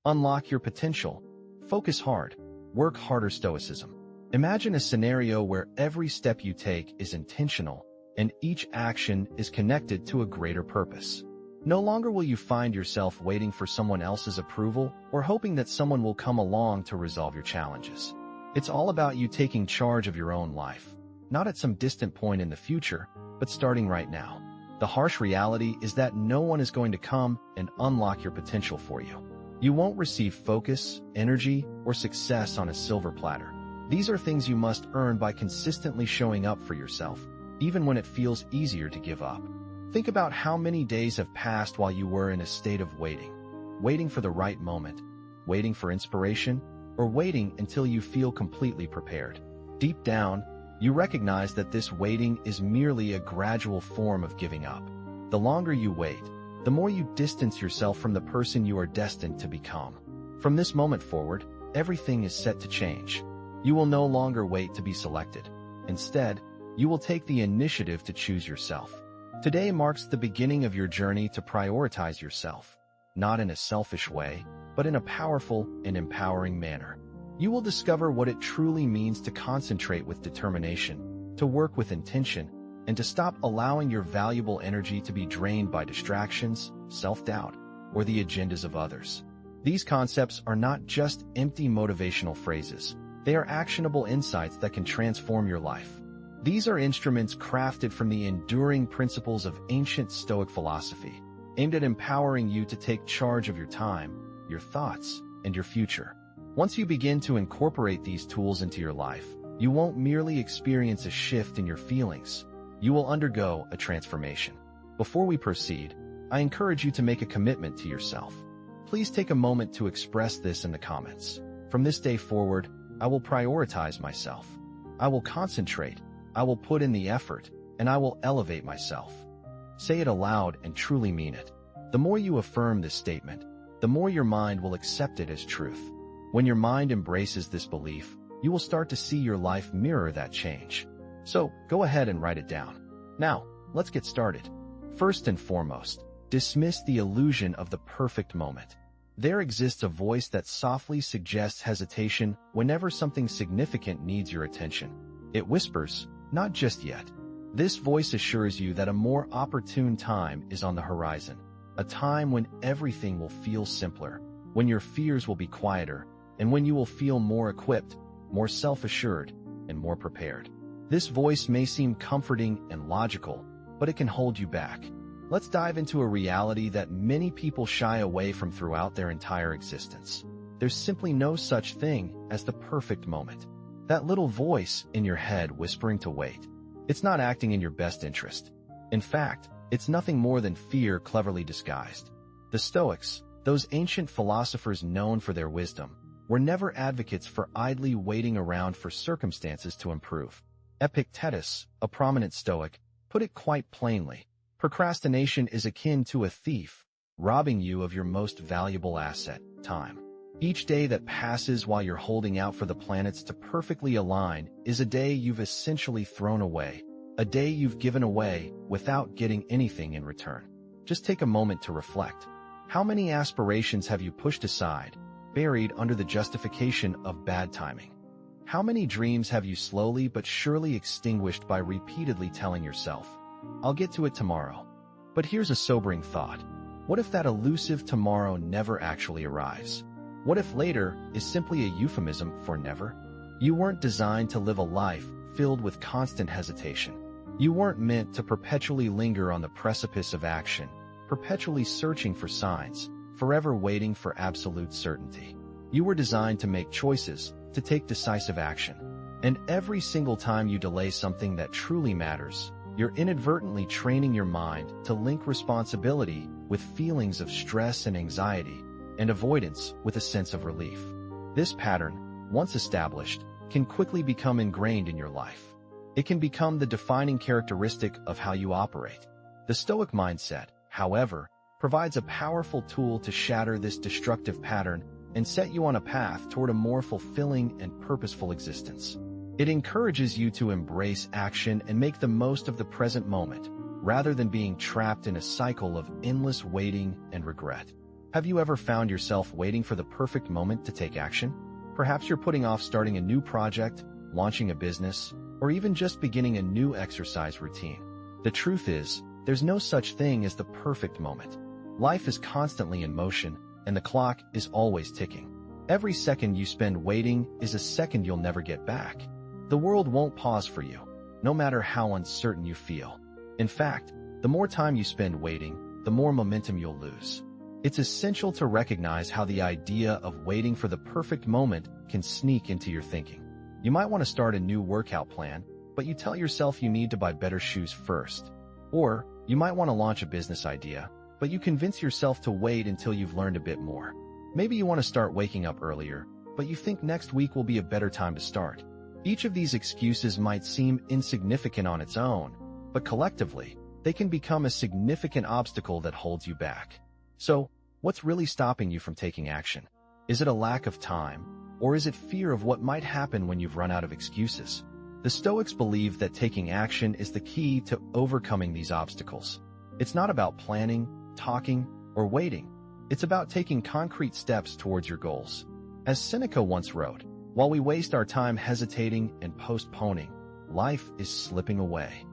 Unlock your potential. Focus hard. Work harder. Stoicism. Imagine a scenario where every step you take is intentional and each action is connected to a greater purpose. No longer will you find yourself waiting for someone else's approval or hoping that someone will come along to resolve your challenges. It's all about you taking charge of your own life, not at some distant point in the future, but starting right now. The harsh reality is that no one is going to come and unlock your potential for you. You won't receive focus, energy, or success on a silver platter. These are things you must earn by consistently showing up for yourself, even when it feels easier to give up. Think about how many days have passed while you were in a state of waiting for the right moment, waiting for inspiration, or waiting until you feel completely prepared. Deep down, you recognize that this waiting is merely a gradual form of giving up. The longer you wait, the more you distance yourself from the person you are destined to become. From this moment forward, everything is set to change. You will no longer wait to be selected. Instead, you will take the initiative to choose yourself. Today marks the beginning of your journey to prioritize yourself, not in a selfish way, but in a powerful and empowering manner. You will discover what it truly means to concentrate with determination, to work with intention, and to stop allowing your valuable energy to be drained by distractions, self-doubt, or the agendas of others. These concepts are not just empty motivational phrases. They are actionable insights that can transform your life. These are instruments crafted from the enduring principles of ancient Stoic philosophy, aimed at empowering you to take charge of your time, your thoughts, and your future. Once you begin to incorporate these tools into your life, you won't merely experience a shift in your feelings. You will undergo a transformation. Before we proceed, I encourage you to make a commitment to yourself. Please take a moment to express this in the comments. From this day forward, I will prioritize myself. I will concentrate. I will put in the effort, and I will elevate myself. Say it aloud and truly mean it. The more you affirm this statement, the more your mind will accept it as truth. When your mind embraces this belief, you will start to see your life mirror that change. So, go ahead and write it down. Now, let's get started. First and foremost, dismiss the illusion of the perfect moment. There exists a voice that softly suggests hesitation whenever something significant needs your attention. It whispers, "Not just yet." This voice assures you that a more opportune time is on the horizon, a time when everything will feel simpler, when your fears will be quieter, and when you will feel more equipped, more self-assured, and more prepared. This voice may seem comforting and logical, but it can hold you back. Let's dive into a reality that many people shy away from throughout their entire existence. There's simply no such thing as the perfect moment. That little voice in your head whispering to wait, it's not acting in your best interest. In fact, it's nothing more than fear cleverly disguised. The Stoics, those ancient philosophers known for their wisdom, were never advocates for idly waiting around for circumstances to improve. Epictetus, a prominent Stoic, put it quite plainly: procrastination is akin to a thief, robbing you of your most valuable asset, time. Each day that passes while you're holding out for the planets to perfectly align is a day you've essentially thrown away, a day you've given away without getting anything in return. Just take a moment to reflect. How many aspirations have you pushed aside, buried under the justification of bad timing? How many dreams have you slowly but surely extinguished by repeatedly telling yourself, "I'll get to it tomorrow"? But here's a sobering thought. What if that elusive tomorrow never actually arrives? What if later is simply a euphemism for never? You weren't designed to live a life filled with constant hesitation. You weren't meant to perpetually linger on the precipice of action, perpetually searching for signs, forever waiting for absolute certainty. You were designed to make choices, to take decisive action. And every single time you delay something that truly matters, you're inadvertently training your mind to link responsibility with feelings of stress and anxiety, and avoidance with a sense of relief. This pattern, once established, can quickly become ingrained in your life. It can become the defining characteristic of how you operate. The Stoic mindset, however, provides a powerful tool to shatter this destructive pattern and set you on a path toward a more fulfilling and purposeful existence. It encourages you to embrace action and make the most of the present moment, rather than being trapped in a cycle of endless waiting and regret. Have you ever found yourself waiting for the perfect moment to take action? Perhaps you're putting off starting a new project, launching a business, or even just beginning a new exercise routine. The truth is, there's no such thing as the perfect moment. Life is constantly in motion, and the clock is always ticking. Every second you spend waiting is a second you'll never get back. The world won't pause for you, no matter how uncertain you feel. In fact, the more time you spend waiting, the more momentum you'll lose. It's essential to recognize how the idea of waiting for the perfect moment can sneak into your thinking. You might want to start a new workout plan, but you tell yourself you need to buy better shoes first. Or, you might want to launch a business idea, but you convince yourself to wait until you've learned a bit more. Maybe you want to start waking up earlier, but you think next week will be a better time to start. Each of these excuses might seem insignificant on its own, but collectively, they can become a significant obstacle that holds you back. So, what's really stopping you from taking action? Is it a lack of time, or is it fear of what might happen when you've run out of excuses? The Stoics believe that taking action is the key to overcoming these obstacles. It's not about planning, talking, or waiting. It's about taking concrete steps towards your goals. As Seneca once wrote, "While we waste our time hesitating and postponing, life is slipping away."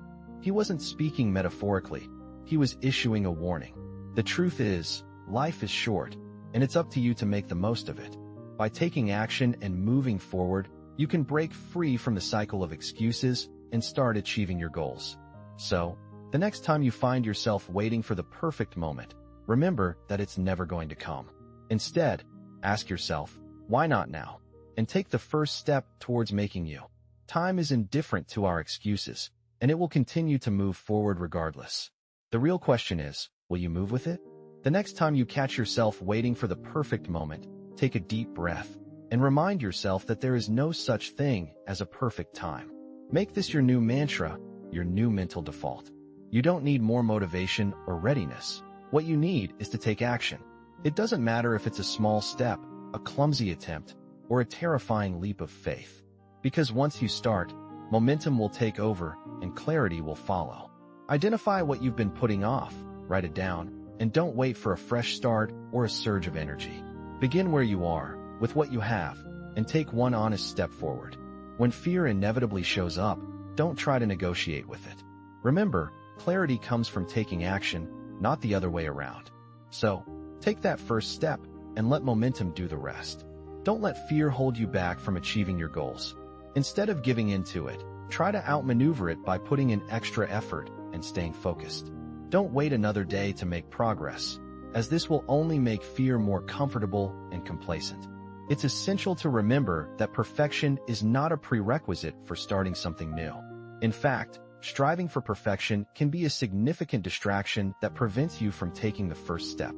He wasn't speaking metaphorically. He was issuing a warning. The truth is, life is short, and it's up to you to make the most of it. By taking action and moving forward, you can break free from the cycle of excuses and start achieving your goals. So, the next time you find yourself waiting for the perfect moment, remember that it's never going to come. Instead, ask yourself, why not now? And take the first step towards making you. Time is indifferent to our excuses, and it will continue to move forward regardless. The real question is, will you move with it? The next time you catch yourself waiting for the perfect moment, take a deep breath and remind yourself that there is no such thing as a perfect time. Make this your new mantra, your new mental default. You don't need more motivation or readiness. What you need is to take action. It doesn't matter if it's a small step, a clumsy attempt, or a terrifying leap of faith. Because once you start, momentum will take over and clarity will follow. Identify what you've been putting off, write it down, and don't wait for a fresh start or a surge of energy. Begin where you are, with what you have, and take one honest step forward. When fear inevitably shows up, don't try to negotiate with it. Remember, clarity comes from taking action, not the other way around. So, take that first step and let momentum do the rest. Don't let fear hold you back from achieving your goals. Instead of giving in to it, try to outmaneuver it by putting in extra effort and staying focused. Don't wait another day to make progress, as this will only make fear more comfortable and complacent. It's essential to remember that perfection is not a prerequisite for starting something new. In fact, striving for perfection can be a significant distraction that prevents you from taking the first step.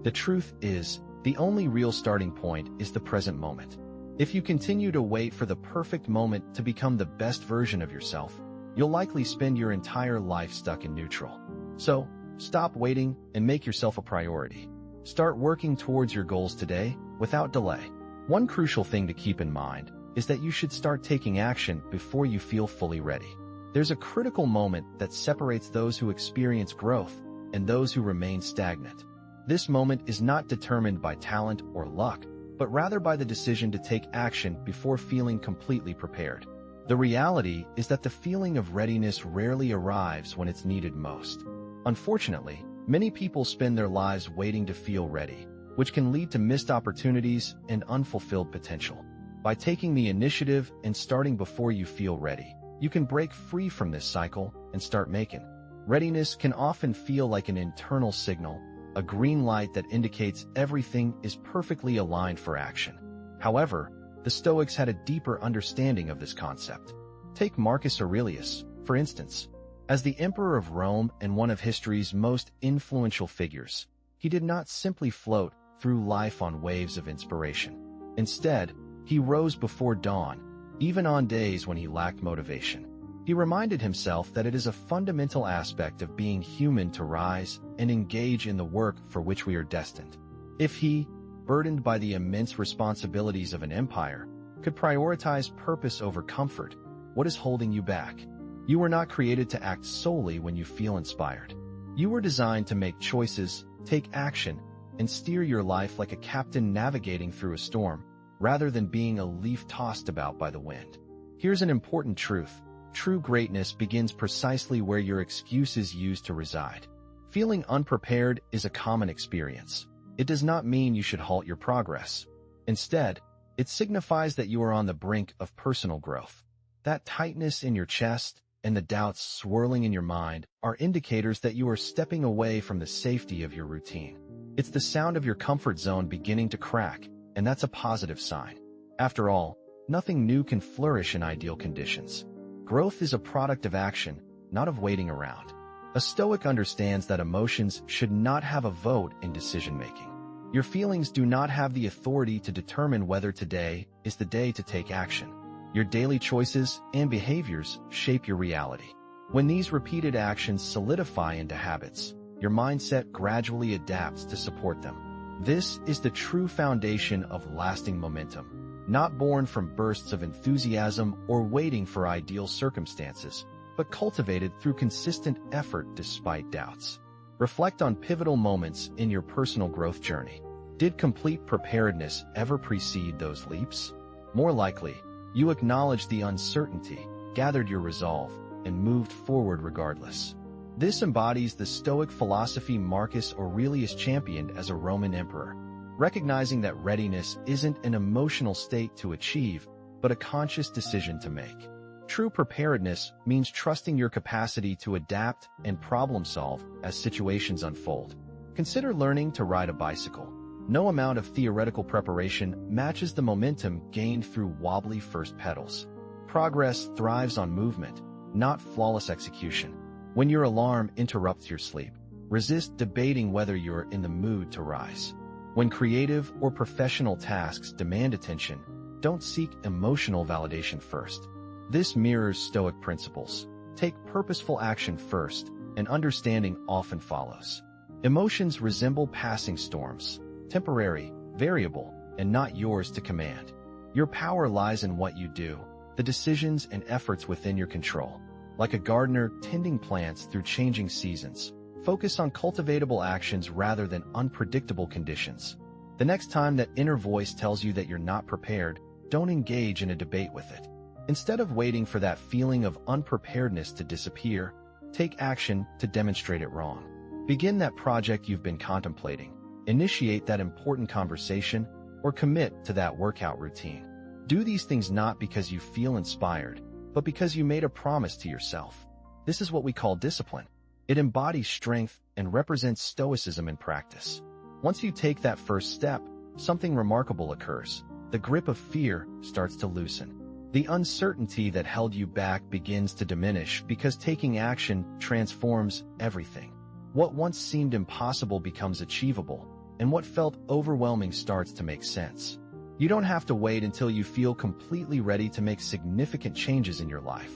The truth is, the only real starting point is the present moment. If you continue to wait for the perfect moment to become the best version of yourself, you'll likely spend your entire life stuck in neutral. So, stop waiting and make yourself a priority. Start working towards your goals today without delay. One crucial thing to keep in mind is that you should start taking action before you feel fully ready. There's a critical moment that separates those who experience growth and those who remain stagnant. This moment is not determined by talent or luck, but rather by the decision to take action before feeling completely prepared. The reality is that the feeling of readiness rarely arrives when it's needed most. Unfortunately, many people spend their lives waiting to feel ready, which can lead to missed opportunities and unfulfilled potential. By taking the initiative and starting before you feel ready, you can break free from this cycle and start making. Readiness can often feel like an internal signal, a green light that indicates everything is perfectly aligned for action. However, the Stoics had a deeper understanding of this concept. Take Marcus Aurelius, for instance. As the emperor of Rome and one of history's most influential figures, he did not simply float through life on waves of inspiration. Instead, he rose before dawn, even on days when he lacked motivation. He reminded himself that it is a fundamental aspect of being human to rise and engage in the work for which we are destined. If he, burdened by the immense responsibilities of an empire, could prioritize purpose over comfort, what is holding you back? You were not created to act solely when you feel inspired. You were designed to make choices, take action, and steer your life like a captain navigating through a storm, rather than being a leaf tossed about by the wind. Here's an important truth. True greatness begins precisely where your excuses used to reside. Feeling unprepared is a common experience. It does not mean you should halt your progress. Instead, it signifies that you are on the brink of personal growth. That tightness in your chest and the doubts swirling in your mind are indicators that you are stepping away from the safety of your routine. It's the sound of your comfort zone beginning to crack, and that's a positive sign. After all, nothing new can flourish in ideal conditions. Growth is a product of action, not of waiting around. A Stoic understands that emotions should not have a vote in decision-making. Your feelings do not have the authority to determine whether today is the day to take action. Your daily choices and behaviors shape your reality. When these repeated actions solidify into habits, your mindset gradually adapts to support them. This is the true foundation of lasting momentum, not born from bursts of enthusiasm or waiting for ideal circumstances, but cultivated through consistent effort despite doubts. Reflect on pivotal moments in your personal growth journey. Did complete preparedness ever precede those leaps? More likely, you acknowledged the uncertainty, gathered your resolve, and moved forward regardless. This embodies the Stoic philosophy Marcus Aurelius championed as a Roman emperor, recognizing that readiness isn't an emotional state to achieve, but a conscious decision to make. True preparedness means trusting your capacity to adapt and problem-solve as situations unfold. Consider learning to ride a bicycle. No amount of theoretical preparation matches the momentum gained through wobbly first pedals. Progress thrives on movement, not flawless execution. When your alarm interrupts your sleep, resist debating whether you're in the mood to rise. When creative or professional tasks demand attention, don't seek emotional validation first. This mirrors Stoic principles. Take purposeful action first, and understanding often follows. Emotions resemble passing storms, temporary, variable, and not yours to command. Your power lies in what you do, the decisions and efforts within your control. Like a gardener tending plants through changing seasons, focus on cultivatable actions rather than unpredictable conditions. The next time that inner voice tells you that you're not prepared, don't engage in a debate with it. Instead of waiting for that feeling of unpreparedness to disappear, take action to demonstrate it wrong. Begin that project you've been contemplating, initiate that important conversation, or commit to that workout routine. Do these things not because you feel inspired, but because you made a promise to yourself. This is what we call discipline. It embodies strength and represents Stoicism in practice. Once you take that first step, something remarkable occurs. The grip of fear starts to loosen. The uncertainty that held you back begins to diminish because taking action transforms everything. What once seemed impossible becomes achievable, and what felt overwhelming starts to make sense. You don't have to wait until you feel completely ready to make significant changes in your life.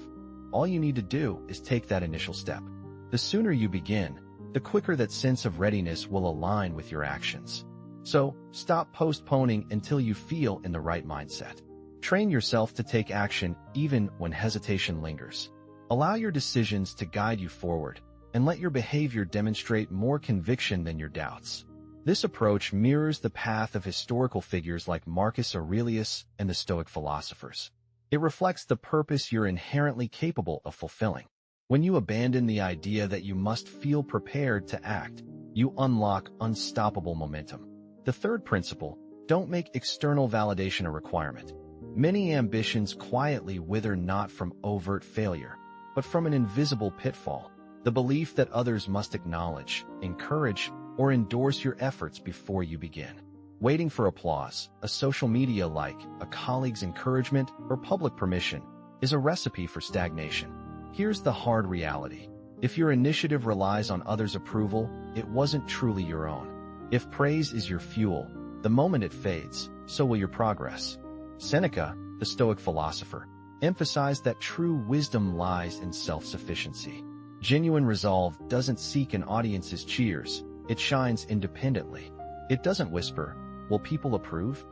All you need to do is take that initial step. The sooner you begin, the quicker that sense of readiness will align with your actions. So, stop postponing until you feel in the right mindset. Train yourself to take action even when hesitation lingers. Allow your decisions to guide you forward, and let your behavior demonstrate more conviction than your doubts. This approach mirrors the path of historical figures like Marcus Aurelius and the Stoic philosophers. It reflects the purpose you're inherently capable of fulfilling. When you abandon the idea that you must feel prepared to act, you unlock unstoppable momentum. The third principle, don't make external validation a requirement. Many ambitions quietly wither not from overt failure, but from an invisible pitfall, the belief that others must acknowledge, encourage, or endorse your efforts before you begin. Waiting for applause, a social media like, a colleague's encouragement, or public permission is a recipe for stagnation. Here's the hard reality. If your initiative relies on others' approval, it wasn't truly your own. If praise is your fuel, the moment it fades, so will your progress. Seneca, the Stoic philosopher, emphasized that true wisdom lies in self-sufficiency. Genuine resolve doesn't seek an audience's cheers, it shines independently. It doesn't whisper, "Will people approve?"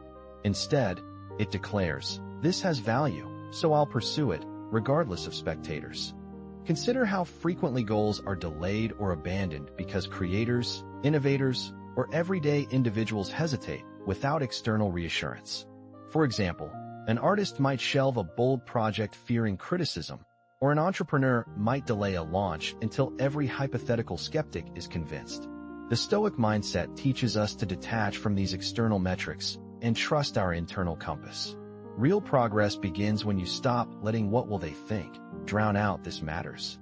Instead, it declares, "This has value, so I'll pursue it, regardless of spectators." Consider how frequently goals are delayed or abandoned because creators, innovators, where everyday individuals hesitate without external reassurance. For example, an artist might shelve a bold project fearing criticism, or an entrepreneur might delay a launch until every hypothetical skeptic is convinced. The Stoic mindset teaches us to detach from these external metrics and trust our internal compass. Real progress begins when you stop letting "what will they think" drown out "this matters."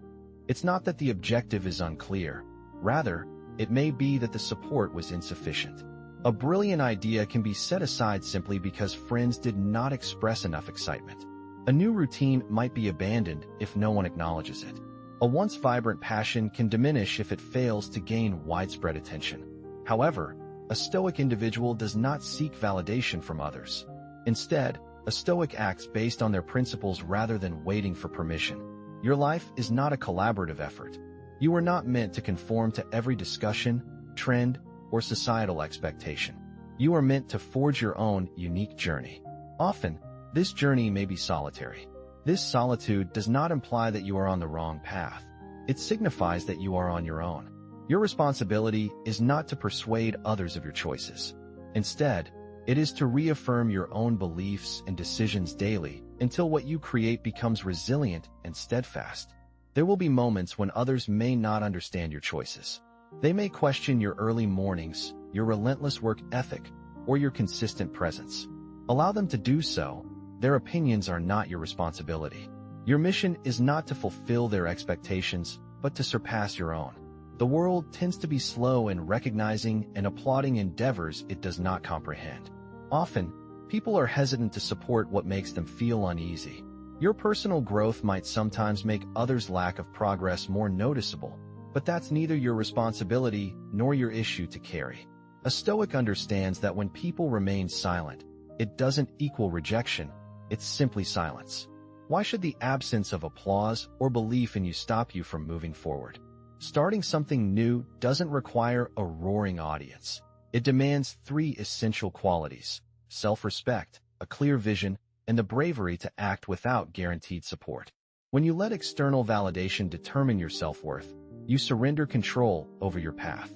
It's not that the objective is unclear. Rather, it may be that the support was insufficient. A brilliant idea can be set aside simply because friends did not express enough excitement. A new routine might be abandoned if no one acknowledges it. A once vibrant passion can diminish if it fails to gain widespread attention. However, a Stoic individual does not seek validation from others. Instead, a Stoic acts based on their principles rather than waiting for permission. Your life is not a collaborative effort. You are not meant to conform to every discussion, trend, or societal expectation. You are meant to forge your own unique journey. Often, this journey may be solitary. This solitude does not imply that you are on the wrong path. It signifies that you are on your own. Your responsibility is not to persuade others of your choices. Instead, it is to reaffirm your own beliefs and decisions daily until what you create becomes resilient and steadfast. There will be moments when others may not understand your choices. They may question your early mornings, your relentless work ethic, or your consistent presence. Allow them to do so. Their opinions are not your responsibility. Your mission is not to fulfill their expectations, but to surpass your own. The world tends to be slow in recognizing and applauding endeavors it does not comprehend. Often, people are hesitant to support what makes them feel uneasy. Your personal growth might sometimes make others' lack of progress more noticeable, but that's neither your responsibility nor your issue to carry. A Stoic understands that when people remain silent, it doesn't equal rejection, it's simply silence. Why should the absence of applause or belief in you stop you from moving forward? Starting something new doesn't require a roaring audience. It demands 3 essential qualities: self-respect, a clear vision, and the bravery to act without guaranteed support. When you let external validation determine your self-worth, you surrender control over your path.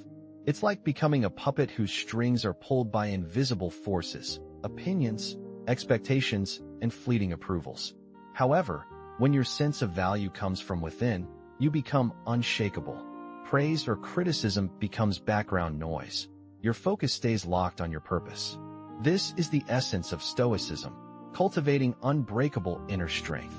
It's like becoming a puppet whose strings are pulled by invisible forces, opinions, expectations, and fleeting approvals. However, when your sense of value comes from within, you become unshakable. Praise or criticism becomes background noise. Your focus stays locked on your purpose. This is the essence of Stoicism, cultivating unbreakable inner strength.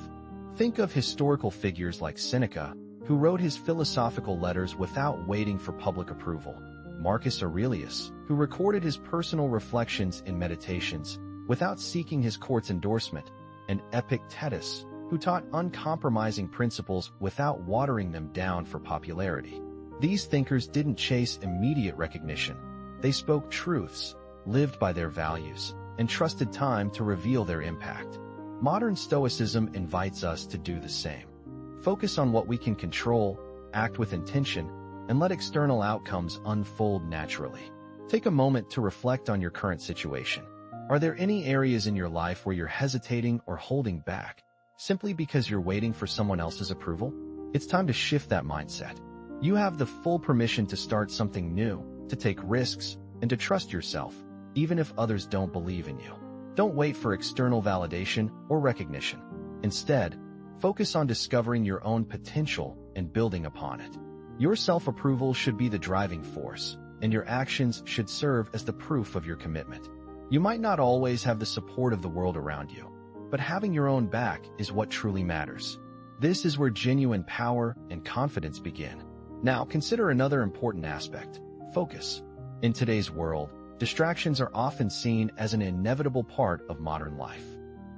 Think of historical figures like Seneca, who wrote his philosophical letters without waiting for public approval. Marcus Aurelius, who recorded his personal reflections in meditations without seeking his court's endorsement, and Epictetus, who taught uncompromising principles without watering them down for popularity. These thinkers didn't chase immediate recognition. They spoke truths, lived by their values, and trusted time to reveal their impact. Modern Stoicism invites us to do the same. Focus on what we can control, act with intention, and let external outcomes unfold naturally. Take a moment to reflect on your current situation. Are there any areas in your life where you're hesitating or holding back, simply because you're waiting for someone else's approval? It's time to shift that mindset. You have the full permission to start something new, to take risks, and to trust yourself, even if others don't believe in you. Don't wait for external validation or recognition. Instead, focus on discovering your own potential and building upon it. Your self-approval should be the driving force, and your actions should serve as the proof of your commitment. You might not always have the support of the world around you, but having your own back is what truly matters. This is where genuine power and confidence begin. Now, consider another important aspect: focus. In today's world, distractions are often seen as an inevitable part of modern life.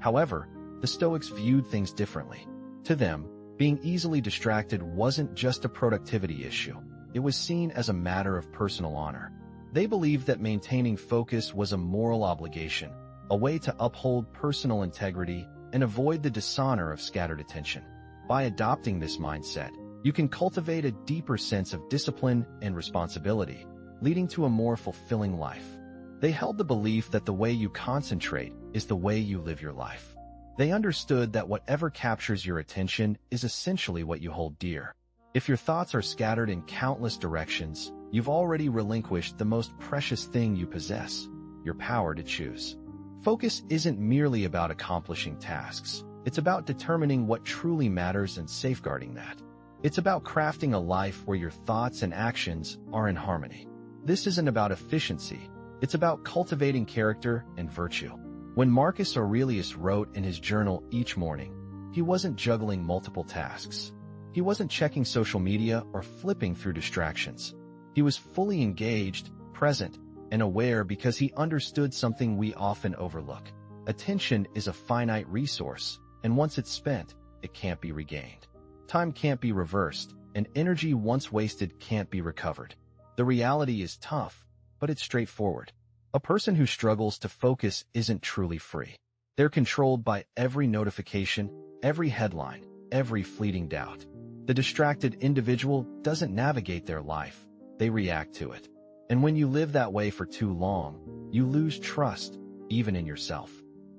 However, the Stoics viewed things differently. To them, being easily distracted wasn't just a productivity issue. It was seen as a matter of personal honor. They believed that maintaining focus was a moral obligation, a way to uphold personal integrity and avoid the dishonor of scattered attention. By adopting this mindset, you can cultivate a deeper sense of discipline and responsibility, leading to a more fulfilling life. They held the belief that the way you concentrate is the way you live your life. They understood that whatever captures your attention is essentially what you hold dear. If your thoughts are scattered in countless directions, you've already relinquished the most precious thing you possess, your power to choose. Focus isn't merely about accomplishing tasks. It's about determining what truly matters and safeguarding that. It's about crafting a life where your thoughts and actions are in harmony. This isn't about efficiency. It's about cultivating character and virtue. When Marcus Aurelius wrote in his journal each morning, he wasn't juggling multiple tasks. He wasn't checking social media or flipping through distractions. He was fully engaged, present, and aware because he understood something we often overlook. Attention is a finite resource, and once it's spent, it can't be regained. Time can't be reversed, and energy once wasted can't be recovered. The reality is tough, but it's straightforward. A person who struggles to focus isn't truly free. They're controlled by every notification, every headline, every fleeting doubt. The distracted individual doesn't navigate their life, they react to it. And when you live that way for too long, you lose trust, even in yourself.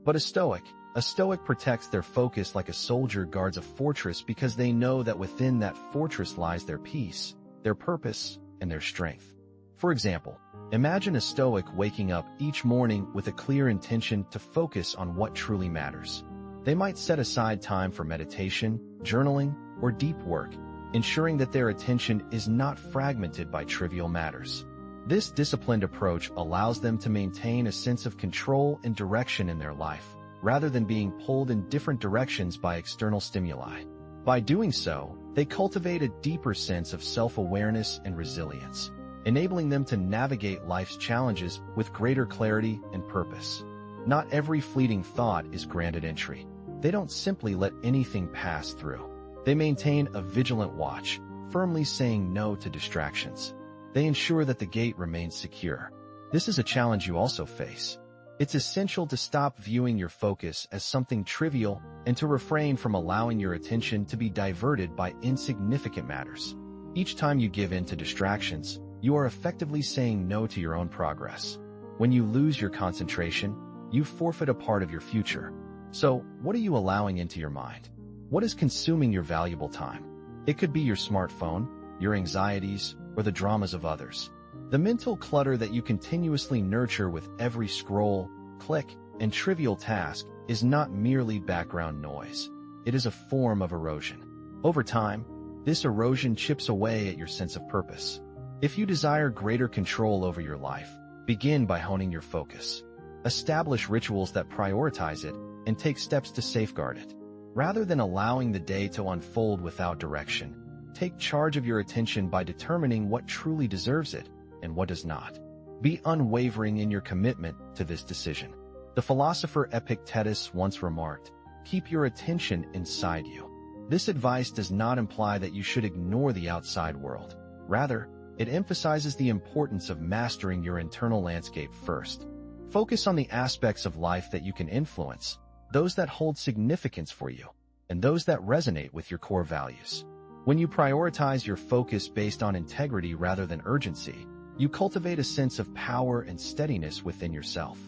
But a Stoic protects their focus like a soldier guards a fortress because they know that within that fortress lies their peace, their purpose, and their strength. For example, imagine a Stoic waking up each morning with a clear intention to focus on what truly matters. They might set aside time for meditation, journaling, or deep work, ensuring that their attention is not fragmented by trivial matters. This disciplined approach allows them to maintain a sense of control and direction in their life, rather than being pulled in different directions by external stimuli. By doing so, they cultivate a deeper sense of self-awareness and resilience, enabling them to navigate life's challenges with greater clarity and purpose. Not every fleeting thought is granted entry. They don't simply let anything pass through. They maintain a vigilant watch, firmly saying no to distractions. They ensure that the gate remains secure. This is a challenge you also face. It's essential to stop viewing your focus as something trivial and to refrain from allowing your attention to be diverted by insignificant matters. Each time you give in to distractions, you are effectively saying no to your own progress. When you lose your concentration, you forfeit a part of your future. So, what are you allowing into your mind? What is consuming your valuable time? It could be your smartphone, your anxieties, or the dramas of others. The mental clutter that you continuously nurture with every scroll, click, and trivial task is not merely background noise. It is a form of erosion. Over time, this erosion chips away at your sense of purpose. If you desire greater control over your life, begin by honing your focus. Establish rituals that prioritize it and take steps to safeguard it. Rather than allowing the day to unfold without direction, take charge of your attention by determining what truly deserves it and what does not. Be unwavering in your commitment to this decision. The philosopher Epictetus once remarked, "Keep your attention inside you." This advice does not imply that you should ignore the outside world. Rather, it emphasizes the importance of mastering your internal landscape first. Focus on the aspects of life that you can influence, those that hold significance for you, and those that resonate with your core values. When you prioritize your focus based on integrity rather than urgency, you cultivate a sense of power and steadiness within yourself.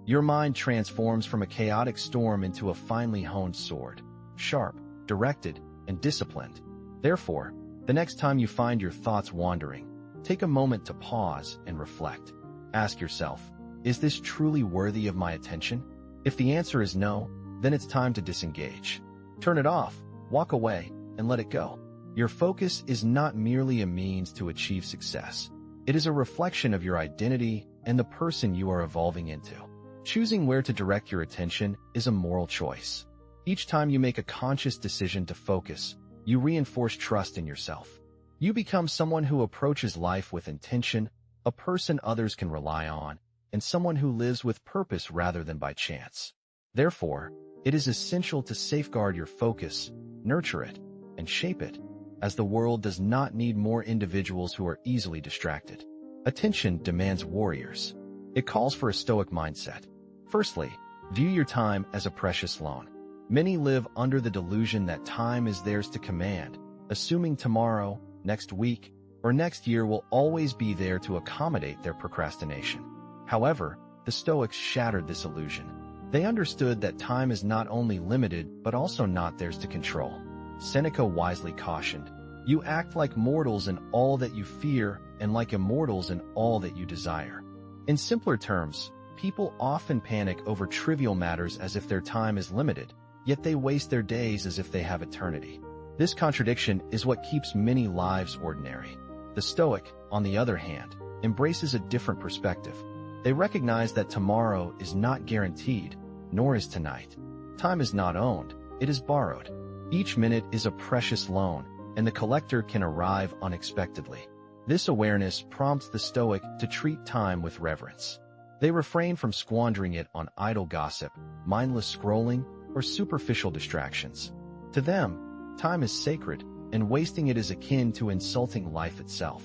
Your mind transforms from a chaotic storm into a finely honed sword, sharp, directed, and disciplined. Therefore, the next time you find your thoughts wandering, take a moment to pause and reflect. Ask yourself, is this truly worthy of my attention? If the answer is no, then it's time to disengage. Turn it off, walk away, and let it go. Your focus is not merely a means to achieve success. It is a reflection of your identity and the person you are evolving into. Choosing where to direct your attention is a moral choice. Each time you make a conscious decision to focus, you reinforce trust in yourself. You become someone who approaches life with intention, a person others can rely on, and someone who lives with purpose rather than by chance. Therefore, it is essential to safeguard your focus, nurture it, and shape it, as the world does not need more individuals who are easily distracted. Attention demands warriors. It calls for a Stoic mindset. Firstly, view your time as a precious loan. Many live under the delusion that time is theirs to command, assuming tomorrow, next week, or next year will always be there to accommodate their procrastination. However, the Stoics shattered this illusion. They understood that time is not only limited but also not theirs to control. Seneca wisely cautioned, You act like mortals in all that you fear and like immortals in all that you desire. In simpler terms, people often panic over trivial matters as if their time is limited, yet they waste their days as if they have eternity. This contradiction is what keeps many lives ordinary. The Stoic, on the other hand, embraces a different perspective. They recognize that tomorrow is not guaranteed, nor is tonight. Time is not owned, it is borrowed. Each minute is a precious loan, and the collector can arrive unexpectedly. This awareness prompts the Stoic to treat time with reverence. They refrain from squandering it on idle gossip, mindless scrolling, or superficial distractions. To them, time is sacred, and wasting it is akin to insulting life itself.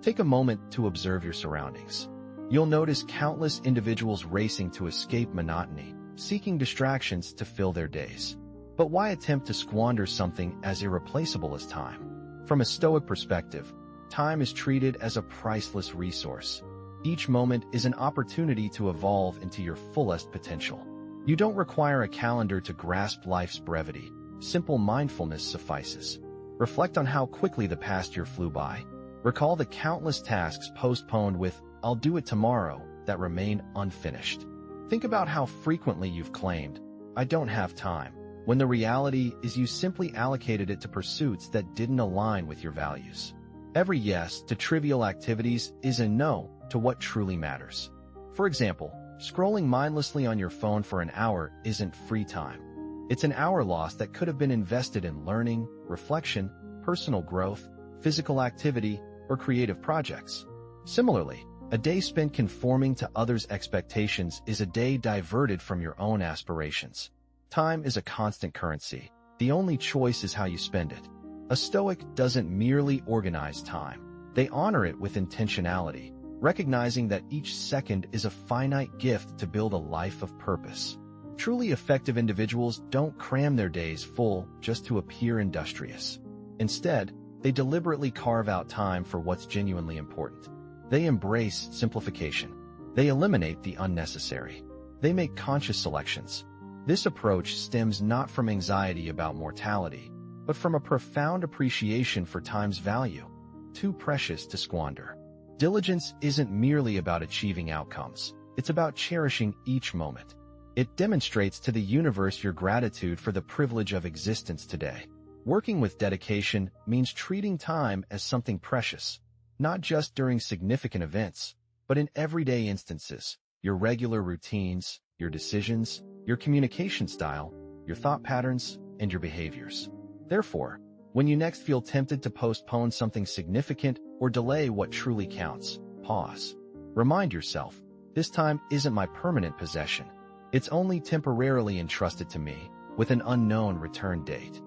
Take a moment to observe your surroundings. You'll notice countless individuals racing to escape monotony, seeking distractions to fill their days. But why attempt to squander something as irreplaceable as time? From a Stoic perspective, time is treated as a priceless resource. Each moment is an opportunity to evolve into your fullest potential. You don't require a calendar to grasp life's brevity. Simple mindfulness suffices. Reflect on how quickly the past year flew by. Recall the countless tasks postponed with "I'll do it tomorrow" that remain unfinished. Think about how frequently you've claimed, "I don't have time," when the reality is you simply allocated it to pursuits that didn't align with your values. Every yes to trivial activities is a no to what truly matters. For example, scrolling mindlessly on your phone for an hour isn't free time. It's an hour lost that could have been invested in learning, reflection, personal growth, physical activity, or creative projects. Similarly, a day spent conforming to others' expectations is a day diverted from your own aspirations. Time is a constant currency. The only choice is how you spend it. A Stoic doesn't merely organize time. They honor it with intentionality, recognizing that each second is a finite gift to build a life of purpose. Truly effective individuals don't cram their days full just to appear industrious. Instead, they deliberately carve out time for what's genuinely important. They embrace simplification. They eliminate the unnecessary. They make conscious selections. This approach stems not from anxiety about mortality, but from a profound appreciation for time's value, too precious to squander. Diligence isn't merely about achieving outcomes. It's about cherishing each moment. It demonstrates to the universe your gratitude for the privilege of existence today. Working with dedication means treating time as something precious, not just during significant events, but in everyday instances, your regular routines, your decisions, your communication style, your thought patterns, and your behaviors. Therefore, when you next feel tempted to postpone something significant or delay what truly counts, pause. Remind yourself, this time isn't my permanent possession. It's only temporarily entrusted to me, with an unknown return date.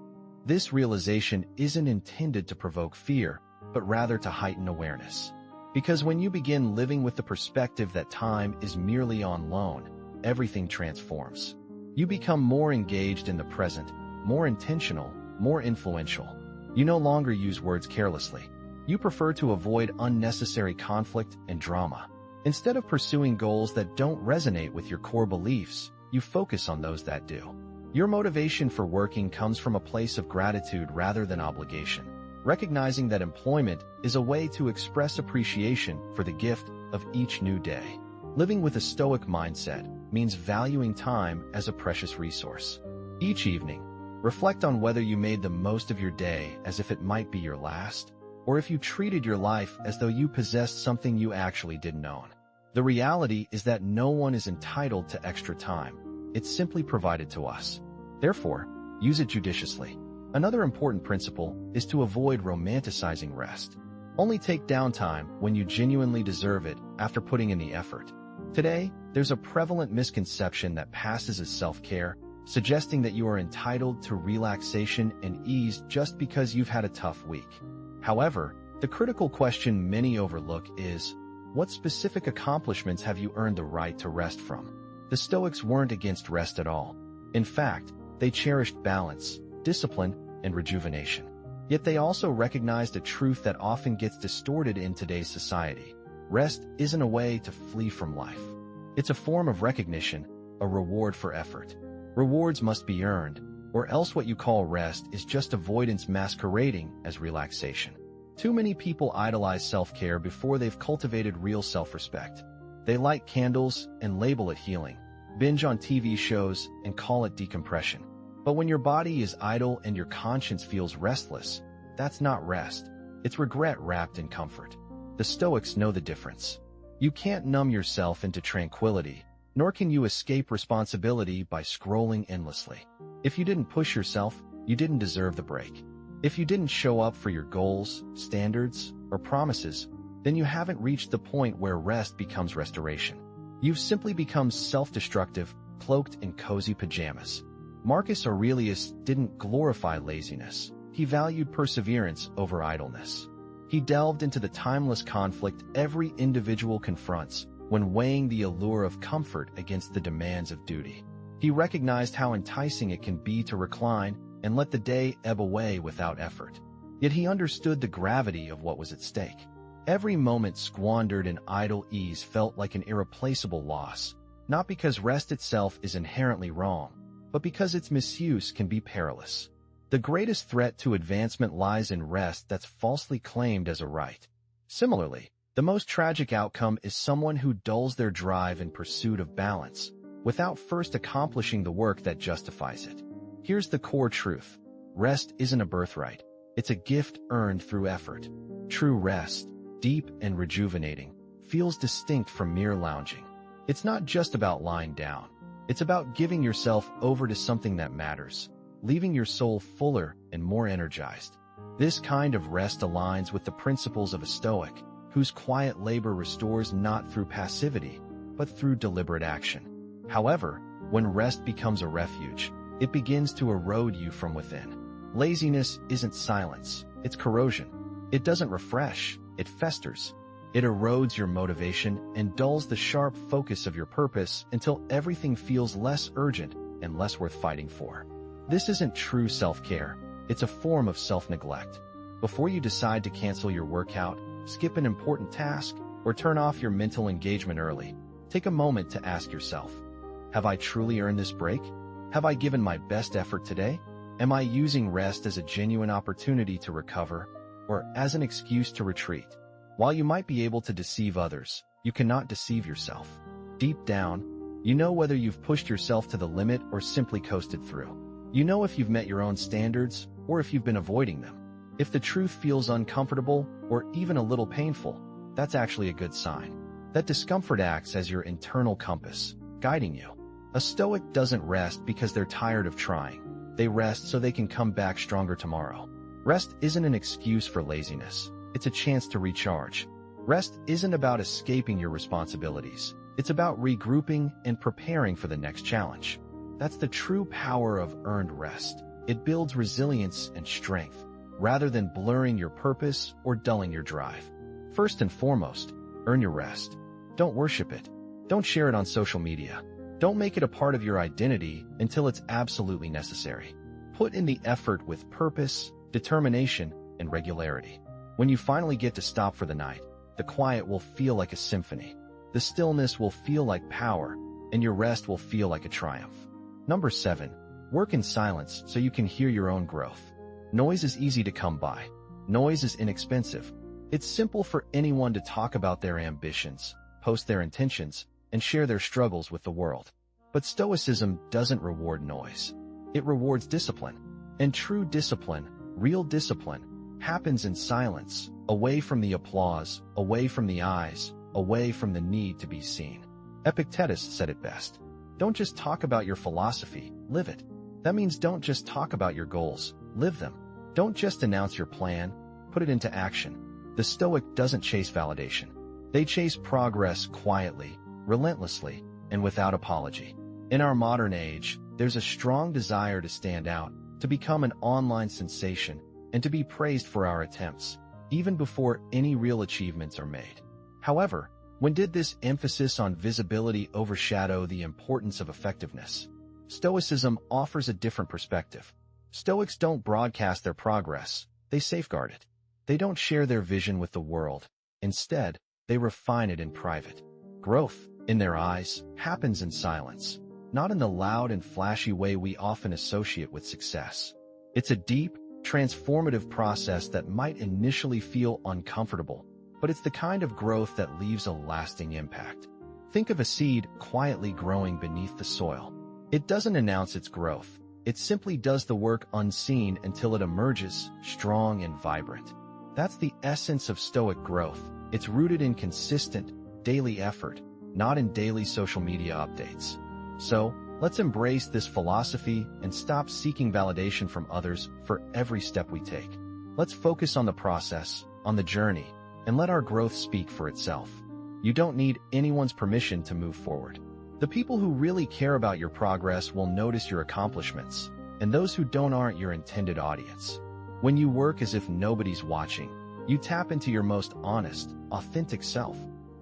This realization isn't intended to provoke fear, but rather to heighten awareness. Because when you begin living with the perspective that time is merely on loan, everything transforms. You become more engaged in the present, more intentional, more influential. You no longer use words carelessly. You prefer to avoid unnecessary conflict and drama. Instead of pursuing goals that don't resonate with your core beliefs, you focus on those that do. Your motivation for working comes from a place of gratitude rather than obligation, recognizing that employment is a way to express appreciation for the gift of each new day. Living with a Stoic mindset means valuing time as a precious resource. Each evening, reflect on whether you made the most of your day as if it might be your last, or if you treated your life as though you possessed something you actually didn't own. The reality is that no one is entitled to extra time. It's simply provided to us. Therefore, use it judiciously. Another important principle is to avoid romanticizing rest. Only take downtime when you genuinely deserve it after putting in the effort. Today, there's a prevalent misconception that passes as self-care, suggesting that you are entitled to relaxation and ease just because you've had a tough week. However, the critical question many overlook is, what specific accomplishments have you earned the right to rest from? The Stoics weren't against rest at all. In fact, they cherished balance, discipline, and rejuvenation. Yet they also recognized a truth that often gets distorted in today's society. Rest isn't a way to flee from life. It's a form of recognition, a reward for effort. Rewards must be earned, or else what you call rest is just avoidance masquerading as relaxation. Too many people idolize self-care before they've cultivated real self-respect. They light candles and label it healing, binge on TV shows and call it decompression. But when your body is idle and your conscience feels restless, that's not rest. It's regret wrapped in comfort. The Stoics know the difference. You can't numb yourself into tranquility, nor can you escape responsibility by scrolling endlessly. If you didn't push yourself, you didn't deserve the break. If you didn't show up for your goals, standards, or promises, then you haven't reached the point where rest becomes restoration. You've simply become self-destructive, cloaked in cozy pajamas. Marcus Aurelius didn't glorify laziness. He valued perseverance over idleness. He delved into the timeless conflict every individual confronts when weighing the allure of comfort against the demands of duty. He recognized how enticing it can be to recline and let the day ebb away without effort. Yet he understood the gravity of what was at stake. Every moment squandered in idle ease felt like an irreplaceable loss, not because rest itself is inherently wrong, but because its misuse can be perilous. The greatest threat to advancement lies in rest that's falsely claimed as a right. Similarly, the most tragic outcome is someone who dulls their drive in pursuit of balance, without first accomplishing the work that justifies it. Here's the core truth. Rest isn't a birthright. It's a gift earned through effort. True rest, deep and rejuvenating, feels distinct from mere lounging. It's not just about lying down. It's about giving yourself over to something that matters, leaving your soul fuller and more energized. This kind of rest aligns with the principles of a Stoic, whose quiet labor restores not through passivity, but through deliberate action. However, when rest becomes a refuge, it begins to erode you from within. Laziness isn't silence, it's corrosion. It doesn't refresh, it festers. It erodes your motivation and dulls the sharp focus of your purpose until everything feels less urgent and less worth fighting for. This isn't true self-care, it's a form of self-neglect. Before you decide to cancel your workout, skip an important task, or turn off your mental engagement early, take a moment to ask yourself, have I truly earned this break? Have I given my best effort today? Am I using rest as a genuine opportunity to recover, or as an excuse to retreat? While you might be able to deceive others, you cannot deceive yourself. Deep down, you know whether you've pushed yourself to the limit or simply coasted through. You know if you've met your own standards or if you've been avoiding them. If the truth feels uncomfortable or even a little painful, that's actually a good sign. That discomfort acts as your internal compass, guiding you. A Stoic doesn't rest because they're tired of trying. They rest so they can come back stronger tomorrow. Rest isn't an excuse for laziness. It's a chance to recharge. Rest isn't about escaping your responsibilities. It's about regrouping and preparing for the next challenge. That's the true power of earned rest. It builds resilience and strength, rather than blurring your purpose or dulling your drive. First and foremost, earn your rest. Don't worship it. Don't share it on social media. Don't make it a part of your identity until it's absolutely necessary. Put in the effort with purpose, determination, and regularity. When you finally get to stop for the night, the quiet will feel like a symphony. The stillness will feel like power, and your rest will feel like a triumph. Number 7, work in silence so you can hear your own growth. Noise is easy to come by. Noise is inexpensive. It's simple for anyone to talk about their ambitions, post their intentions, and share their struggles with the world. But Stoicism doesn't reward noise. It rewards discipline. And true discipline, real discipline, happens in silence, away from the applause, away from the eyes, away from the need to be seen. Epictetus said it best. Don't just talk about your philosophy, live it. That means don't just talk about your goals, live them. Don't just announce your plan, put it into action. The Stoic doesn't chase validation. They chase progress quietly, relentlessly, and without apology. In our modern age, there's a strong desire to stand out, to become an online sensation, and to be praised for our attempts, even before any real achievements are made. However, when did this emphasis on visibility overshadow the importance of effectiveness? Stoicism offers a different perspective. Stoics don't broadcast their progress, they safeguard it. They don't share their vision with the world. Instead, they refine it in private. Growth, in their eyes, happens in silence. not in the loud and flashy way we often associate with success. It's a deep, transformative process that might initially feel uncomfortable, but it's the kind of growth that leaves a lasting impact. Think of a seed quietly growing beneath the soil. It doesn't announce its growth. It simply does the work unseen until it emerges, strong and vibrant. That's the essence of Stoic growth. It's rooted in consistent, daily effort, not in daily social media updates. So, let's embrace this philosophy and stop seeking validation from others for every step we take. Let's focus on the process, on the journey, and let our growth speak for itself. You don't need anyone's permission to move forward. The people who really care about your progress will notice your accomplishments, and those who don't aren't your intended audience. When you work as if nobody's watching, you tap into your most honest, authentic self.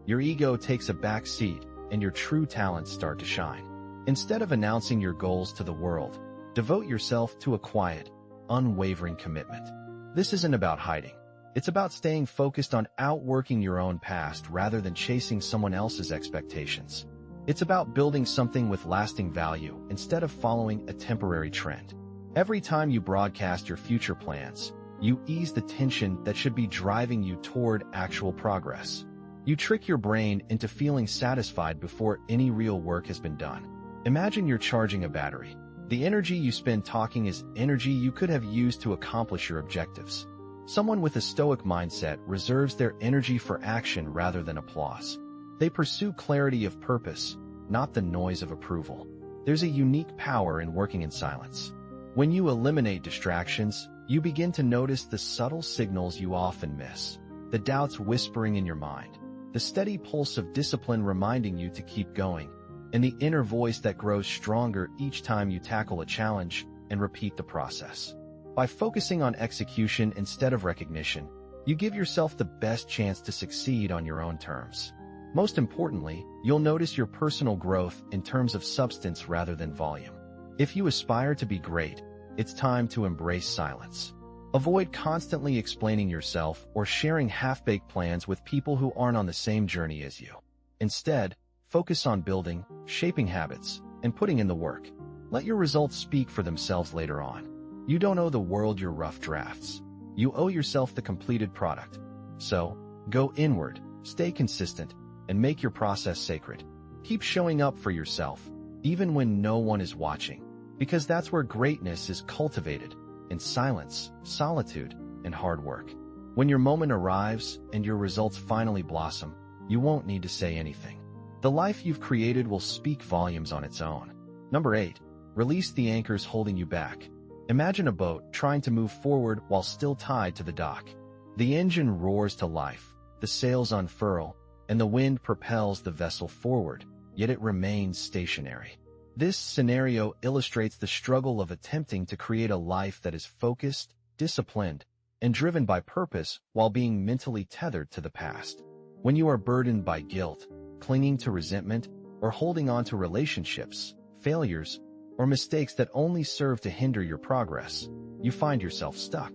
Your ego takes a back seat, and your true talents start to shine. Instead of announcing your goals to the world, devote yourself to a quiet, unwavering commitment. This isn't about hiding. It's about staying focused on outworking your own past rather than chasing someone else's expectations. It's about building something with lasting value instead of following a temporary trend. Every time you broadcast your future plans, you ease the tension that should be driving you toward actual progress. You trick your brain into feeling satisfied before any real work has been done. Imagine you're charging a battery. The energy you spend talking is energy you could have used to accomplish your objectives. Someone with a Stoic mindset reserves their energy for action rather than applause. They pursue clarity of purpose, not the noise of approval. There's a unique power in working in silence. When you eliminate distractions, you begin to notice the subtle signals you often miss, the doubts whispering in your mind, the steady pulse of discipline reminding you to keep going, and the inner voice that grows stronger each time you tackle a challenge and repeat the process. By focusing on execution instead of recognition, you give yourself the best chance to succeed on your own terms. Most importantly, you'll notice your personal growth in terms of substance rather than volume. If you aspire to be great, it's time to embrace silence. Avoid constantly explaining yourself or sharing half-baked plans with people who aren't on the same journey as you. Instead, focus on building, shaping habits, and putting in the work. Let your results speak for themselves later on. You don't owe the world your rough drafts. You owe yourself the completed product. So, go inward, stay consistent, and make your process sacred. Keep showing up for yourself, even when no one is watching, because that's where greatness is cultivated, in silence, solitude, and hard work. When your moment arrives and your results finally blossom, you won't need to say anything. The life you've created will speak volumes on its own. Number 8. Release the anchors holding you back. Imagine a boat trying to move forward while still tied to the dock. The engine roars to life, the sails unfurl, and the wind propels the vessel forward, yet it remains stationary. This scenario illustrates the struggle of attempting to create a life that is focused, disciplined, and driven by purpose while being mentally tethered to the past. When you are burdened by guilt, clinging to resentment, or holding on to relationships, failures, or mistakes that only serve to hinder your progress, you find yourself stuck.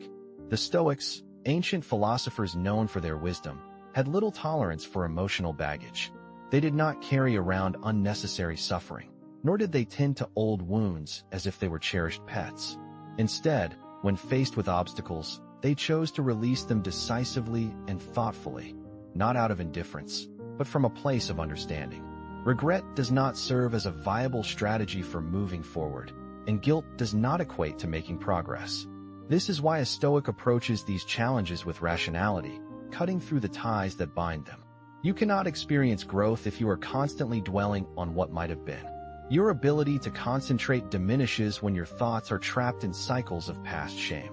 The Stoics, ancient philosophers known for their wisdom, had little tolerance for emotional baggage. They did not carry around unnecessary suffering, nor did they tend to old wounds as if they were cherished pets. Instead, when faced with obstacles, they chose to release them decisively and thoughtfully, not out of indifference, but from a place of understanding. Regret does not serve as a viable strategy for moving forward, and guilt does not equate to making progress. This is why a Stoic approaches these challenges with rationality, cutting through the ties that bind them. You cannot experience growth if you are constantly dwelling on what might have been. Your ability to concentrate diminishes when your thoughts are trapped in cycles of past shame.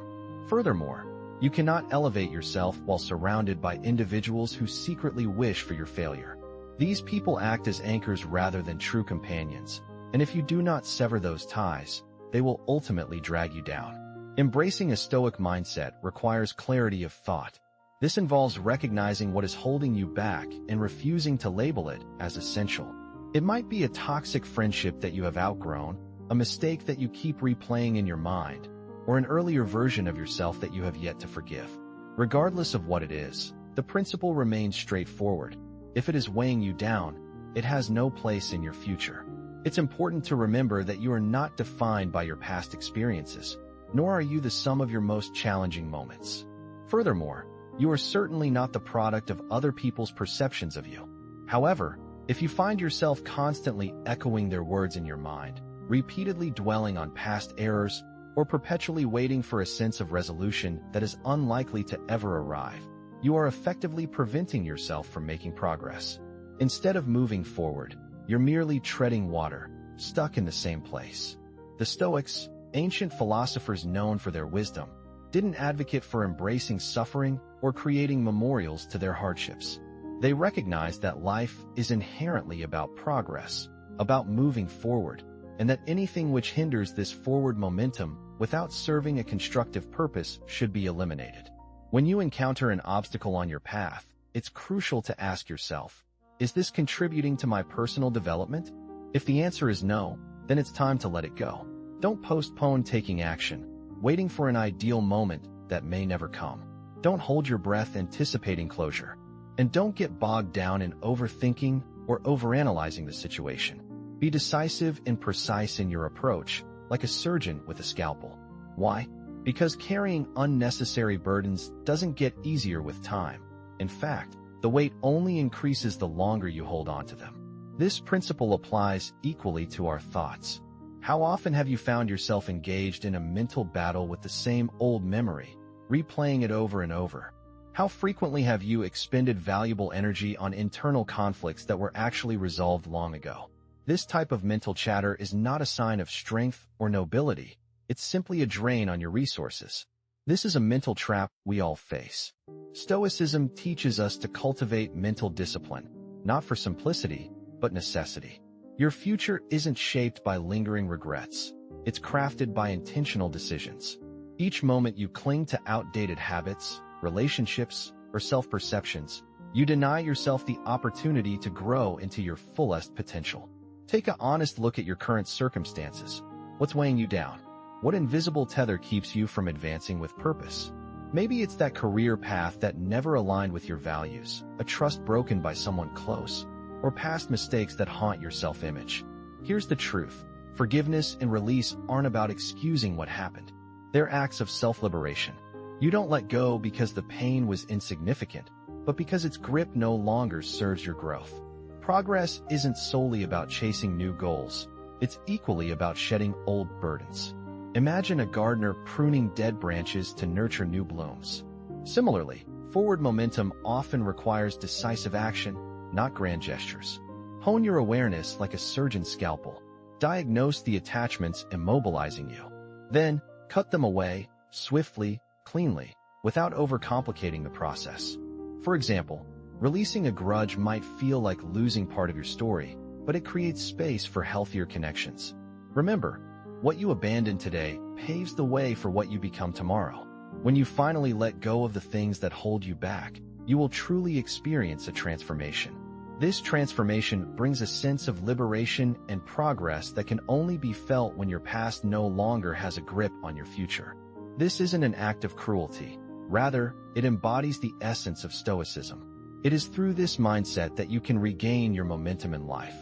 Furthermore, you cannot elevate yourself while surrounded by individuals who secretly wish for your failure. These people act as anchors rather than true companions, and if you do not sever those ties, they will ultimately drag you down. Embracing a Stoic mindset requires clarity of thought. This involves recognizing what is holding you back and refusing to label it as essential. It might be a toxic friendship that you have outgrown, a mistake that you keep replaying in your mind, or an earlier version of yourself that you have yet to forgive. Regardless of what it is, the principle remains straightforward. If it is weighing you down, it has no place in your future. It's important to remember that you are not defined by your past experiences, nor are you the sum of your most challenging moments. Furthermore, you are certainly not the product of other people's perceptions of you. However, if you find yourself constantly echoing their words in your mind, repeatedly dwelling on past errors, or perpetually waiting for a sense of resolution that is unlikely to ever arrive, you are effectively preventing yourself from making progress. Instead of moving forward, you're merely treading water, stuck in the same place. The Stoics, ancient philosophers known for their wisdom, didn't advocate for embracing suffering or creating memorials to their hardships. They recognized that life is inherently about progress, about moving forward, and that anything which hinders this forward momentum without serving a constructive purpose should be eliminated. When you encounter an obstacle on your path, it's crucial to ask yourself, is this contributing to my personal development? If the answer is no, then it's time to let it go. Don't postpone taking action, waiting for an ideal moment that may never come. Don't hold your breath anticipating closure. And don't get bogged down in overthinking or overanalyzing the situation. Be decisive and precise in your approach, like a surgeon with a scalpel. Why? Because carrying unnecessary burdens doesn't get easier with time. In fact, the weight only increases the longer you hold on to them. This principle applies equally to our thoughts. How often have you found yourself engaged in a mental battle with the same old memory, replaying it over and over? How frequently have you expended valuable energy on internal conflicts that were actually resolved long ago? This type of mental chatter is not a sign of strength or nobility. It's simply a drain on your resources. This is a mental trap we all face. Stoicism teaches us to cultivate mental discipline, not for simplicity, but necessity. Your future isn't shaped by lingering regrets. It's crafted by intentional decisions. Each moment you cling to outdated habits, relationships, or self-perceptions, you deny yourself the opportunity to grow into your fullest potential. Take an honest look at your current circumstances. What's weighing you down? What invisible tether keeps you from advancing with purpose? Maybe it's that career path that never aligned with your values, a trust broken by someone close, or past mistakes that haunt your self-image. Here's the truth. Forgiveness and release aren't about excusing what happened. They're acts of self-liberation. You don't let go because the pain was insignificant, but because its grip no longer serves your growth. Progress isn't solely about chasing new goals. It's equally about shedding old burdens. Imagine a gardener pruning dead branches to nurture new blooms. Similarly, forward momentum often requires decisive action, not grand gestures. Hone your awareness like a surgeon's scalpel. Diagnose the attachments immobilizing you. Then, cut them away, swiftly, cleanly, without overcomplicating the process. For example, releasing a grudge might feel like losing part of your story, but it creates space for healthier connections. Remember, what you abandon today paves the way for what you become tomorrow. When you finally let go of the things that hold you back, you will truly experience a transformation. This transformation brings a sense of liberation and progress that can only be felt when your past no longer has a grip on your future. This isn't an act of cruelty. Rather, it embodies the essence of Stoicism. It is through this mindset that you can regain your momentum in life.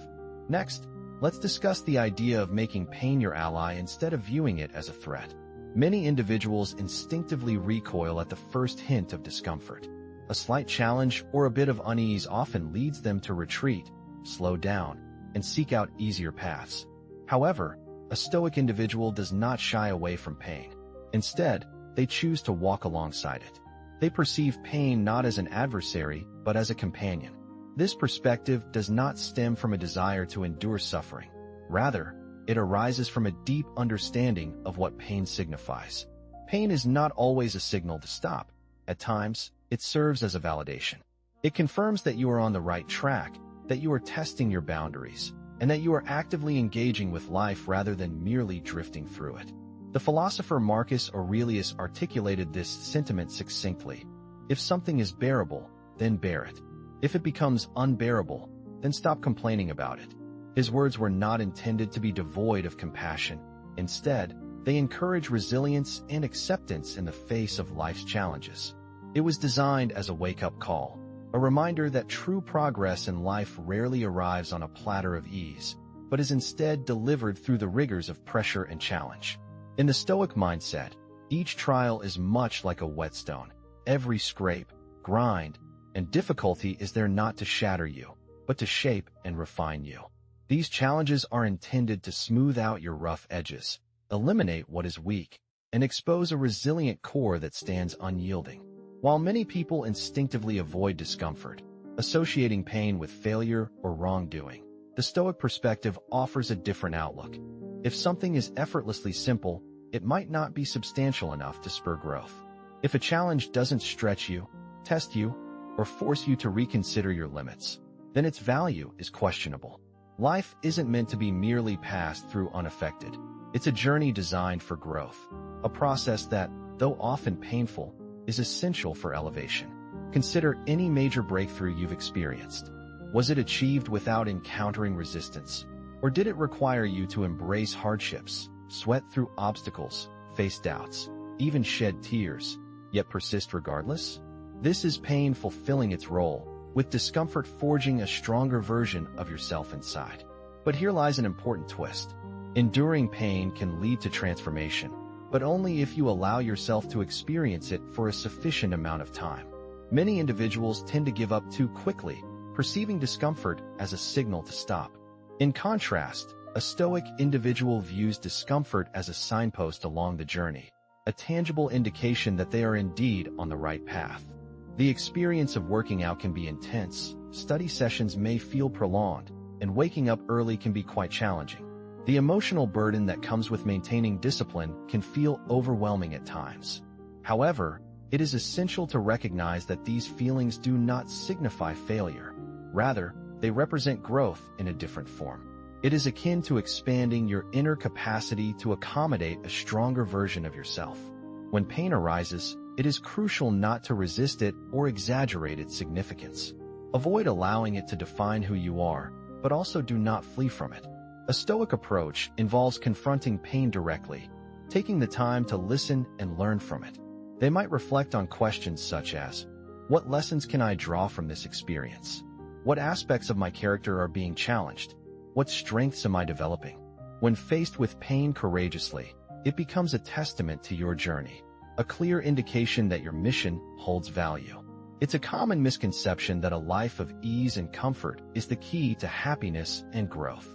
Next, let's discuss the idea of making pain your ally instead of viewing it as a threat. Many individuals instinctively recoil at the first hint of discomfort. A slight challenge or a bit of unease often leads them to retreat, slow down, and seek out easier paths. However, a Stoic individual does not shy away from pain. Instead, they choose to walk alongside it. They perceive pain not as an adversary, but as a companion. This perspective does not stem from a desire to endure suffering. Rather, it arises from a deep understanding of what pain signifies. Pain is not always a signal to stop. At times, it serves as a validation. It confirms that you are on the right track, that you are testing your boundaries, and that you are actively engaging with life rather than merely drifting through it. The philosopher Marcus Aurelius articulated this sentiment succinctly. If something is bearable, then bear it. If it becomes unbearable, then stop complaining about it. His words were not intended to be devoid of compassion. Instead, they encourage resilience and acceptance in the face of life's challenges. It was designed as a wake-up call, a reminder that true progress in life rarely arrives on a platter of ease. but is instead delivered through the rigors of pressure and challenge. In the Stoic mindset, each trial is much like a whetstone. Every scrape, grind, and difficulty is there not to shatter you, but to shape and refine you. These challenges are intended to smooth out your rough edges, eliminate what is weak, and expose a resilient core that stands unyielding. While many people instinctively avoid discomfort, associating pain with failure or wrongdoing, the Stoic perspective offers a different outlook. If something is effortlessly simple, it might not be substantial enough to spur growth. If a challenge doesn't stretch you, test you, or force you to reconsider your limits, then its value is questionable. Life isn't meant to be merely passed through unaffected. It's a journey designed for growth, a process that, though often painful, is essential for elevation. Consider any major breakthrough you've experienced. Was it achieved without encountering resistance? Or did it require you to embrace hardships, sweat through obstacles, face doubts, even shed tears, yet persist regardless? This is pain fulfilling its role, with discomfort forging a stronger version of yourself inside. But here lies an important twist. Enduring pain can lead to transformation, but only if you allow yourself to experience it for a sufficient amount of time. Many individuals tend to give up too quickly, perceiving discomfort as a signal to stop. In contrast, a Stoic individual views discomfort as a signpost along the journey, a tangible indication that they are indeed on the right path. The experience of working out can be intense, study sessions may feel prolonged, and waking up early can be quite challenging. The emotional burden that comes with maintaining discipline can feel overwhelming at times. However, it is essential to recognize that these feelings do not signify failure. Rather, they represent growth in a different form. It is akin to expanding your inner capacity to accommodate a stronger version of yourself. When pain arises, it is crucial not to resist it or exaggerate its significance. Avoid allowing it to define who you are, but also do not flee from it. A Stoic approach involves confronting pain directly, taking the time to listen and learn from it. They might reflect on questions such as, what lessons can I draw from this experience? What aspects of my character are being challenged? What strengths am I developing? When faced with pain courageously, it becomes a testament to your journey, a clear indication that your mission holds value. It's a common misconception that a life of ease and comfort is the key to happiness and growth.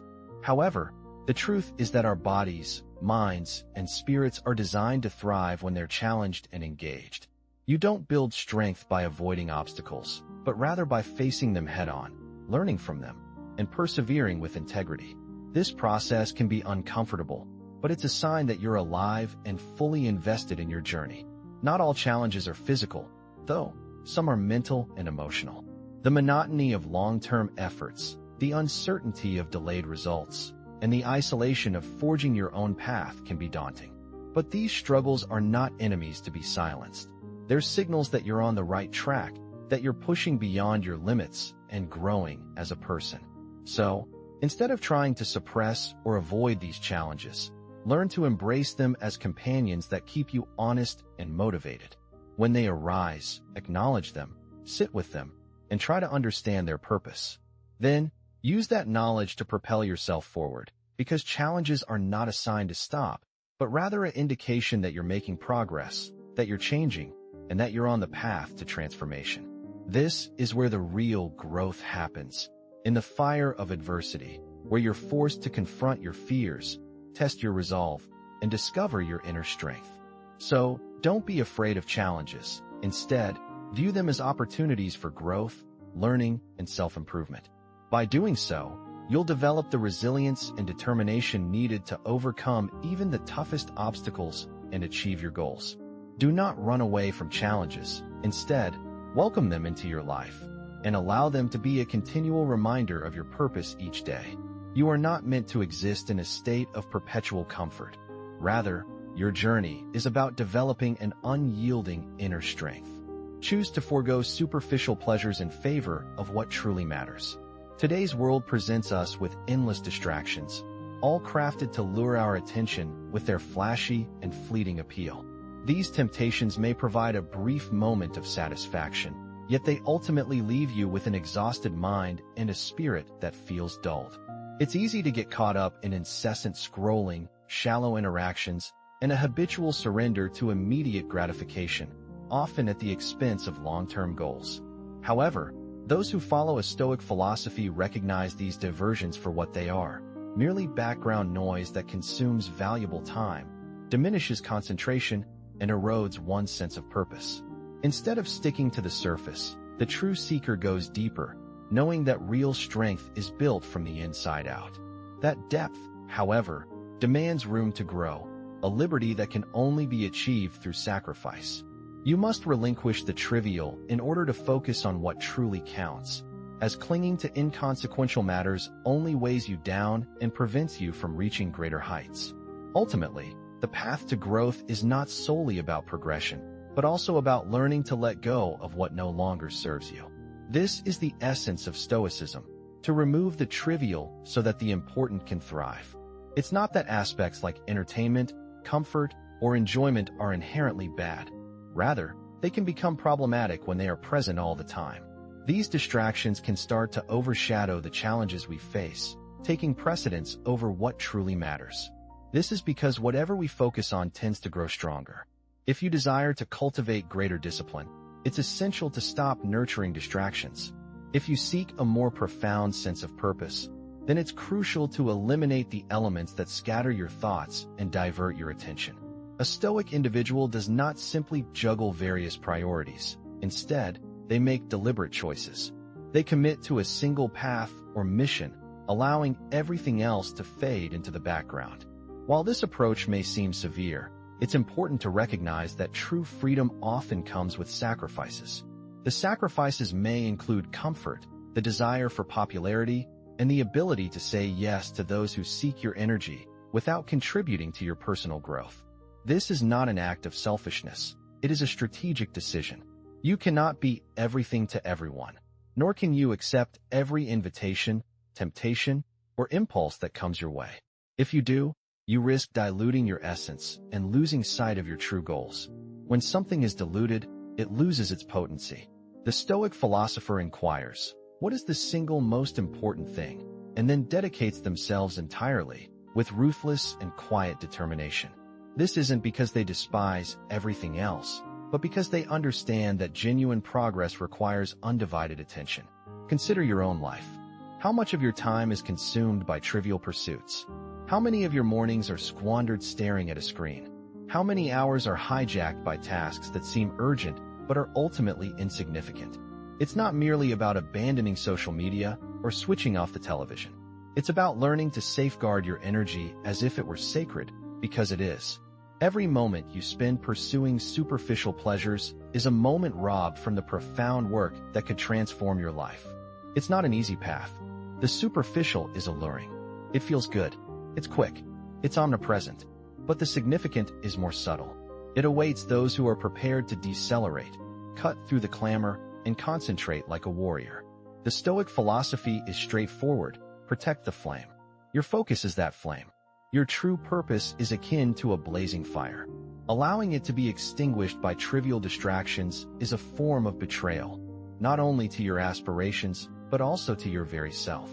However, the truth is that our bodies, minds, and spirits are designed to thrive when they're challenged and engaged. You don't build strength by avoiding obstacles, but rather by facing them head-on, learning from them, and persevering with integrity. This process can be uncomfortable, but it's a sign that you're alive and fully invested in your journey. Not all challenges are physical, though some are mental and emotional. The monotony of long-term efforts, the uncertainty of delayed results, and the isolation of forging your own path can be daunting. But these struggles are not enemies to be silenced. They're signals that you're on the right track, that you're pushing beyond your limits and growing as a person. So, instead of trying to suppress or avoid these challenges, learn to embrace them as companions that keep you honest and motivated. When they arise, acknowledge them, sit with them, and try to understand their purpose. Then, use that knowledge to propel yourself forward, because challenges are not a sign to stop, but rather an indication that you're making progress, that you're changing, and that you're on the path to transformation. This is where the real growth happens, in the fire of adversity, where you're forced to confront your fears, test your resolve, and discover your inner strength. So, don't be afraid of challenges. Instead, view them as opportunities for growth, learning, and self-improvement. By doing so, you'll develop the resilience and determination needed to overcome even the toughest obstacles and achieve your goals. Do not run away from challenges. Instead, welcome them into your life and allow them to be a continual reminder of your purpose each day. You are not meant to exist in a state of perpetual comfort. Rather, your journey is about developing an unyielding inner strength. Choose to forego superficial pleasures in favor of what truly matters. Today's world presents us with endless distractions, all crafted to lure our attention with their flashy and fleeting appeal. These temptations may provide a brief moment of satisfaction, yet they ultimately leave you with an exhausted mind and a spirit that feels dulled. It's easy to get caught up in incessant scrolling, shallow interactions, and a habitual surrender to immediate gratification, often at the expense of long-term goals. However, those who follow a Stoic philosophy recognize these diversions for what they are: merely background noise that consumes valuable time, diminishes concentration, and erodes one's sense of purpose. Instead of sticking to the surface, the true seeker goes deeper, knowing that real strength is built from the inside out. That depth, however, demands room to grow, a liberty that can only be achieved through sacrifice. You must relinquish the trivial in order to focus on what truly counts, as clinging to inconsequential matters only weighs you down and prevents you from reaching greater heights. Ultimately, the path to growth is not solely about progression, but also about learning to let go of what no longer serves you. This is the essence of Stoicism, to remove the trivial so that the important can thrive. It's not that aspects like entertainment, comfort, or enjoyment are inherently bad. Rather, they can become problematic when they are present all the time. These distractions can start to overshadow the challenges we face, taking precedence over what truly matters. This is because whatever we focus on tends to grow stronger. If you desire to cultivate greater discipline, it's essential to stop nurturing distractions. If you seek a more profound sense of purpose, then it's crucial to eliminate the elements that scatter your thoughts and divert your attention. A Stoic individual does not simply juggle various priorities. Instead, they make deliberate choices. They commit to a single path or mission, allowing everything else to fade into the background. While this approach may seem severe, it's important to recognize that true freedom often comes with sacrifices. The sacrifices may include comfort, the desire for popularity, and the ability to say yes to those who seek your energy without contributing to your personal growth. This is not an act of selfishness. It is a strategic decision. You cannot be everything to everyone, nor can you accept every invitation, temptation, or impulse that comes your way. If you do, you risk diluting your essence and losing sight of your true goals. When something is diluted, it loses its potency. The Stoic philosopher inquires, what is the single most important thing? And then dedicates themselves entirely, with ruthless and quiet determination. This isn't because they despise everything else, but because they understand that genuine progress requires undivided attention. Consider your own life. How much of your time is consumed by trivial pursuits? How many of your mornings are squandered staring at a screen? How many hours are hijacked by tasks that seem urgent but are ultimately insignificant? It's not merely about abandoning social media or switching off the television. It's about learning to safeguard your energy as if it were sacred, because it is. Every moment you spend pursuing superficial pleasures is a moment robbed from the profound work that could transform your life. It's not an easy path. The superficial is alluring. It feels good. It's quick. It's omnipresent. But the significant is more subtle. It awaits those who are prepared to decelerate, cut through the clamor, and concentrate like a warrior. The Stoic philosophy is straightforward. Protect the flame. Your focus is that flame. Your true purpose is akin to a blazing fire. Allowing it to be extinguished by trivial distractions is a form of betrayal, not only to your aspirations, but also to your very self.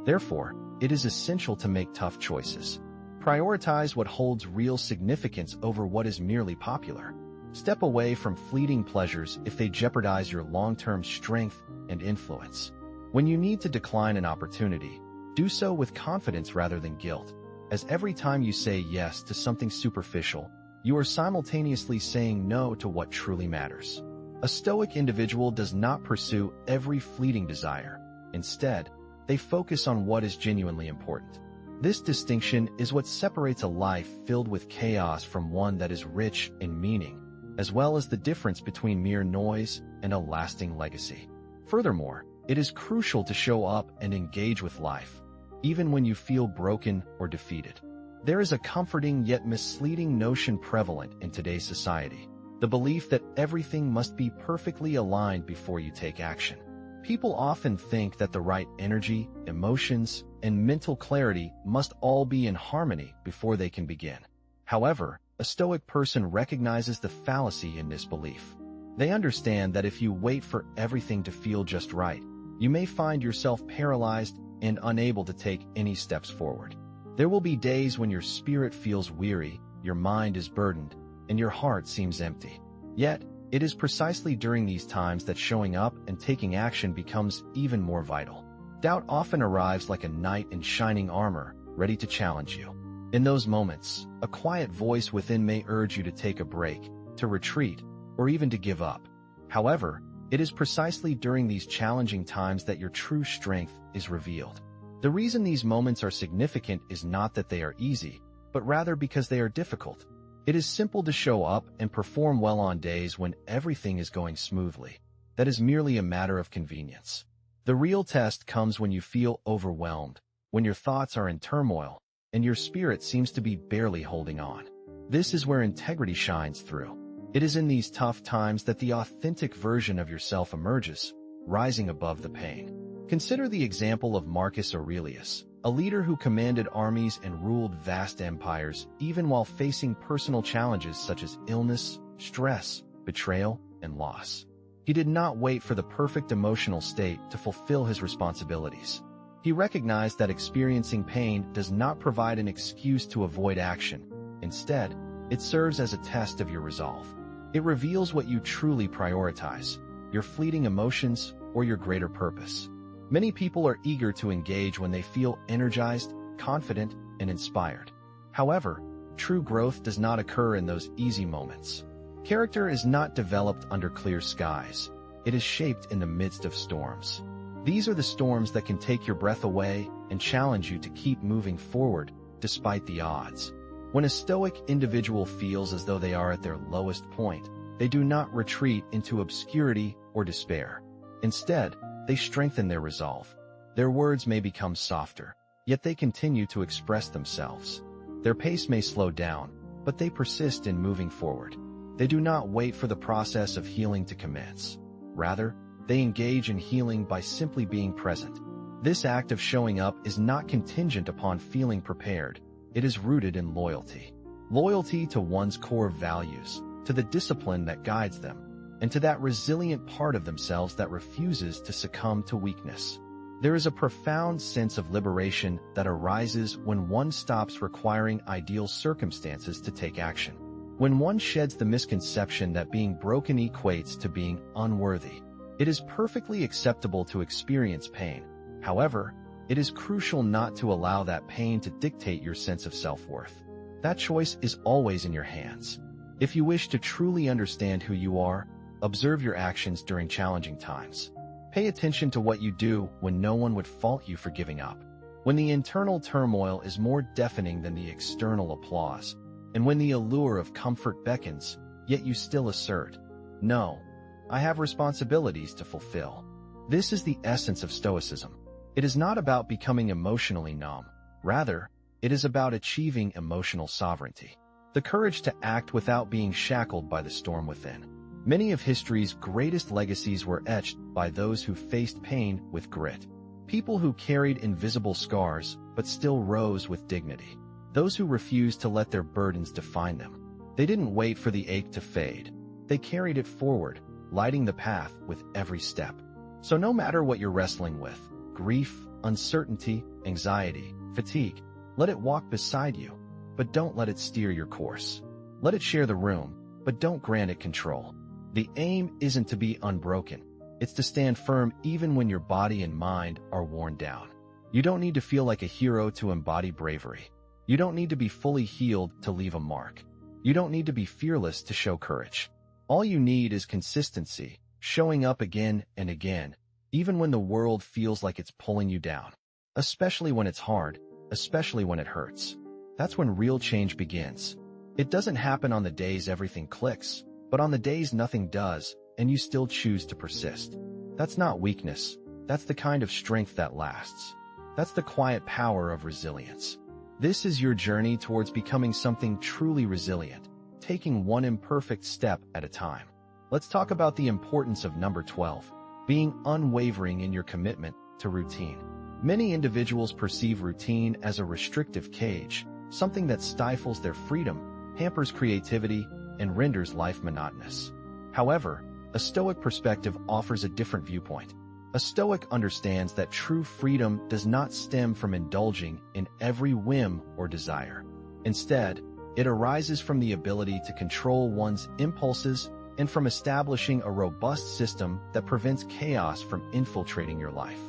Therefore, it is essential to make tough choices. Prioritize what holds real significance over what is merely popular. Step away from fleeting pleasures if they jeopardize your long-term strength and influence. When you need to decline an opportunity, do so with confidence rather than guilt, as every time you say yes to something superficial, you are simultaneously saying no to what truly matters. A Stoic individual does not pursue every fleeting desire. Instead, they focus on what is genuinely important. This distinction is what separates a life filled with chaos from one that is rich in meaning, as well as the difference between mere noise and a lasting legacy. Furthermore, it is crucial to show up and engage with life, even when you feel broken or defeated. There is a comforting yet misleading notion prevalent in today's society: the belief that everything must be perfectly aligned before you take action. People often think that the right energy, emotions, and mental clarity must all be in harmony before they can begin. However, a Stoic person recognizes the fallacy in this belief. They understand that if you wait for everything to feel just right, you may find yourself paralyzed and unable to take any steps forward. There will be days when your spirit feels weary, your mind is burdened, and your heart seems empty. Yet, it is precisely during these times that showing up and taking action becomes even more vital. Doubt often arrives like a knight in shining armor, ready to challenge you. In those moments, a quiet voice within may urge you to take a break, to retreat, or even to give up. However, it is precisely during these challenging times that your true strength is revealed. The reason these moments are significant is not that they are easy, but rather because they are difficult. It is simple to show up and perform well on days when everything is going smoothly. That is merely a matter of convenience. The real test comes when you feel overwhelmed, when your thoughts are in turmoil, and your spirit seems to be barely holding on. This is where integrity shines through. It is in these tough times that the authentic version of yourself emerges, rising above the pain. Consider the example of Marcus Aurelius, a leader who commanded armies and ruled vast empires even while facing personal challenges such as illness, stress, betrayal, and loss. He did not wait for the perfect emotional state to fulfill his responsibilities. He recognized that experiencing pain does not provide an excuse to avoid action. Instead, it serves as a test of your resolve. It reveals what you truly prioritize, your fleeting emotions or your greater purpose. Many people are eager to engage when they feel energized, confident, and inspired. However, true growth does not occur in those easy moments. Character is not developed under clear skies. It is shaped in the midst of storms. These are the storms that can take your breath away and challenge you to keep moving forward despite the odds. When a stoic individual feels as though they are at their lowest point, they do not retreat into obscurity or despair. Instead, they strengthen their resolve. Their words may become softer, yet they continue to express themselves. Their pace may slow down, but they persist in moving forward. They do not wait for the process of healing to commence. Rather, they engage in healing by simply being present. This act of showing up is not contingent upon feeling prepared. It is rooted in loyalty. Loyalty to one's core values, to the discipline that guides them, and to that resilient part of themselves that refuses to succumb to weakness. There is a profound sense of liberation that arises when one stops requiring ideal circumstances to take action. When one sheds the misconception that being broken equates to being unworthy. It is perfectly acceptable to experience pain. However, it is crucial not to allow that pain to dictate your sense of self-worth. That choice is always in your hands. If you wish to truly understand who you are, observe your actions during challenging times. Pay attention to what you do when no one would fault you for giving up. When the internal turmoil is more deafening than the external applause, and when the allure of comfort beckons, yet you still assert, "No, I have responsibilities to fulfill." This is the essence of Stoicism. It is not about becoming emotionally numb. Rather, it is about achieving emotional sovereignty. The courage to act without being shackled by the storm within. Many of history's greatest legacies were etched by those who faced pain with grit. People who carried invisible scars but still rose with dignity. Those who refused to let their burdens define them. They didn't wait for the ache to fade. They carried it forward, lighting the path with every step. So no matter what you're wrestling with, grief, uncertainty, anxiety, fatigue, let it walk beside you, but don't let it steer your course. Let it share the room, but don't grant it control. The aim isn't to be unbroken. It's to stand firm even when your body and mind are worn down. You don't need to feel like a hero to embody bravery. You don't need to be fully healed to leave a mark. You don't need to be fearless to show courage. All you need is consistency, showing up again and again, even when the world feels like it's pulling you down. Especially when it's hard, especially when it hurts. That's when real change begins. It doesn't happen on the days everything clicks, but on the days nothing does, and you still choose to persist. That's not weakness. That's the kind of strength that lasts. That's the quiet power of resilience. This is your journey towards becoming something truly resilient, taking one imperfect step at a time. Let's talk about the importance of number 12, being unwavering in your commitment to routine. Many individuals perceive routine as a restrictive cage, something that stifles their freedom, hampers creativity, and renders life monotonous. However, a Stoic perspective offers a different viewpoint. A Stoic understands that true freedom does not stem from indulging in every whim or desire. Instead, it arises from the ability to control one's impulses and from establishing a robust system that prevents chaos from infiltrating your life.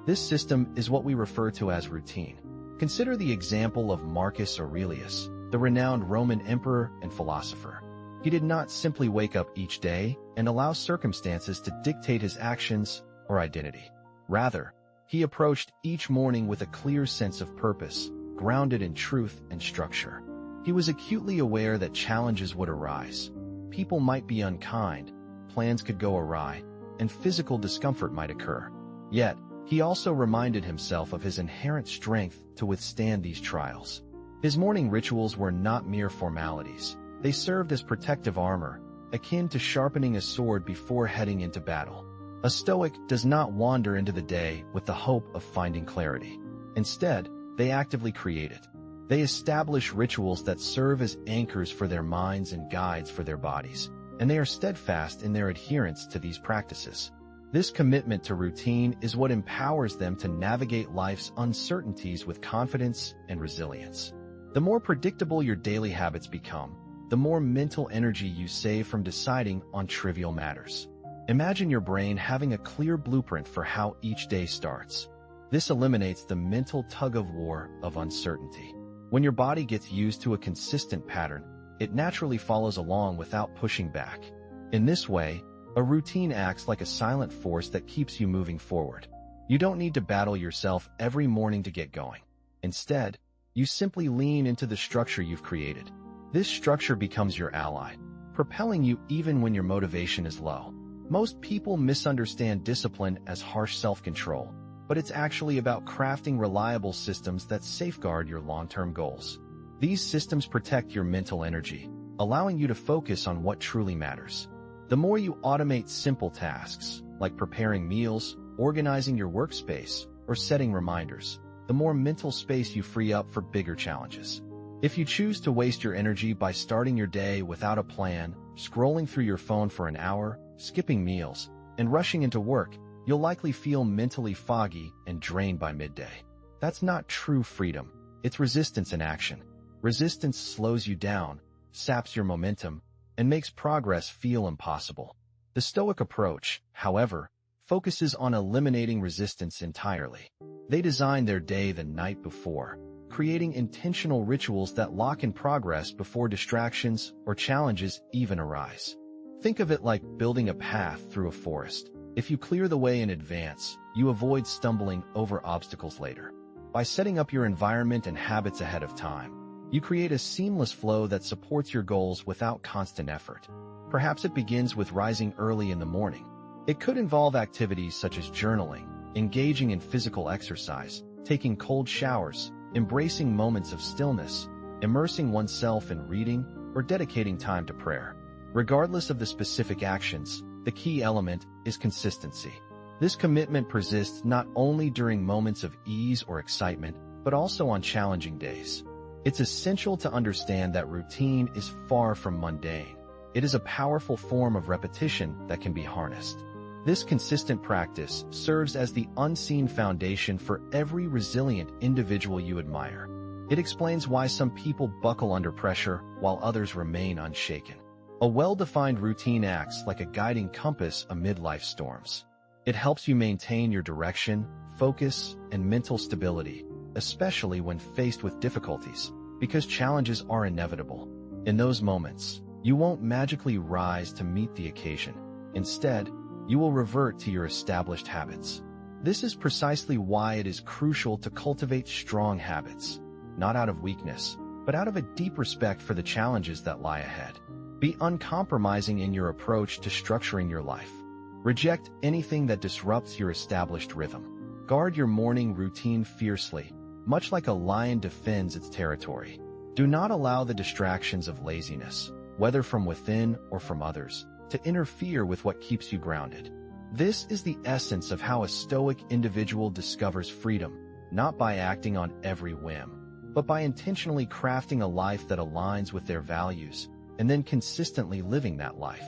This system is what we refer to as routine. Consider the example of Marcus Aurelius, the renowned Roman emperor and philosopher. He did not simply wake up each day and allow circumstances to dictate his actions or identity. Rather, he approached each morning with a clear sense of purpose, grounded in truth and structure. He was acutely aware that challenges would arise. People might be unkind, plans could go awry, and physical discomfort might occur. Yet, he also reminded himself of his inherent strength to withstand these trials. His morning rituals were not mere formalities. They served as protective armor, akin to sharpening a sword before heading into battle. A Stoic does not wander into the day with the hope of finding clarity. Instead, they actively create it. They establish rituals that serve as anchors for their minds and guides for their bodies, and they are steadfast in their adherence to these practices. This commitment to routine is what empowers them to navigate life's uncertainties with confidence and resilience. The more predictable your daily habits become, the more mental energy you save from deciding on trivial matters. Imagine your brain having a clear blueprint for how each day starts. This eliminates the mental tug-of-war of uncertainty. When your body gets used to a consistent pattern, it naturally follows along without pushing back. In this way, a routine acts like a silent force that keeps you moving forward. You don't need to battle yourself every morning to get going. Instead, you simply lean into the structure you've created. This structure becomes your ally, propelling you even when your motivation is low. Most people misunderstand discipline as harsh self-control, but it's actually about crafting reliable systems that safeguard your long-term goals. These systems protect your mental energy, allowing you to focus on what truly matters. The more you automate simple tasks, like preparing meals, organizing your workspace, or setting reminders, the more mental space you free up for bigger challenges. If you choose to waste your energy by starting your day without a plan, scrolling through your phone for an hour, skipping meals, and rushing into work, you'll likely feel mentally foggy and drained by midday. That's not true freedom. It's resistance in action. Resistance slows you down, saps your momentum, and makes progress feel impossible. The Stoic approach, however, focuses on eliminating resistance entirely. They design their day the night before, creating intentional rituals that lock in progress before distractions or challenges even arise. Think of it like building a path through a forest. If you clear the way in advance, you avoid stumbling over obstacles later. By setting up your environment and habits ahead of time, you create a seamless flow that supports your goals without constant effort. Perhaps it begins with rising early in the morning. It could involve activities such as journaling, engaging in physical exercise, taking cold showers, embracing moments of stillness, immersing oneself in reading, or dedicating time to prayer. Regardless of the specific actions, the key element is consistency. This commitment persists not only during moments of ease or excitement, but also on challenging days. It's essential to understand that routine is far from mundane. It is a powerful form of repetition that can be harnessed. This consistent practice serves as the unseen foundation for every resilient individual you admire. It explains why some people buckle under pressure while others remain unshaken. A well-defined routine acts like a guiding compass amid life's storms. It helps you maintain your direction, focus, and mental stability, especially when faced with difficulties, because challenges are inevitable. In those moments, you won't magically rise to meet the occasion. Instead, you will revert to your established habits. This is precisely why it is crucial to cultivate strong habits, not out of weakness, but out of a deep respect for the challenges that lie ahead. Be uncompromising in your approach to structuring your life. Reject anything that disrupts your established rhythm. Guard your morning routine fiercely, much like a lion defends its territory. Do not allow the distractions of laziness, whether from within or from others, to interfere with what keeps you grounded. This is the essence of how a Stoic individual discovers freedom, not by acting on every whim, but by intentionally crafting a life that aligns with their values, and then consistently living that life.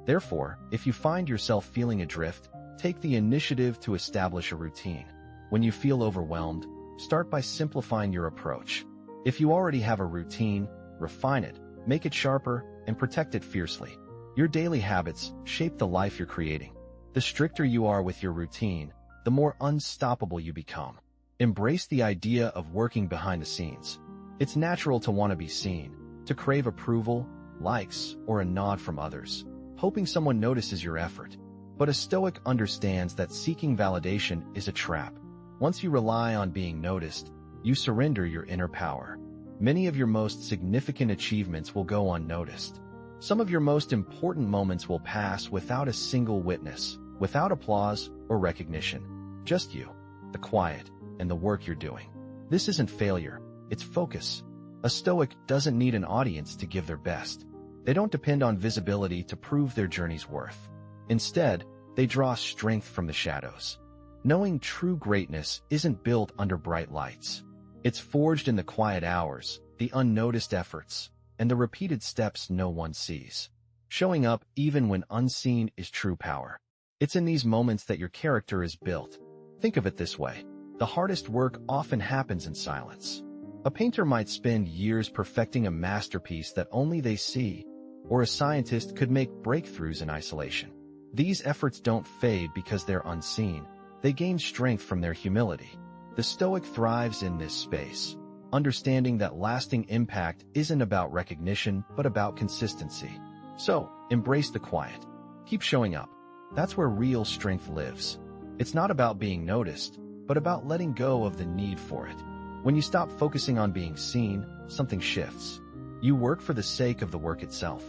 Therefore, if you find yourself feeling adrift, take the initiative to establish a routine. When you feel overwhelmed, start by simplifying your approach. If you already have a routine, refine it, make it sharper, and protect it fiercely. Your daily habits shape the life you're creating. The stricter you are with your routine, the more unstoppable you become. Embrace the idea of working behind the scenes. It's natural to want to be seen, to crave approval, likes, or a nod from others, hoping someone notices your effort. But a Stoic understands that seeking validation is a trap. Once you rely on being noticed, you surrender your inner power. Many of your most significant achievements will go unnoticed. Some of your most important moments will pass without a single witness, without applause or recognition. Just you, the quiet, and the work you're doing. This isn't failure, it's focus. A Stoic doesn't need an audience to give their best. They don't depend on visibility to prove their journey's worth. Instead, they draw strength from the shadows. Knowing true greatness isn't built under bright lights. It's forged in the quiet hours, the unnoticed efforts, and the repeated steps no one sees. Showing up even when unseen is true power. It's in these moments that your character is built. Think of it this way. The hardest work often happens in silence. A painter might spend years perfecting a masterpiece that only they see, or a scientist could make breakthroughs in isolation. These efforts don't fade because they're unseen. They gain strength from their humility. The Stoic thrives in this space, understanding that lasting impact isn't about recognition but about consistency. So, embrace the quiet. Keep showing up. That's where real strength lives. It's not about being noticed, but about letting go of the need for it. When you stop focusing on being seen, something shifts. You work for the sake of the work itself.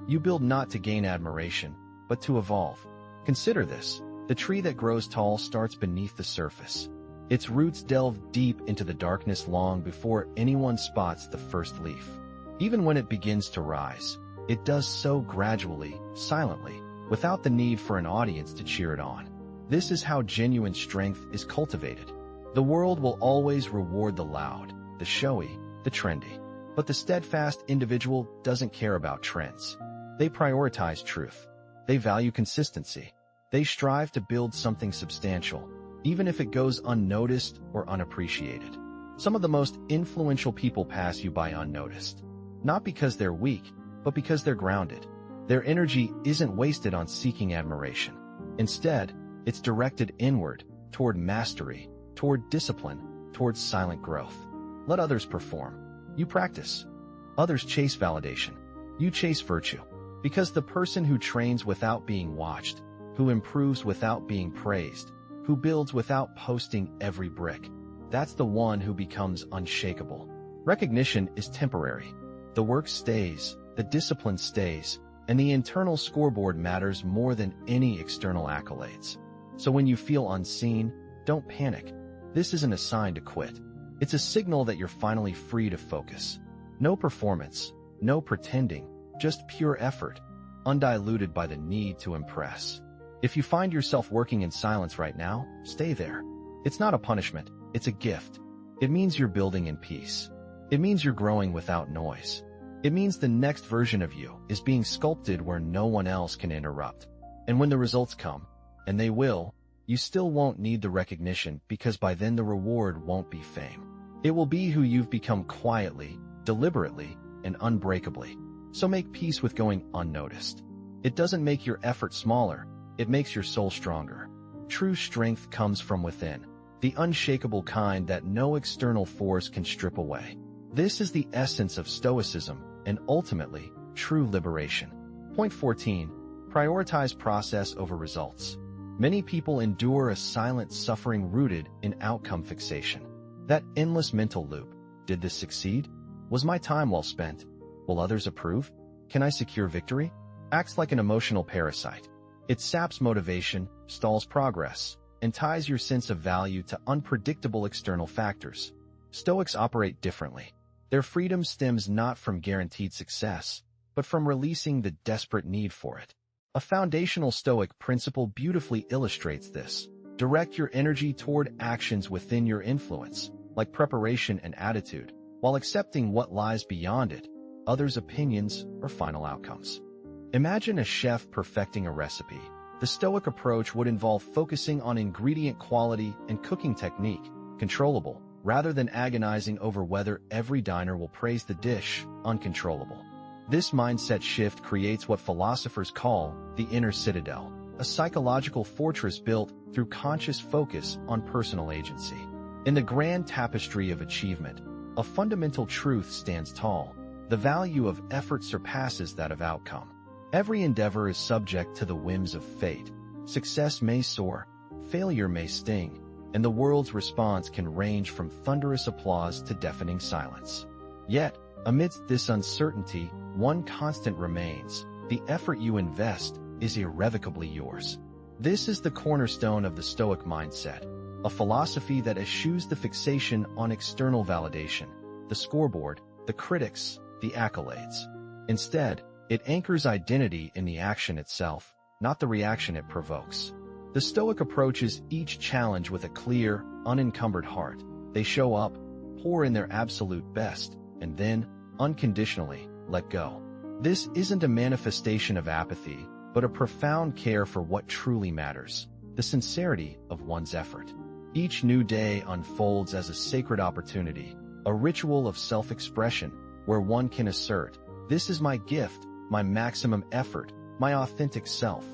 You build not to gain admiration, but to evolve. Consider this. The tree that grows tall starts beneath the surface. Its roots delve deep into the darkness long before anyone spots the first leaf. Even when it begins to rise, it does so gradually, silently, without the need for an audience to cheer it on. This is how genuine strength is cultivated. The world will always reward the loud, the showy, the trendy. But the steadfast individual doesn't care about trends. They prioritize truth. They value consistency. They strive to build something substantial, even if it goes unnoticed or unappreciated. Some of the most influential people pass you by unnoticed. Not because they're weak, but because they're grounded. Their energy isn't wasted on seeking admiration. Instead, it's directed inward, toward mastery, toward discipline, toward silent growth. Let others perform. You practice. Others chase validation. You chase virtue. Because the person who trains without being watched, who improves without being praised, who builds without posting every brick, that's the one who becomes unshakable. Recognition is temporary. The work stays, the discipline stays, and the internal scoreboard matters more than any external accolades. So when you feel unseen, don't panic. This isn't a sign to quit. It's a signal that you're finally free to focus. No performance, no pretending, just pure effort, undiluted by the need to impress. If you find yourself working in silence right now, stay there. It's not a punishment, it's a gift. It means you're building in peace. It means you're growing without noise. It means the next version of you is being sculpted where no one else can interrupt. And when the results come, and they will, you still won't need the recognition because by then the reward won't be fame. It will be who you've become quietly, deliberately, and unbreakably. So make peace with going unnoticed. It doesn't make your effort smaller, it makes your soul stronger. True strength comes from within, the unshakable kind that no external force can strip away. This is the essence of Stoicism and ultimately, true liberation. Point 14. Prioritize process over results. Many people endure a silent suffering rooted in outcome fixation. That endless mental loop. Did this succeed? Was my time well spent? Will others approve? Can I secure victory? Acts like an emotional parasite. It saps motivation, stalls progress, and ties your sense of value to unpredictable external factors. Stoics operate differently. Their freedom stems not from guaranteed success, but from releasing the desperate need for it. A foundational Stoic principle beautifully illustrates this. Direct your energy toward actions within your influence, like preparation and attitude, while accepting what lies beyond it, others' opinions or final outcomes. Imagine a chef perfecting a recipe. The Stoic approach would involve focusing on ingredient quality and cooking technique, controllable, rather than agonizing over whether every diner will praise the dish, uncontrollable. This mindset shift creates what philosophers call the inner citadel, a psychological fortress built through conscious focus on personal agency. In the grand tapestry of achievement, a fundamental truth stands tall. The value of effort surpasses that of outcome. Every endeavor is subject to the whims of fate. Success may soar, failure may sting, and the world's response can range from thunderous applause to deafening silence. Yet, amidst this uncertainty, one constant remains: the effort you invest is irrevocably yours. This is the cornerstone of the Stoic mindset, a philosophy that eschews the fixation on external validation, the scoreboard, the critics, the accolades. Instead, it anchors identity in the action itself, not the reaction it provokes. The Stoic approaches each challenge with a clear, unencumbered heart. They show up, pour in their absolute best, and then, unconditionally, let go. This isn't a manifestation of apathy, but a profound care for what truly matters, the sincerity of one's effort. Each new day unfolds as a sacred opportunity, a ritual of self-expression, where one can assert, "This is my gift, my maximum effort, my authentic self,"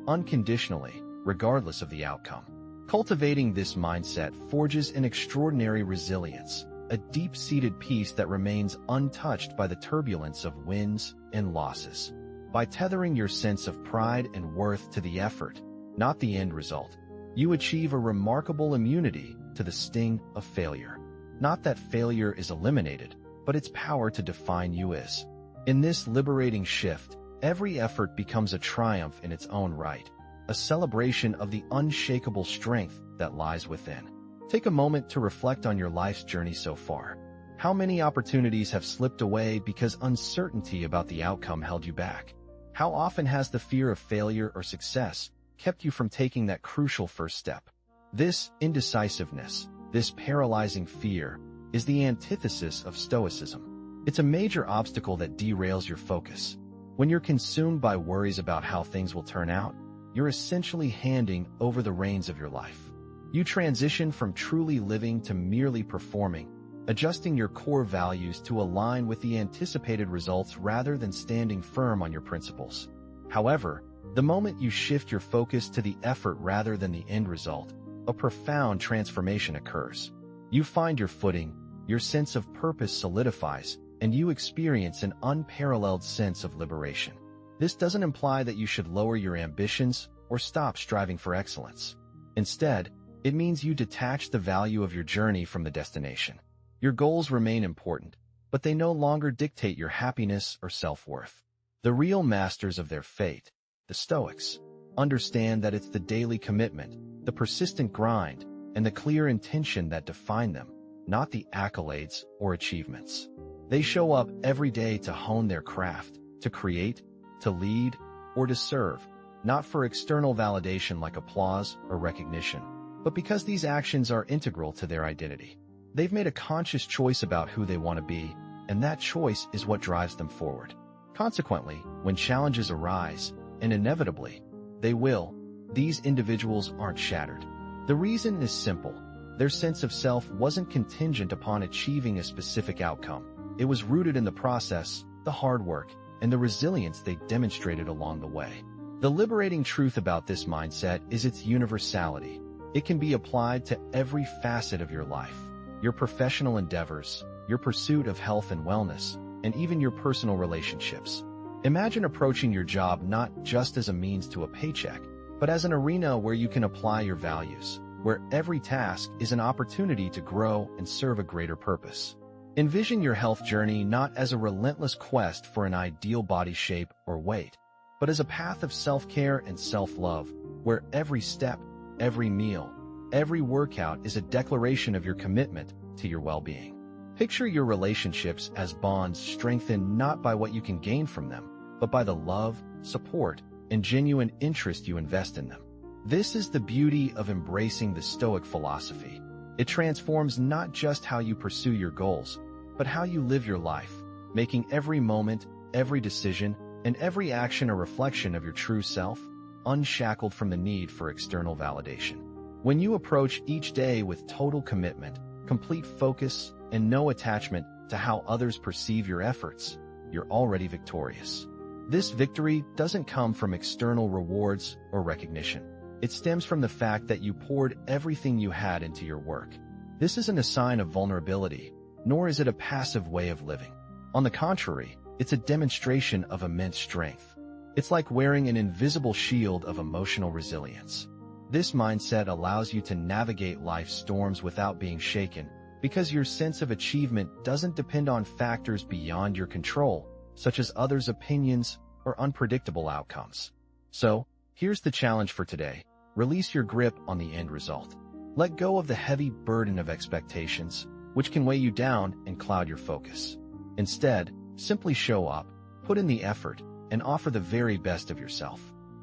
unconditionally, regardless of the outcome. Cultivating this mindset forges an extraordinary resilience, a deep-seated peace that remains untouched by the turbulence of wins and losses. By tethering your sense of pride and worth to the effort, not the end result, you achieve a remarkable immunity to the sting of failure. Not that failure is eliminated, but its power to define you is. In this liberating shift, every effort becomes a triumph in its own right, a celebration of the unshakable strength that lies within. Take a moment to reflect on your life's journey so far. How many opportunities have slipped away because uncertainty about the outcome held you back? How often has the fear of failure or success kept you from taking that crucial first step? This indecisiveness, this paralyzing fear, is the antithesis of Stoicism. It's a major obstacle that derails your focus. When you're consumed by worries about how things will turn out, you're essentially handing over the reins of your life. You transition from truly living to merely performing, adjusting your core values to align with the anticipated results rather than standing firm on your principles. However, the moment you shift your focus to the effort rather than the end result, a profound transformation occurs. You find your footing, your sense of purpose solidifies, and you experience an unparalleled sense of liberation. This doesn't imply that you should lower your ambitions or stop striving for excellence. Instead, it means you detach the value of your journey from the destination. Your goals remain important, but they no longer dictate your happiness or self-worth. The real masters of their fate, the Stoics, understand that it's the daily commitment, the persistent grind, and the clear intention that define them, not the accolades or achievements. They show up every day to hone their craft, to create, to lead, or to serve, not for external validation like applause or recognition, but because these actions are integral to their identity. They've made a conscious choice about who they want to be, and that choice is what drives them forward. Consequently, when challenges arise, and inevitably, they will, these individuals aren't shattered. The reason is simple. Their sense of self wasn't contingent upon achieving a specific outcome. It was rooted in the process, the hard work, and the resilience they demonstrated along the way. The liberating truth about this mindset is its universality. It can be applied to every facet of your life, your professional endeavors, your pursuit of health and wellness, and even your personal relationships. Imagine approaching your job not just as a means to a paycheck, but as an arena where you can apply your values, where every task is an opportunity to grow and serve a greater purpose. Envision your health journey not as a relentless quest for an ideal body shape or weight, but as a path of self-care and self-love, where every step, every meal, every workout is a declaration of your commitment to your well-being. Picture your relationships as bonds strengthened not by what you can gain from them, but by the love, support, and genuine interest you invest in them. This is the beauty of embracing the Stoic philosophy. It transforms not just how you pursue your goals, but how you live your life, making every moment, every decision, and every action a reflection of your true self. unshackled from the need for external validation. When you approach each day with total commitment, complete focus, and no attachment to how others perceive your efforts, you're already victorious. This victory doesn't come from external rewards or recognition. It stems from the fact that you poured everything you had into your work. This isn't a sign of vulnerability, nor is it a passive way of living. On the contrary, it's a demonstration of immense strength. It's like wearing an invisible shield of emotional resilience. This mindset allows you to navigate life's storms without being shaken, because your sense of achievement doesn't depend on factors beyond your control, such as others' opinions or unpredictable outcomes. So, here's the challenge for today. Release your grip on the end result. Let go of the heavy burden of expectations, which can weigh you down and cloud your focus. Instead, simply show up, put in the effort, and offer the very best of yourself.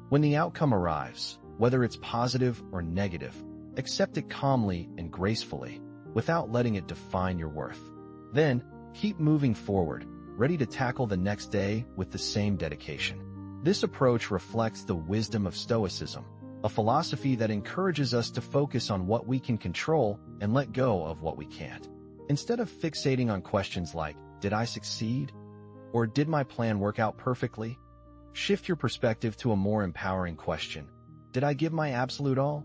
When the outcome arrives, whether it's positive or negative, accept it calmly and gracefully, without letting it define your worth. Then, keep moving forward, ready to tackle the next day with the same dedication. This approach reflects the wisdom of Stoicism, a philosophy that encourages us to focus on what we can control and let go of what we can't. Instead of fixating on questions like, did I succeed? Or did my plan work out perfectly? Shift your perspective to a more empowering question. Did I give my absolute all?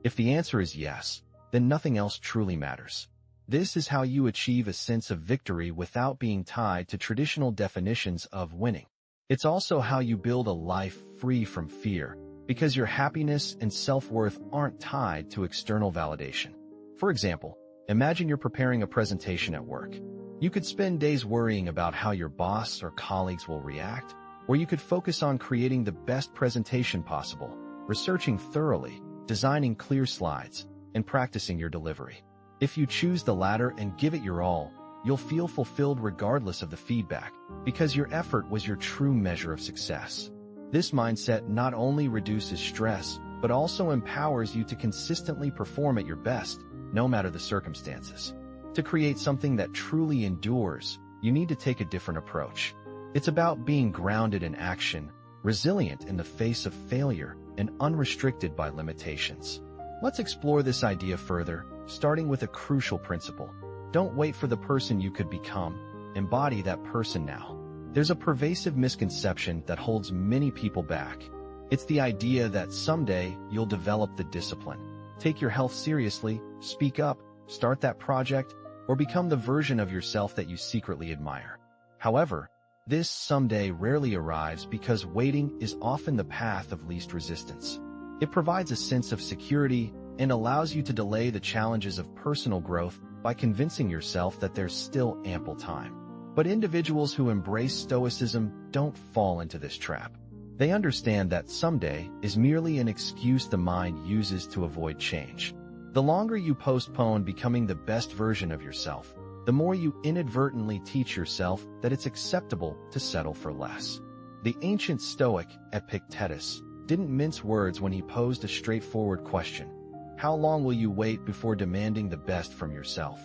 If the answer is yes, then nothing else truly matters. This is how you achieve a sense of victory without being tied to traditional definitions of winning. It's also how you build a life free from fear, because your happiness and self-worth aren't tied to external validation. For example, imagine you're preparing a presentation at work. You could spend days worrying about how your boss or colleagues will react, or you could focus on creating the best presentation possible, researching thoroughly, designing clear slides, and practicing your delivery. If you choose the latter and give it your all, you'll feel fulfilled regardless of the feedback, because your effort was your true measure of success. This mindset not only reduces stress, but also empowers you to consistently perform at your best, no matter the circumstances. To create something that truly endures, you need to take a different approach. It's about being grounded in action, resilient in the face of failure, and unrestricted by limitations. Let's explore this idea further, starting with a crucial principle. Don't wait for the person you could become. Embody that person now. There's a pervasive misconception that holds many people back. It's the idea that someday you'll develop the discipline. Take your health seriously, speak up, start that project, or become the version of yourself that you secretly admire. However, this someday rarely arrives because waiting is often the path of least resistance. It provides a sense of security and allows you to delay the challenges of personal growth by convincing yourself that there's still ample time. But individuals who embrace Stoicism don't fall into this trap. They understand that someday is merely an excuse the mind uses to avoid change. The longer you postpone becoming the best version of yourself, the more you inadvertently teach yourself that it's acceptable to settle for less. The ancient Stoic Epictetus didn't mince words when he posed a straightforward question. How long will you wait before demanding the best from yourself?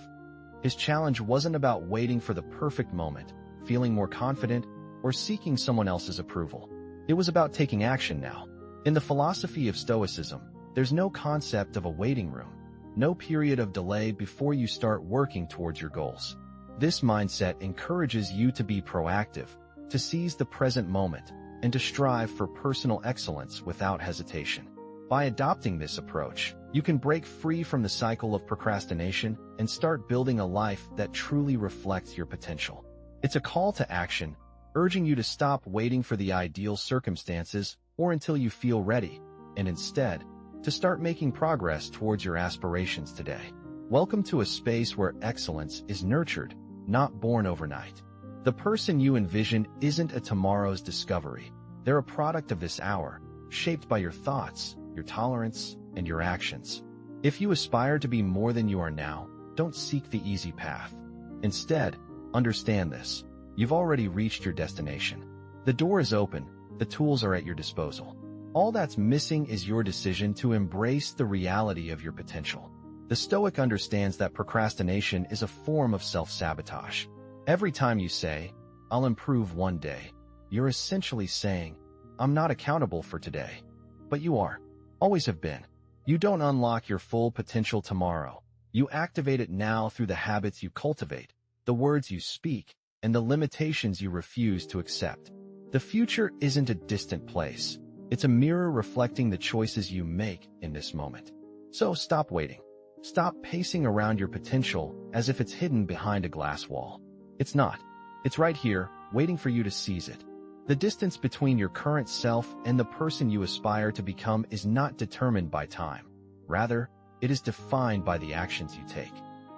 His challenge wasn't about waiting for the perfect moment, feeling more confident, or seeking someone else's approval. It was about taking action now. In the philosophy of Stoicism, there's no concept of a waiting room, no period of delay before you start working towards your goals. This mindset encourages you to be proactive, to seize the present moment, and to strive for personal excellence without hesitation. By adopting this approach, you can break free from the cycle of procrastination and start building a life that truly reflects your potential. It's a call to action, urging you to stop waiting for the ideal circumstances or until you feel ready, and instead, to start making progress towards your aspirations today. Welcome to a space where excellence is nurtured, not born overnight. The person you envision isn't a tomorrow's discovery. They're a product of this hour, shaped by your thoughts, your tolerance, and your actions. If you aspire to be more than you are now, don't seek the easy path. Instead, understand this. You've already reached your destination. The door is open, the tools are at your disposal. All that's missing is your decision to embrace the reality of your potential. The Stoic understands that procrastination is a form of self-sabotage. Every time you say, "I'll improve one day," you're essentially saying, "I'm not accountable for today." but you are. Always have been. You don't unlock your full potential tomorrow. You activate it now through the habits you cultivate, the words you speak, and the limitations you refuse to accept. The future isn't a distant place. It's a mirror reflecting the choices you make in this moment. So stop waiting. Stop pacing around your potential as if it's hidden behind a glass wall. It's not. It's right here, waiting for you to seize it. The distance between your current self and the person you aspire to become is not determined by time. Rather, it is defined by the actions you take.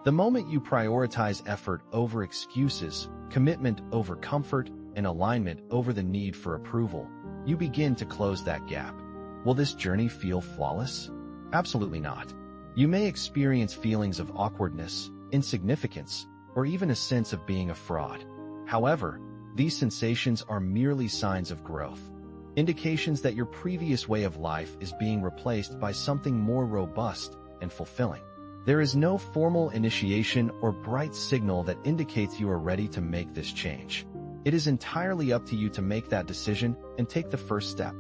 The moment you prioritize effort over excuses, commitment over comfort, and alignment over the need for approval, you begin to close that gap. Will this journey feel flawless? Absolutely not. You may experience feelings of awkwardness, insignificance, or even a sense of being a fraud. However, these sensations are merely signs of growth, indications that your previous way of life is being replaced by something more robust and fulfilling. There is no formal initiation or bright signal that indicates you are ready to make this change. It is entirely up to you to make that decision and take the first step.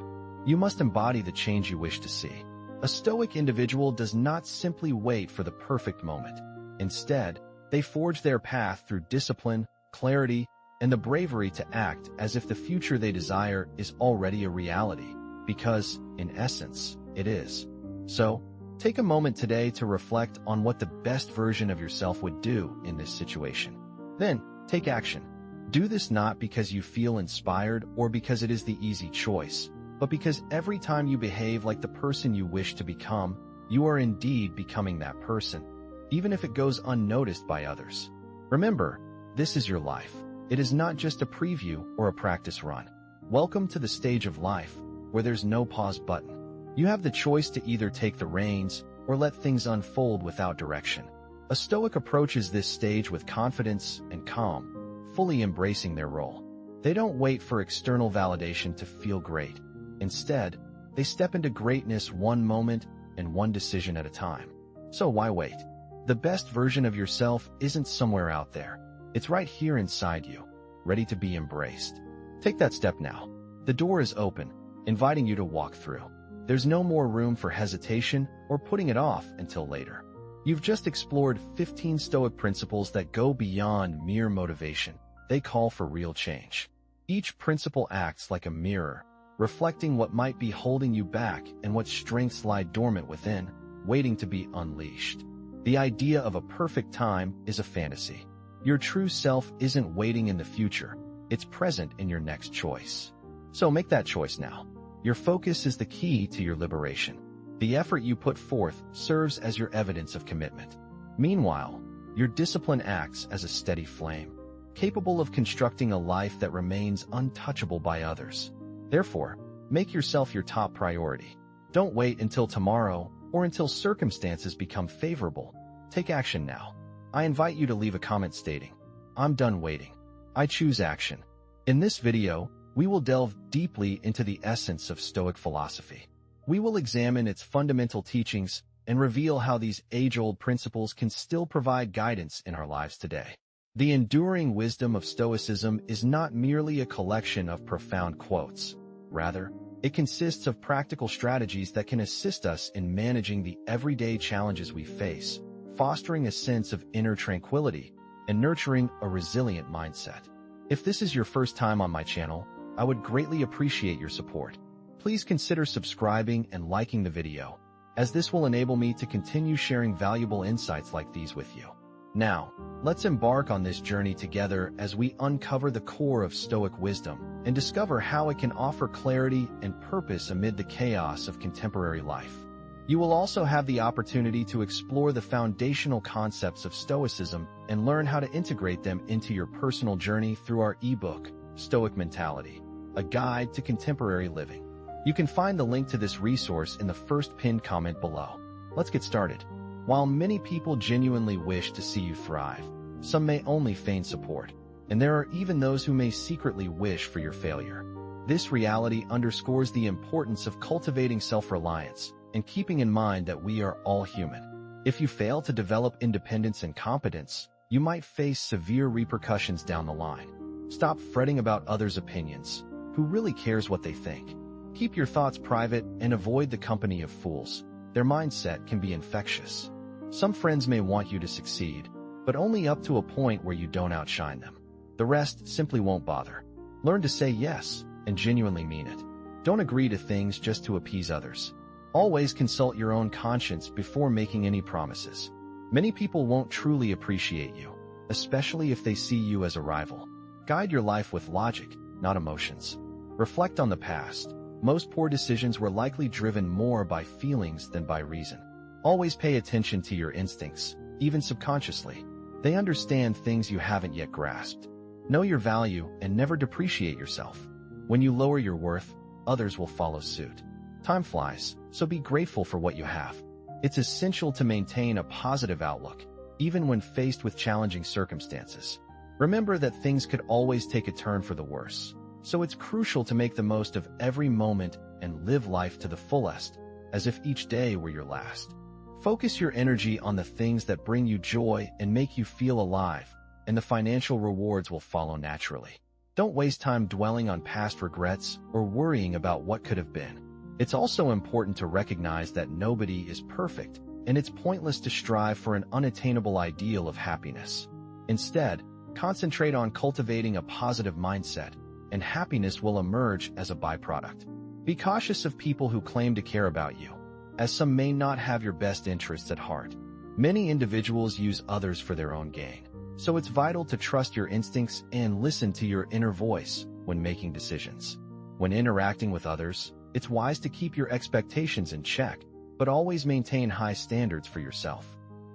You must embody the change you wish to see. A Stoic individual does not simply wait for the perfect moment. Instead, they forge their path through discipline, clarity, and the bravery to act as if the future they desire is already a reality, because, in essence, it is. So, take a moment today to reflect on what the best version of yourself would do in this situation. Then, take action. Do this not because you feel inspired or because it is the easy choice, but because every time you behave like the person you wish to become, you are indeed becoming that person, even if it goes unnoticed by others. Remember, this is your life. It is not just a preview or a practice run. Welcome to the stage of life where there's no pause button. You have the choice to either take the reins or let things unfold without direction. A Stoic approaches this stage with confidence and calm, fully embracing their role. They don't wait for external validation to feel great. Instead, they step into greatness one moment and one decision at a time. So why wait? The best version of yourself isn't somewhere out there. It's right here inside you, ready to be embraced. Take that step now. The door is open, inviting you to walk through. There's no more room for hesitation or putting it off until later. You've just explored 15 Stoic principles that go beyond mere motivation. They call for real change. Each principle acts like a mirror, reflecting what might be holding you back and what strengths lie dormant within, waiting to be unleashed. The idea of a perfect time is a fantasy. Your true self isn't waiting in the future. It's present in your next choice. So make that choice now. Your focus is the key to your liberation. The effort you put forth serves as your evidence of commitment. Meanwhile, your discipline acts as a steady flame, capable of constructing a life that remains untouchable by others. Therefore, make yourself your top priority. Don't wait until tomorrow or until circumstances become favorable. Take action now. I invite you to leave a comment stating, "I'm done waiting. I choose action." In this video, we will delve deeply into the essence of Stoic philosophy. We will examine its fundamental teachings and reveal how these age-old principles can still provide guidance in our lives today. The enduring wisdom of Stoicism is not merely a collection of profound quotes. Rather, it consists of practical strategies that can assist us in managing the everyday challenges we face, fostering a sense of inner tranquility, and nurturing a resilient mindset. If this is your first time on my channel, I would greatly appreciate your support. Please consider subscribing and liking the video, as this will enable me to continue sharing valuable insights like these with you. Now, let's embark on this journey together as we uncover the core of Stoic wisdom and discover how it can offer clarity and purpose amid the chaos of contemporary life. You will also have the opportunity to explore the foundational concepts of Stoicism and learn how to integrate them into your personal journey through our ebook, Stoic Mentality, a guide to contemporary living. You can find the link to this resource in the first pinned comment below. Let's get started. While many people genuinely wish to see you thrive, some may only feign support, and there are even those who may secretly wish for your failure. This reality underscores the importance of cultivating self-reliance and keeping in mind that we are all human. If you fail to develop independence and competence, you might face severe repercussions down the line. Stop fretting about others' opinions. Who really cares what they think? Keep your thoughts private and avoid the company of fools. Their mindset can be infectious. Some friends may want you to succeed, but only up to a point where you don't outshine them. The rest simply won't bother. Learn to say yes and genuinely mean it. Don't agree to things just to appease others. Always consult your own conscience before making any promises. Many people won't truly appreciate you, especially if they see you as a rival. Guide your life with logic, not emotions. Reflect on the past. Most poor decisions were likely driven more by feelings than by reason. Always pay attention to your instincts, even subconsciously. They understand things you haven't yet grasped. Know your value and never depreciate yourself. When you lower your worth, others will follow suit. Time flies, so be grateful for what you have. It's essential to maintain a positive outlook, even when faced with challenging circumstances. Remember that things could always take a turn for the worse, so it's crucial to make the most of every moment and live life to the fullest, as if each day were your last. Focus your energy on the things that bring you joy and make you feel alive, and the financial rewards will follow naturally. Don't waste time dwelling on past regrets or worrying about what could have been. It's also important to recognize that nobody is perfect, and it's pointless to strive for an unattainable ideal of happiness. Instead, concentrate on cultivating a positive mindset, and happiness will emerge as a byproduct. Be cautious of people who claim to care about you, as some may not have your best interests at heart. Many individuals use others for their own gain, so it's vital to trust your instincts and listen to your inner voice when making decisions. When interacting with others, it's wise to keep your expectations in check, but always maintain high standards for yourself.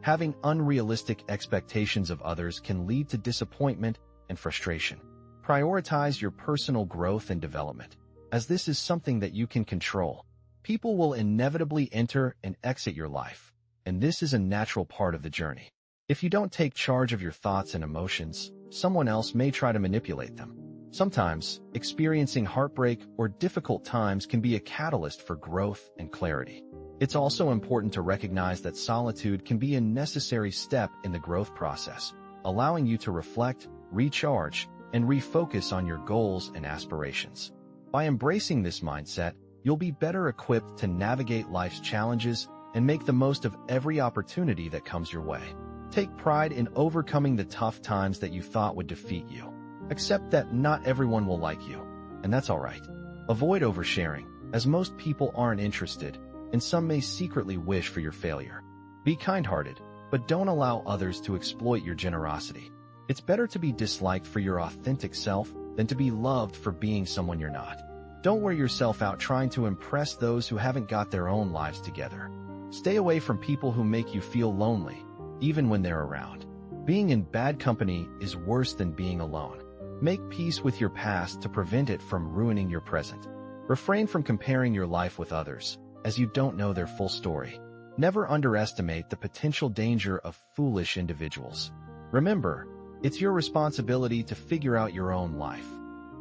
Having unrealistic expectations of others can lead to disappointment and frustration. Prioritize your personal growth and development, as this is something that you can control. People will inevitably enter and exit your life, and this is a natural part of the journey. If you don't take charge of your thoughts and emotions, someone else may try to manipulate them. Sometimes, experiencing heartbreak or difficult times can be a catalyst for growth and clarity. It's also important to recognize that solitude can be a necessary step in the growth process, allowing you to reflect, recharge, and refocus on your goals and aspirations. By embracing this mindset, you'll be better equipped to navigate life's challenges and make the most of every opportunity that comes your way. Take pride in overcoming the tough times that you thought would defeat you. Accept that not everyone will like you, and that's all right. Avoid oversharing, as most people aren't interested, and some may secretly wish for your failure. Be kind-hearted, but don't allow others to exploit your generosity. It's better to be disliked for your authentic self than to be loved for being someone you're not. Don't wear yourself out trying to impress those who haven't got their own lives together. Stay away from people who make you feel lonely, even when they're around. Being in bad company is worse than being alone. Make peace with your past to prevent it from ruining your present. Refrain from comparing your life with others, as you don't know their full story. Never underestimate the potential danger of foolish individuals. Remember, it's your responsibility to figure out your own life.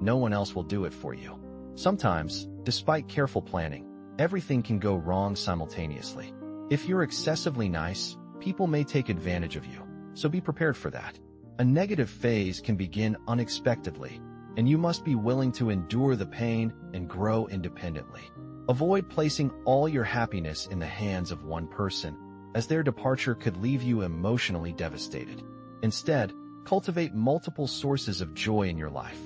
No one else will do it for you. Sometimes, despite careful planning, everything can go wrong simultaneously. If you're excessively nice, people may take advantage of you, so be prepared for that. A negative phase can begin unexpectedly, and you must be willing to endure the pain and grow independently. Avoid placing all your happiness in the hands of one person, as their departure could leave you emotionally devastated. Instead, cultivate multiple sources of joy in your life.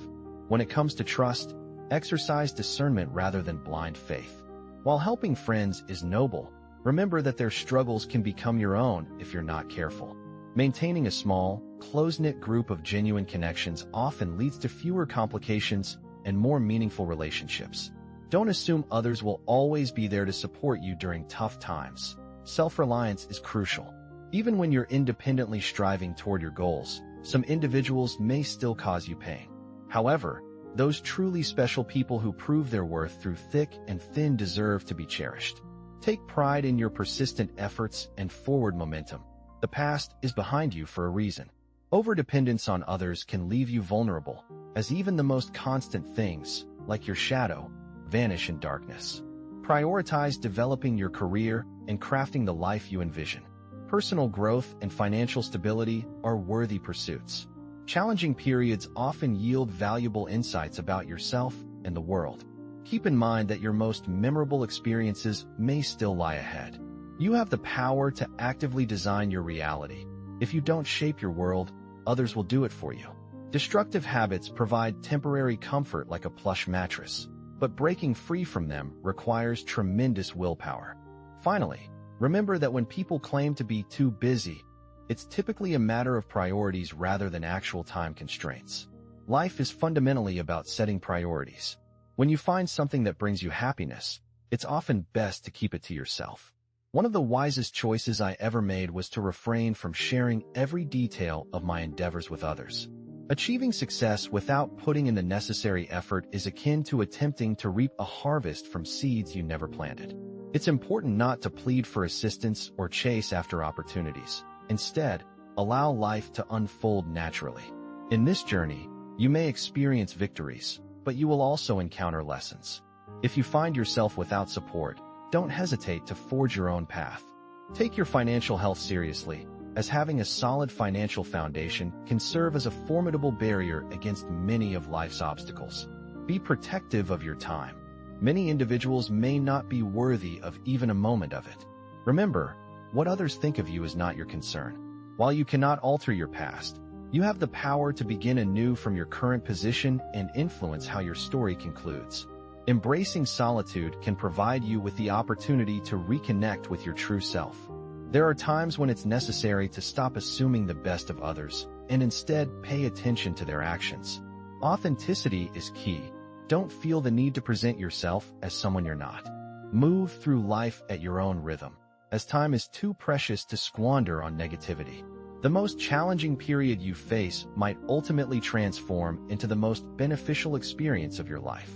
When it comes to trust, exercise discernment rather than blind faith. While helping friends is noble, remember that their struggles can become your own if you're not careful. Maintaining a small, close-knit group of genuine connections often leads to fewer complications and more meaningful relationships. Don't assume others will always be there to support you during tough times. Self-reliance is crucial. Even when you're independently striving toward your goals, some individuals may still cause you pain. However, those truly special people who prove their worth through thick and thin deserve to be cherished. Take pride in your persistent efforts and forward momentum. The past is behind you for a reason. Overdependence on others can leave you vulnerable, as even the most constant things, like your shadow, vanish in darkness. Prioritize developing your career and crafting the life you envision. Personal growth and financial stability are worthy pursuits. Challenging periods often yield valuable insights about yourself and the world. keep in mind that your most memorable experiences may still lie ahead. You have the power to actively design your reality. If you don't shape your world, others will do it for you. Destructive habits provide temporary comfort like a plush mattress, but breaking free from them requires tremendous willpower. Finally, remember that when people claim to be too busy, it's typically a matter of priorities rather than actual time constraints. Life is fundamentally about setting priorities. When you find something that brings you happiness, it's often best to keep it to yourself. One of the wisest choices I ever made was to refrain from sharing every detail of my endeavors with others. Achieving success without putting in the necessary effort is akin to attempting to reap a harvest from seeds you never planted. It's important not to plead for assistance or chase after opportunities. Instead, allow life to unfold naturally. In this journey, you may experience victories, but you will also encounter lessons. If you find yourself without support, don't hesitate to forge your own path. Take your financial health seriously, as having a solid financial foundation can serve as a formidable barrier against many of life's obstacles. Be protective of your time. Many individuals may not be worthy of even a moment of it. Remember, what others think of you is not your concern. While you cannot alter your past, you have the power to begin anew from your current position and influence how your story concludes. Embracing solitude can provide you with the opportunity to reconnect with your true self. There are times when it's necessary to stop assuming the best of others and instead pay attention to their actions. Authenticity is key. Don't feel the need to present yourself as someone you're not. Move through life at your own rhythm, as time is too precious to squander on negativity. The most challenging period you face might ultimately transform into the most beneficial experience of your life.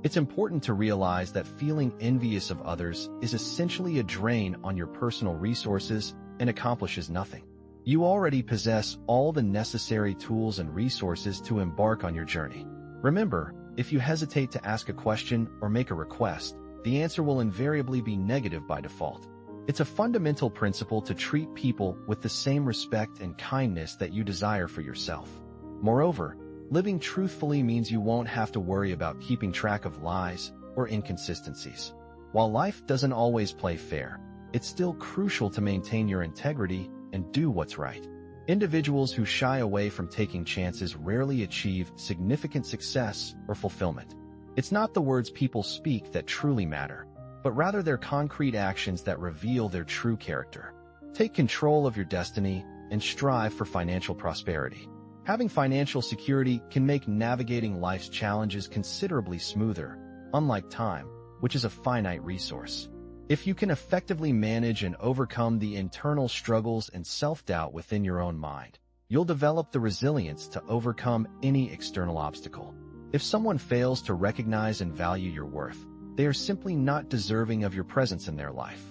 It's important to realize that feeling envious of others is essentially a drain on your personal resources and accomplishes nothing. You already possess all the necessary tools and resources to embark on your journey. Remember, if you hesitate to ask a question or make a request, the answer will invariably be negative by default. It's a fundamental principle to treat people with the same respect and kindness that you desire for yourself. Moreover, living truthfully means you won't have to worry about keeping track of lies or inconsistencies. While life doesn't always play fair, it's still crucial to maintain your integrity and do what's right. Individuals who shy away from taking chances rarely achieve significant success or fulfillment. It's not the words people speak that truly matter, but rather their concrete actions that reveal their true character. Take control of your destiny and strive for financial prosperity. Having financial security can make navigating life's challenges considerably smoother, unlike time, which is a finite resource. If you can effectively manage and overcome the internal struggles and self-doubt within your own mind, you'll develop the resilience to overcome any external obstacle. If someone fails to recognize and value your worth, they are simply not deserving of your presence in their life.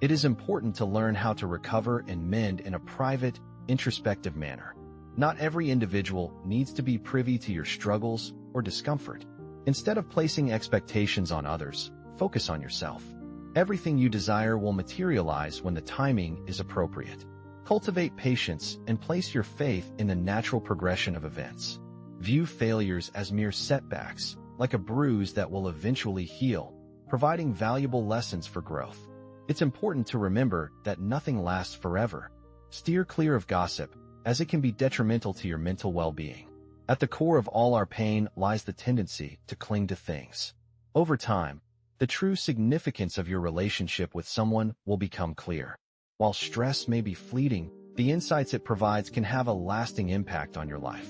It is important to learn how to recover and mend in a private, introspective manner. Not every individual needs to be privy to your struggles or discomfort. Instead of placing expectations on others, focus on yourself. Everything you desire will materialize when the timing is appropriate. Cultivate patience and place your faith in the natural progression of events. View failures as mere setbacks, like a bruise that will eventually heal, providing valuable lessons for growth. It's important to remember that nothing lasts forever. Steer clear of gossip, as it can be detrimental to your mental well-being. At the core of all our pain lies the tendency to cling to things. Over time, the true significance of your relationship with someone will become clear. While stress may be fleeting, the insights it provides can have a lasting impact on your life.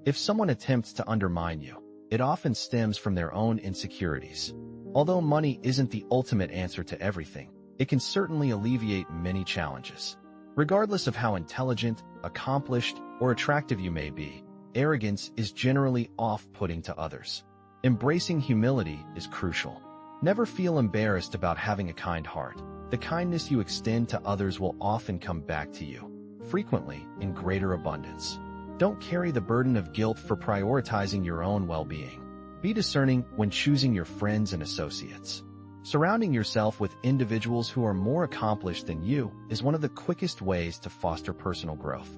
If someone attempts to undermine you, it often stems from their own insecurities. Although money isn't the ultimate answer to everything, it can certainly alleviate many challenges. Regardless of how intelligent, accomplished, or attractive you may be, arrogance is generally off-putting to others. Embracing humility is crucial. Never feel embarrassed about having a kind heart. The kindness you extend to others will often come back to you, frequently in greater abundance. Don't carry the burden of guilt for prioritizing your own well-being. Be discerning when choosing your friends and associates. Surrounding yourself with individuals who are more accomplished than you is one of the quickest ways to foster personal growth.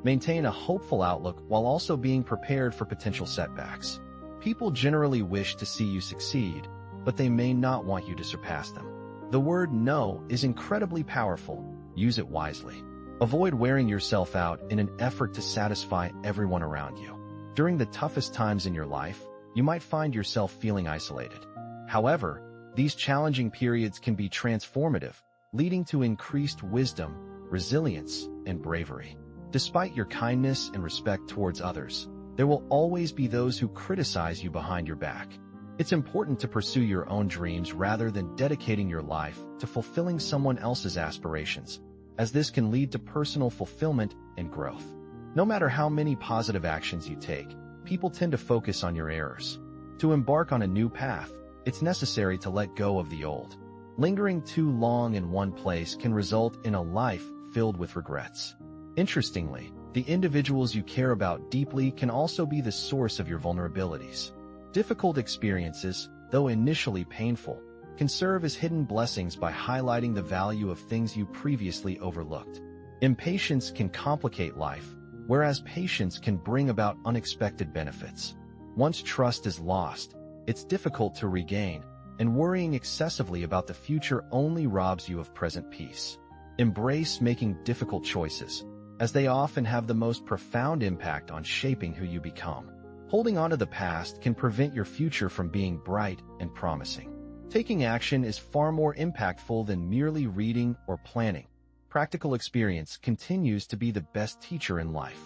Maintain a hopeful outlook while also being prepared for potential setbacks. People generally wish to see you succeed, but they may not want you to surpass them. The word no is incredibly powerful. Use it wisely. Avoid wearing yourself out in an effort to satisfy everyone around you. During the toughest times in your life, you might find yourself feeling isolated. However, these challenging periods can be transformative, leading to increased wisdom, resilience, and bravery. Despite your kindness and respect towards others, there will always be those who criticize you behind your back. It's important to pursue your own dreams rather than dedicating your life to fulfilling someone else's aspirations, as this can lead to personal fulfillment and growth. No matter how many positive actions you take, people tend to focus on your errors. To embark on a new path, it's necessary to let go of the old. Lingering too long in one place can result in a life filled with regrets. Interestingly, the individuals you care about deeply can also be the source of your vulnerabilities. Difficult experiences, though initially painful, can serve as hidden blessings by highlighting the value of things you previously overlooked. Impatience can complicate life, whereas patience can bring about unexpected benefits. Once trust is lost, it's difficult to regain, and worrying excessively about the future only robs you of present peace. Embrace making difficult choices, as they often have the most profound impact on shaping who you become. Holding on to the past can prevent your future from being bright and promising. Taking action is far more impactful than merely reading or planning. Practical experience continues to be the best teacher in life.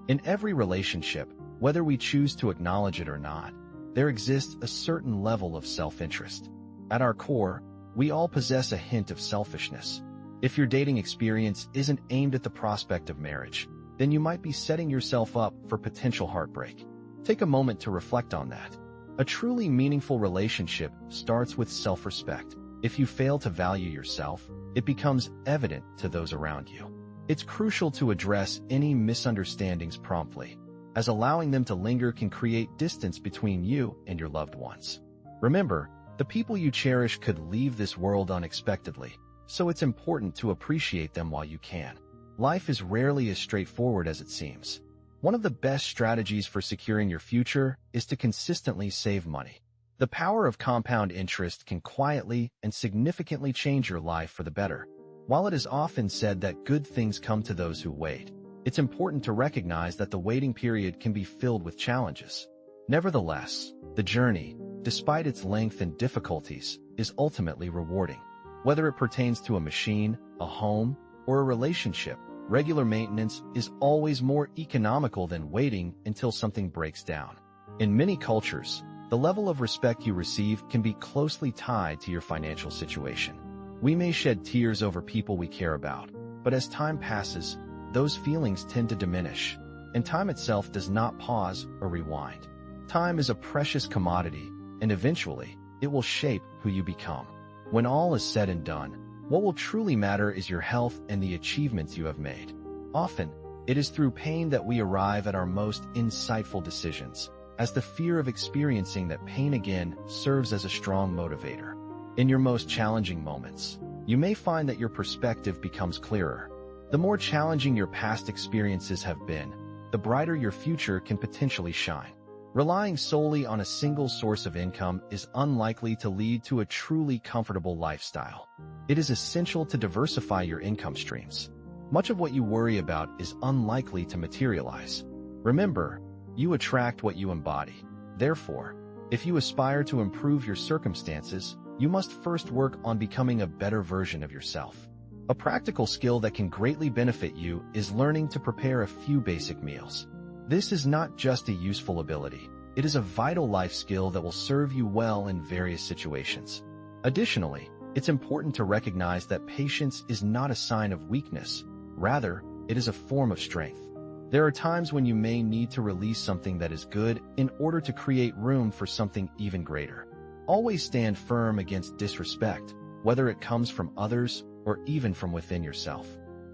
In every relationship, whether we choose to acknowledge it or not, there exists a certain level of self-interest. At our core, we all possess a hint of selfishness. If your dating experience isn't aimed at the prospect of marriage, then you might be setting yourself up for potential heartbreak. Take a moment to reflect on that. A truly meaningful relationship starts with self-respect. If you fail to value yourself, it becomes evident to those around you. It's crucial to address any misunderstandings promptly, as allowing them to linger can create distance between you and your loved ones. Remember, the people you cherish could leave this world unexpectedly, so it's important to appreciate them while you can. Life is rarely as straightforward as it seems. One of the best strategies for securing your future is to consistently save money. The power of compound interest can quietly and significantly change your life for the better. While it is often said that good things come to those who wait, it's important to recognize that the waiting period can be filled with challenges. Nevertheless, the journey, despite its length and difficulties, is ultimately rewarding. Whether it pertains to a machine, a home, or a relationship, regular maintenance is always more economical than waiting until something breaks down. In many cultures, the level of respect you receive can be closely tied to your financial situation. We may shed tears over people we care about, but as time passes, those feelings tend to diminish, and time itself does not pause or rewind. Time is a precious commodity, and eventually, it will shape who you become. When all is said and done, what will truly matter is your health and the achievements you have made. Often, it is through pain that we arrive at our most insightful decisions, as the fear of experiencing that pain again serves as a strong motivator. In your most challenging moments, you may find that your perspective becomes clearer. The more challenging your past experiences have been, the brighter your future can potentially shine. Relying solely on a single source of income is unlikely to lead to a truly comfortable lifestyle. It is essential to diversify your income streams. Much of what you worry about is unlikely to materialize. Remember, you attract what you embody. Therefore, if you aspire to improve your circumstances, you must first work on becoming a better version of yourself. A practical skill that can greatly benefit you is learning to prepare a few basic meals. This is not just a useful ability, it is a vital life skill that will serve you well in various situations. Additionally, it's important to recognize that patience is not a sign of weakness. Rather, it is a form of strength. There are times when you may need to release something that is good in order to create room for something even greater. Always stand firm against disrespect, whether it comes from others or even from within yourself.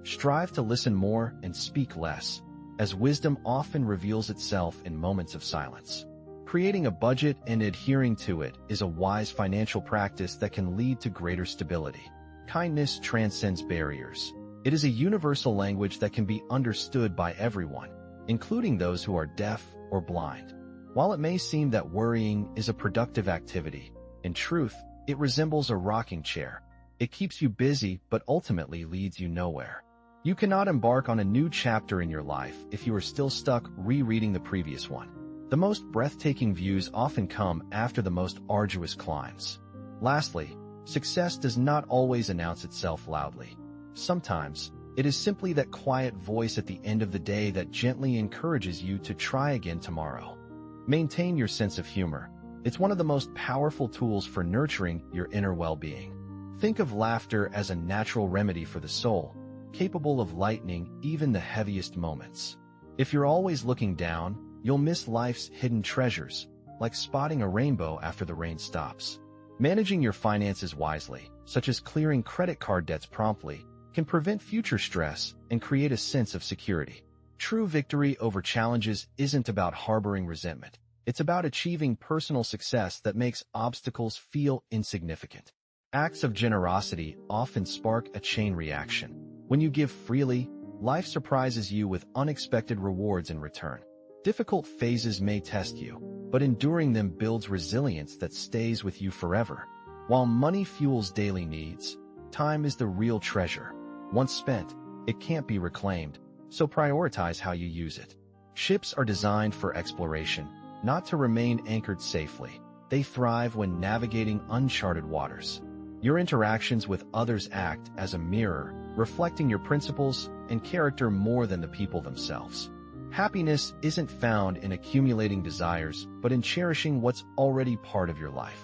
Strive to listen more and speak less, as wisdom often reveals itself in moments of silence. Creating a budget and adhering to it is a wise financial practice that can lead to greater stability. Kindness transcends barriers. It is a universal language that can be understood by everyone, including those who are deaf or blind. While it may seem that worrying is a productive activity, In truth, it resembles a rocking chair. It keeps you busy but ultimately leads you nowhere. You cannot embark on a new chapter in your life if you are still stuck rereading the previous one. The most breathtaking views often come after the most arduous climbs. Lastly, success does not always announce itself loudly. Sometimes, it is simply that quiet voice at the end of the day that gently encourages you to try again tomorrow. Maintain your sense of humor. It's one of the most powerful tools for nurturing your inner well-being. Think of laughter as a natural remedy for the soul, capable of lightening even the heaviest moments. If you're always looking down, you'll miss life's hidden treasures, like spotting a rainbow after the rain stops. Managing your finances wisely, such as clearing credit card debts promptly, can prevent future stress and create a sense of security. True victory over challenges isn't about harboring resentment. It's about achieving personal success that makes obstacles feel insignificant. Acts of generosity often spark a chain reaction. When you give freely, life surprises you with unexpected rewards in return. Difficult phases may test you, but enduring them builds resilience that stays with you forever. While money fuels daily needs, time is the real treasure. Once spent, it can't be reclaimed, so prioritize how you use it. Ships are designed for exploration, not to remain anchored safely. They thrive when navigating uncharted waters. Your interactions with others act as a mirror, reflecting your principles and character more than the people themselves. Happiness isn't found in accumulating desires, but in cherishing what's already part of your life.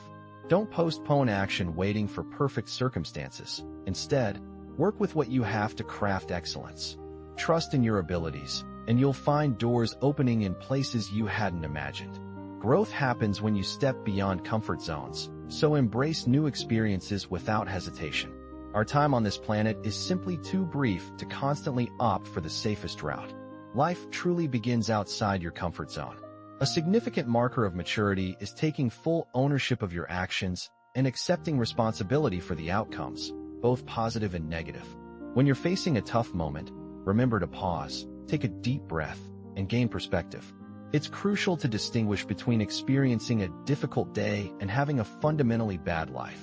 Don't postpone action waiting for perfect circumstances. Instead, work with what you have to craft excellence. Trust in your abilities, and you'll find doors opening in places you hadn't imagined. Growth happens when you step beyond comfort zones, so embrace new experiences without hesitation. Our time on this planet is simply too brief to constantly opt for the safest route. Life truly begins outside your comfort zone. A significant marker of maturity is taking full ownership of your actions and accepting responsibility for the outcomes, both positive and negative. When you're facing a tough moment, remember to pause, take a deep breath, and gain perspective. It's crucial to distinguish between experiencing a difficult day and having a fundamentally bad life.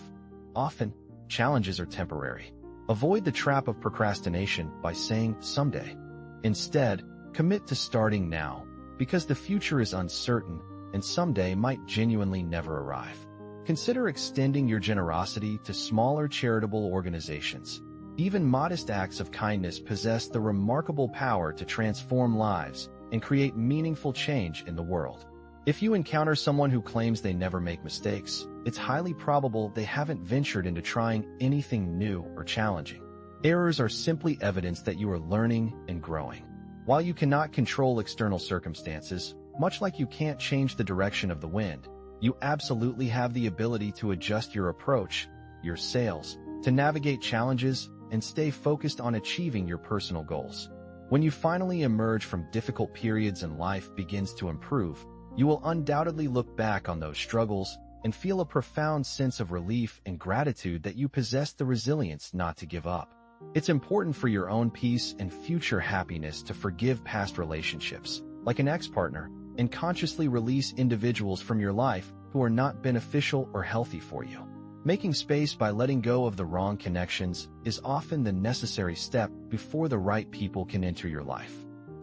Often, challenges are temporary. Avoid the trap of procrastination by saying someday. Instead, commit to starting now, because the future is uncertain and someday might genuinely never arrive. Consider extending your generosity to smaller charitable organizations. Even modest acts of kindness possess the remarkable power to transform lives and create meaningful change in the world. If you encounter someone who claims they never make mistakes, it's highly probable they haven't ventured into trying anything new or challenging. Errors are simply evidence that you are learning and growing. While you cannot control external circumstances, much like you can't change the direction of the wind, you absolutely have the ability to adjust your approach, your sails, to navigate challenges and stay focused on achieving your personal goals. When you finally emerge from difficult periods and life begins to improve, you will undoubtedly look back on those struggles and feel a profound sense of relief and gratitude that you possess the resilience not to give up. It's important for your own peace and future happiness to forgive past relationships, like an ex-partner, and consciously release individuals from your life who are not beneficial or healthy for you. Making space by letting go of the wrong connections is often the necessary step before the right people can enter your life.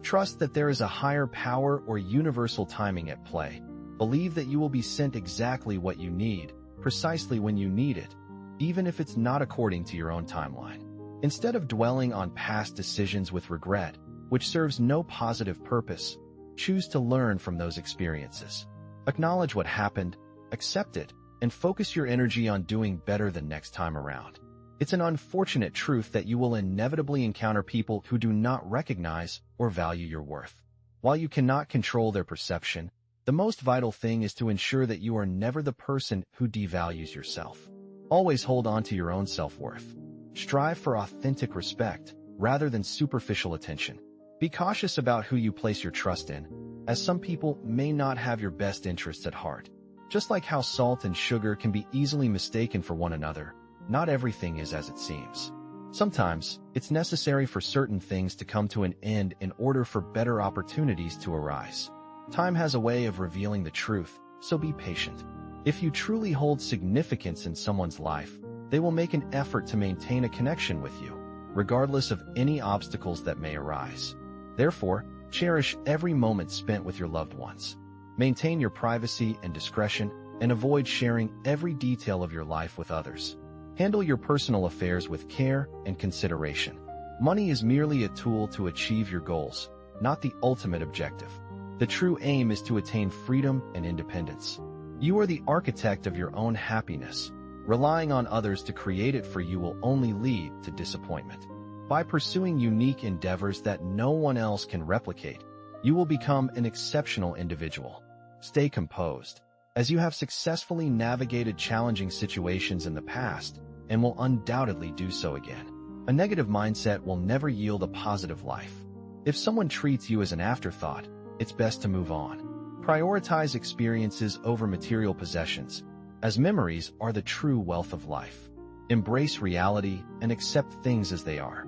Trust that there is a higher power or universal timing at play. Believe that you will be sent exactly what you need, precisely when you need it, even if it's not according to your own timeline. Instead of dwelling on past decisions with regret, which serves no positive purpose, choose to learn from those experiences. Acknowledge what happened, accept it, and focus your energy on doing better the next time around. It's an unfortunate truth that you will inevitably encounter people who do not recognize or value your worth. While you cannot control their perception, the most vital thing is to ensure that you are never the person who devalues yourself. Always hold on to your own self-worth. Strive for authentic respect, rather than superficial attention. Be cautious about who you place your trust in, as some people may not have your best interests at heart. Just like how salt and sugar can be easily mistaken for one another, not everything is as it seems. Sometimes, it's necessary for certain things to come to an end in order for better opportunities to arise. Time has a way of revealing the truth, so be patient. If you truly hold significance in someone's life, they will make an effort to maintain a connection with you, regardless of any obstacles that may arise. Therefore, cherish every moment spent with your loved ones. Maintain your privacy and discretion, and avoid sharing every detail of your life with others. Handle your personal affairs with care and consideration. Money is merely a tool to achieve your goals, not the ultimate objective. The true aim is to attain freedom and independence. You are the architect of your own happiness. Relying on others to create it for you will only lead to disappointment. By pursuing unique endeavors that no one else can replicate, you will become an exceptional individual. Stay composed, as you have successfully navigated challenging situations in the past and will undoubtedly do so again. A negative mindset will never yield a positive life. If someone treats you as an afterthought, it's best to move on. Prioritize experiences over material possessions, as memories are the true wealth of life. Embrace reality and accept things as they are.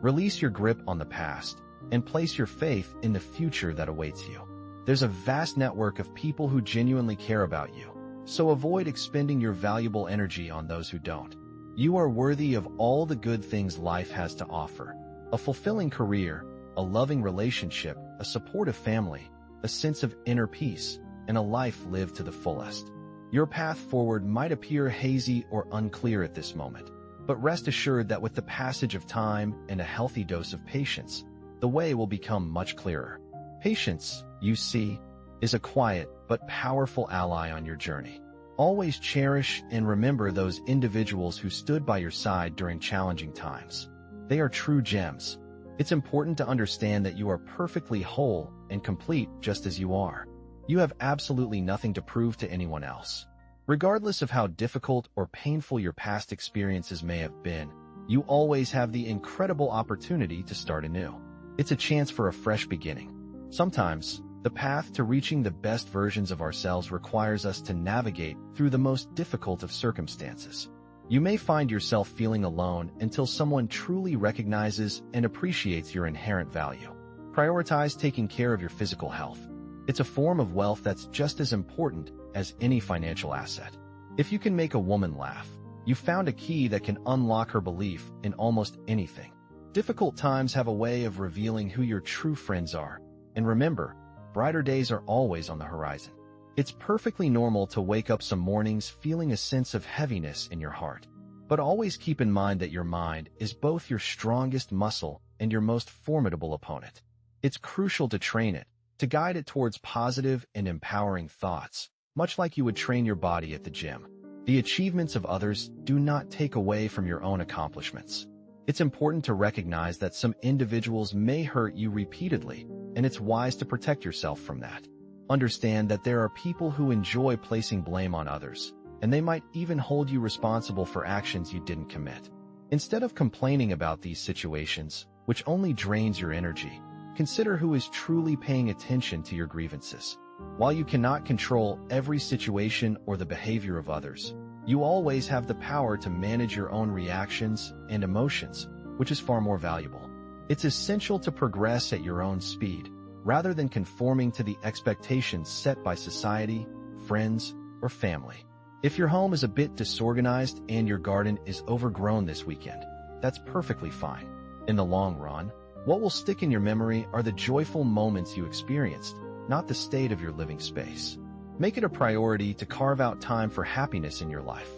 Release your grip on the past and place your faith in the future that awaits you. There's a vast network of people who genuinely care about you, so avoid expending your valuable energy on those who don't. You are worthy of all the good things life has to offer: a fulfilling career, a loving relationship, a supportive family, a sense of inner peace, and a life lived to the fullest. Your path forward might appear hazy or unclear at this moment, but rest assured that with the passage of time and a healthy dose of patience, the way will become much clearer. Patience, you see, is a quiet but powerful ally on your journey. Always cherish and remember those individuals who stood by your side during challenging times. They are true gems. It's important to understand that you are perfectly whole and complete just as you are. You have absolutely nothing to prove to anyone else. Regardless of how difficult or painful your past experiences may have been, you always have the incredible opportunity to start anew. It's a chance for a fresh beginning. Sometimes, the path to reaching the best versions of ourselves requires us to navigate through the most difficult of circumstances. You may find yourself feeling alone until someone truly recognizes and appreciates your inherent value. Prioritize taking care of your physical health. It's a form of wealth that's just as important as any financial asset. If you can make a woman laugh, you found a key that can unlock her belief in almost anything. Difficult times have a way of revealing who your true friends are. And remember, brighter days are always on the horizon. It's perfectly normal to wake up some mornings feeling a sense of heaviness in your heart. But always keep in mind that your mind is both your strongest muscle and your most formidable opponent. It's crucial to train it, to guide it towards positive and empowering thoughts, much like you would train your body at the gym. The achievements of others do not take away from your own accomplishments. It's important to recognize that some individuals may hurt you repeatedly, and it's wise to protect yourself from that. Understand that there are people who enjoy placing blame on others, and they might even hold you responsible for actions you didn't commit. Instead of complaining about these situations, which only drains your energy, consider who is truly paying attention to your grievances. While you cannot control every situation or the behavior of others, you always have the power to manage your own reactions and emotions, which is far more valuable. It's essential to progress at your own speed, rather than conforming to the expectations set by society, friends, or family. If your home is a bit disorganized and your garden is overgrown this weekend, that's perfectly fine. In the long run, what will stick in your memory are the joyful moments you experienced, not the state of your living space. Make it a priority to carve out time for happiness in your life.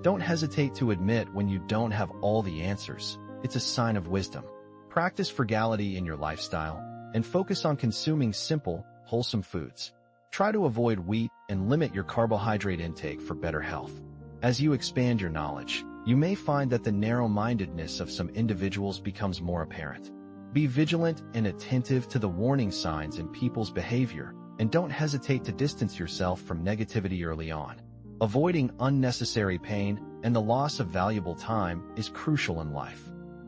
Don't hesitate to admit when you don't have all the answers. It's a sign of wisdom. Practice frugality in your lifestyle and focus on consuming simple, wholesome foods. Try to avoid wheat and limit your carbohydrate intake for better health. As you expand your knowledge, you may find that the narrow-mindedness of some individuals becomes more apparent. Be vigilant and attentive to the warning signs in people's behavior, and don't hesitate to distance yourself from negativity early on. Avoiding unnecessary pain and the loss of valuable time is crucial in life.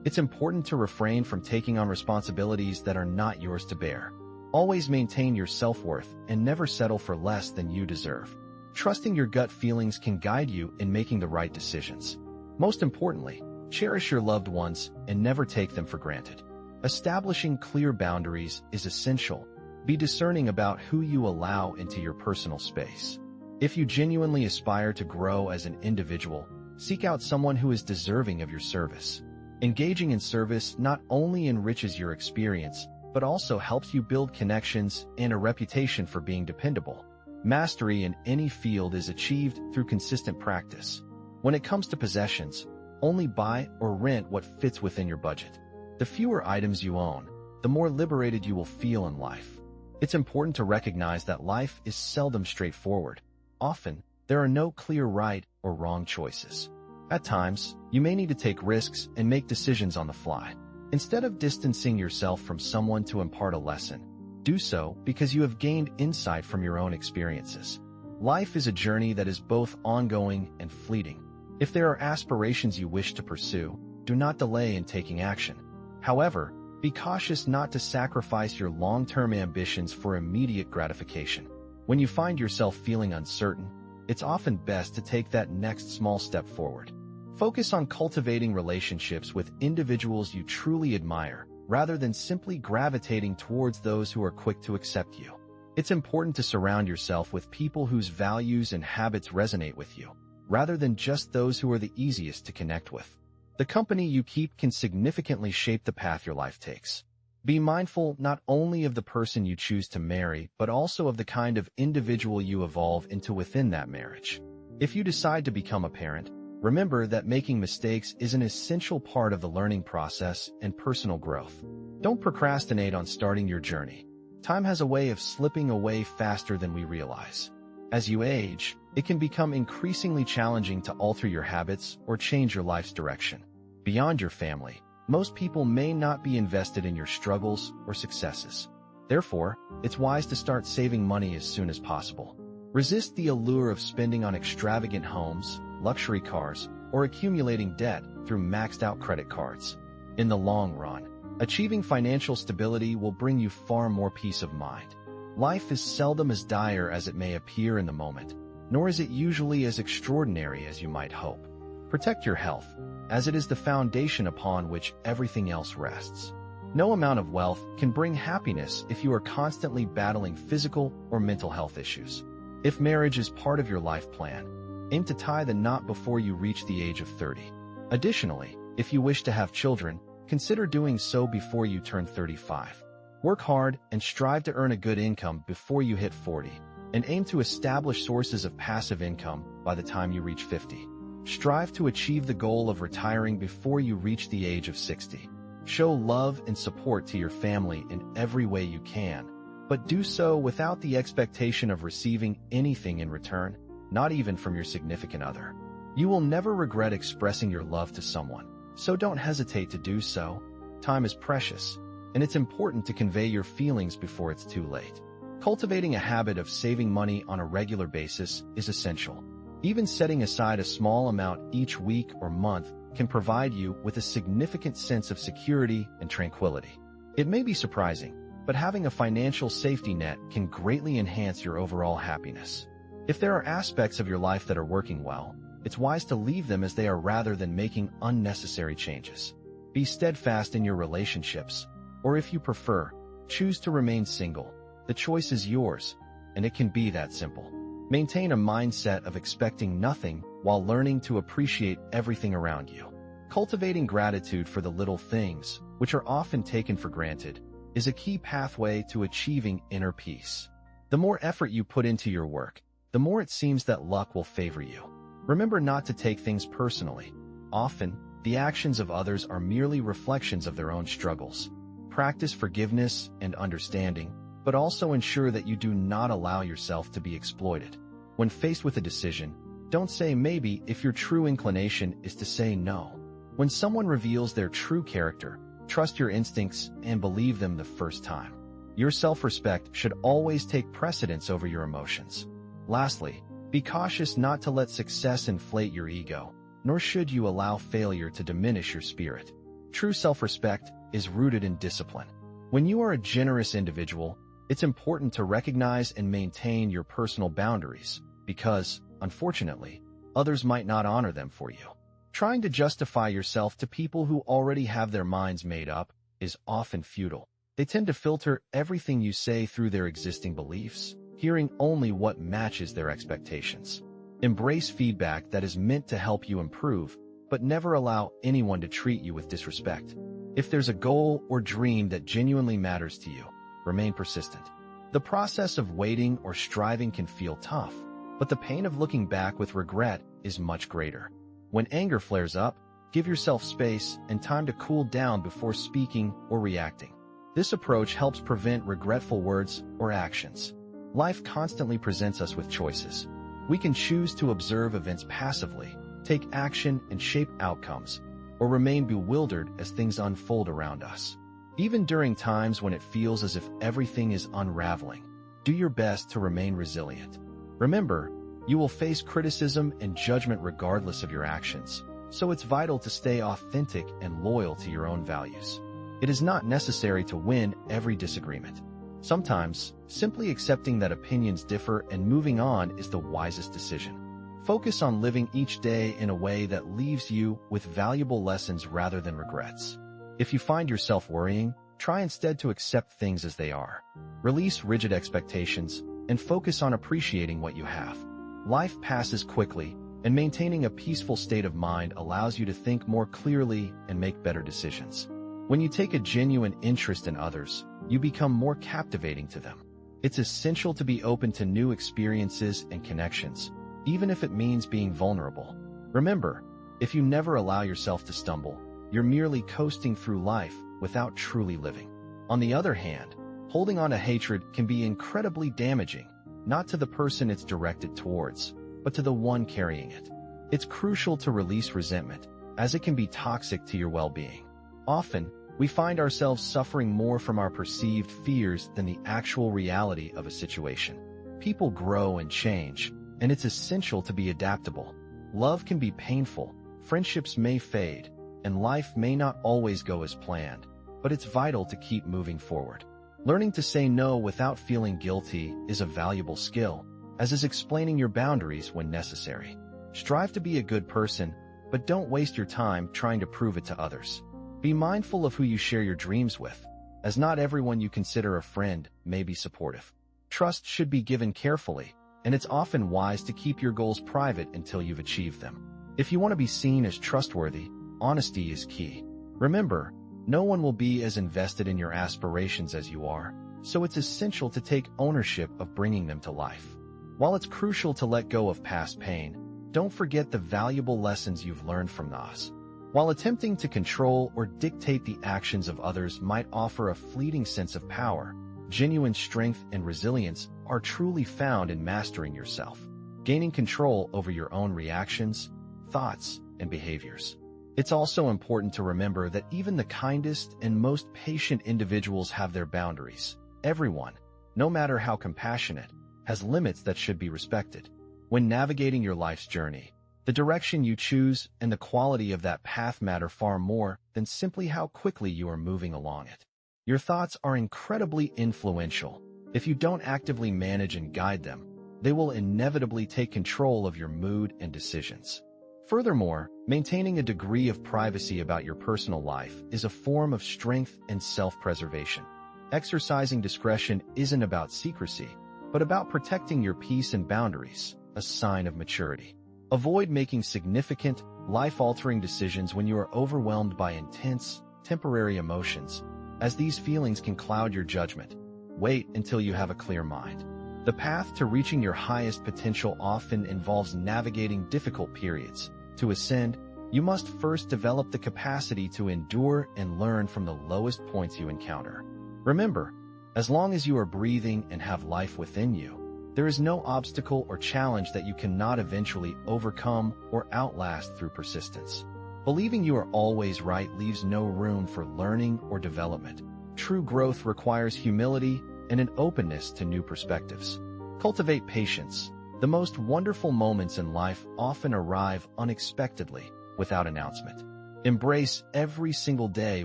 It's important to refrain from taking on responsibilities that are not yours to bear. Always maintain your self-worth and never settle for less than you deserve. Trusting your gut feelings can guide you in making the right decisions. Most importantly, cherish your loved ones and never take them for granted. Establishing clear boundaries is essential. Be discerning about who you allow into your personal space. If you genuinely aspire to grow as an individual, seek out someone who is deserving of your service. Engaging in service not only enriches your experience, but also helps you build connections and a reputation for being dependable. Mastery in any field is achieved through consistent practice. When it comes to possessions, only buy or rent what fits within your budget. The fewer items you own, the more liberated you will feel in life. It's important to recognize that life is seldom straightforward. Often, there are no clear right or wrong choices. At times, you may need to take risks and make decisions on the fly. Instead of distancing yourself from someone to impart a lesson, do so because you have gained insight from your own experiences. Life is a journey that is both ongoing and fleeting. If there are aspirations you wish to pursue, do not delay in taking action. However, be cautious not to sacrifice your long-term ambitions for immediate gratification. When you find yourself feeling uncertain, it's often best to take that next small step forward. Focus on cultivating relationships with individuals you truly admire, rather than simply gravitating towards those who are quick to accept you. It's important to surround yourself with people whose values and habits resonate with you, rather than just those who are the easiest to connect with. The company you keep can significantly shape the path your life takes. Be mindful not only of the person you choose to marry, but also of the kind of individual you evolve into within that marriage. If you decide to become a parent, remember that making mistakes is an essential part of the learning process and personal growth. Don't procrastinate on starting your journey. Time has a way of slipping away faster than we realize. As you age, it can become increasingly challenging to alter your habits or change your life's direction. Beyond your family, most people may not be invested in your struggles or successes. Therefore, it's wise to start saving money as soon as possible. Resist the allure of spending on extravagant homes, luxury cars, or accumulating debt through maxed-out credit cards. In the long run, achieving financial stability will bring you far more peace of mind. Life is seldom as dire as it may appear in the moment, nor is it usually as extraordinary as you might hope. Protect your health, as it is the foundation upon which everything else rests. No amount of wealth can bring happiness if you are constantly battling physical or mental health issues. If marriage is part of your life plan, aim to tie the knot before you reach the age of 30. Additionally, if you wish to have children, consider doing so before you turn 35. Work hard and strive to earn a good income before you hit 40, and aim to establish sources of passive income by the time you reach 50. Strive to achieve the goal of retiring before you reach the age of 60. Show love and support to your family in every way you can, but do so without the expectation of receiving anything in return, not even from your significant other. You will never regret expressing your love to someone, so don't hesitate to do so. Time is precious, and it's important to convey your feelings before it's too late. Cultivating a habit of saving money on a regular basis is essential. Even setting aside a small amount each week or month can provide you with a significant sense of security and tranquility. It may be surprising, but having a financial safety net can greatly enhance your overall happiness. If there are aspects of your life that are working well, it's wise to leave them as they are rather than making unnecessary changes. Be steadfast in your relationships, or if you prefer, choose to remain single. The choice is yours, and it can be that simple. Maintain a mindset of expecting nothing while learning to appreciate everything around you. Cultivating gratitude for the little things, which are often taken for granted, is a key pathway to achieving inner peace. The more effort you put into your work, the more it seems that luck will favor you. Remember not to take things personally. Often, the actions of others are merely reflections of their own struggles. Practice forgiveness and understanding, but also ensure that you do not allow yourself to be exploited. When faced with a decision, don't say maybe if your true inclination is to say no. When someone reveals their true character, trust your instincts and believe them the first time. Your self-respect should always take precedence over your emotions. Lastly, be cautious not to let success inflate your ego, nor should you allow failure to diminish your spirit. True self-respect is rooted in discipline. When you are a generous individual, it's important to recognize and maintain your personal boundaries because, unfortunately, others might not honor them for you. Trying to justify yourself to people who already have their minds made up is often futile. They tend to filter everything you say through their existing beliefs, hearing only what matches their expectations. Embrace feedback that is meant to help you improve, but never allow anyone to treat you with disrespect. If there's a goal or dream that genuinely matters to you, remain persistent. The process of waiting or striving can feel tough, but the pain of looking back with regret is much greater. When anger flares up, give yourself space and time to cool down before speaking or reacting. This approach helps prevent regretful words or actions. Life constantly presents us with choices. We can choose to observe events passively, take action and shape outcomes, or remain bewildered as things unfold around us. Even during times when it feels as if everything is unraveling, do your best to remain resilient. Remember, you will face criticism and judgment regardless of your actions, so it's vital to stay authentic and loyal to your own values. It is not necessary to win every disagreement. Sometimes, simply accepting that opinions differ and moving on is the wisest decision. Focus on living each day in a way that leaves you with valuable lessons rather than regrets. If you find yourself worrying, try instead to accept things as they are. Release rigid expectations and focus on appreciating what you have. Life passes quickly, and maintaining a peaceful state of mind allows you to think more clearly and make better decisions. When you take a genuine interest in others, you become more captivating to them. It's essential to be open to new experiences and connections, even if it means being vulnerable. Remember, if you never allow yourself to stumble, you're merely coasting through life without truly living. On the other hand, holding on to hatred can be incredibly damaging, not to the person it's directed towards, but to the one carrying it. It's crucial to release resentment, as it can be toxic to your well-being. Often, we find ourselves suffering more from our perceived fears than the actual reality of a situation. People grow and change, and it's essential to be adaptable. Love can be painful, friendships may fade, and life may not always go as planned, but it's vital to keep moving forward. Learning to say no without feeling guilty is a valuable skill, as is explaining your boundaries when necessary. Strive to be a good person, but don't waste your time trying to prove it to others. Be mindful of who you share your dreams with, as not everyone you consider a friend may be supportive. Trust should be given carefully, and it's often wise to keep your goals private until you've achieved them. If you want to be seen as trustworthy, honesty is key. Remember, no one will be as invested in your aspirations as you are, so it's essential to take ownership of bringing them to life. While it's crucial to let go of past pain, don't forget the valuable lessons you've learned from those. While attempting to control or dictate the actions of others might offer a fleeting sense of power, genuine strength and resilience are truly found in mastering yourself, gaining control over your own reactions, thoughts, and behaviors. It's also important to remember that even the kindest and most patient individuals have their boundaries. Everyone, no matter how compassionate, has limits that should be respected. When navigating your life's journey, the direction you choose and the quality of that path matter far more than simply how quickly you are moving along it. Your thoughts are incredibly influential. If you don't actively manage and guide them, they will inevitably take control of your mood and decisions. Furthermore, maintaining a degree of privacy about your personal life is a form of strength and self-preservation. Exercising discretion isn't about secrecy, but about protecting your peace and boundaries, a sign of maturity. Avoid making significant, life-altering decisions when you are overwhelmed by intense, temporary emotions, as these feelings can cloud your judgment. Wait until you have a clear mind. The path to reaching your highest potential often involves navigating difficult periods. To ascend, you must first develop the capacity to endure and learn from the lowest points you encounter. Remember, as long as you are breathing and have life within you, there is no obstacle or challenge that you cannot eventually overcome or outlast through persistence. Believing you are always right leaves no room for learning or development. True growth requires humility and an openness to new perspectives. Cultivate patience. The most wonderful moments in life often arrive unexpectedly, without announcement. Embrace every single day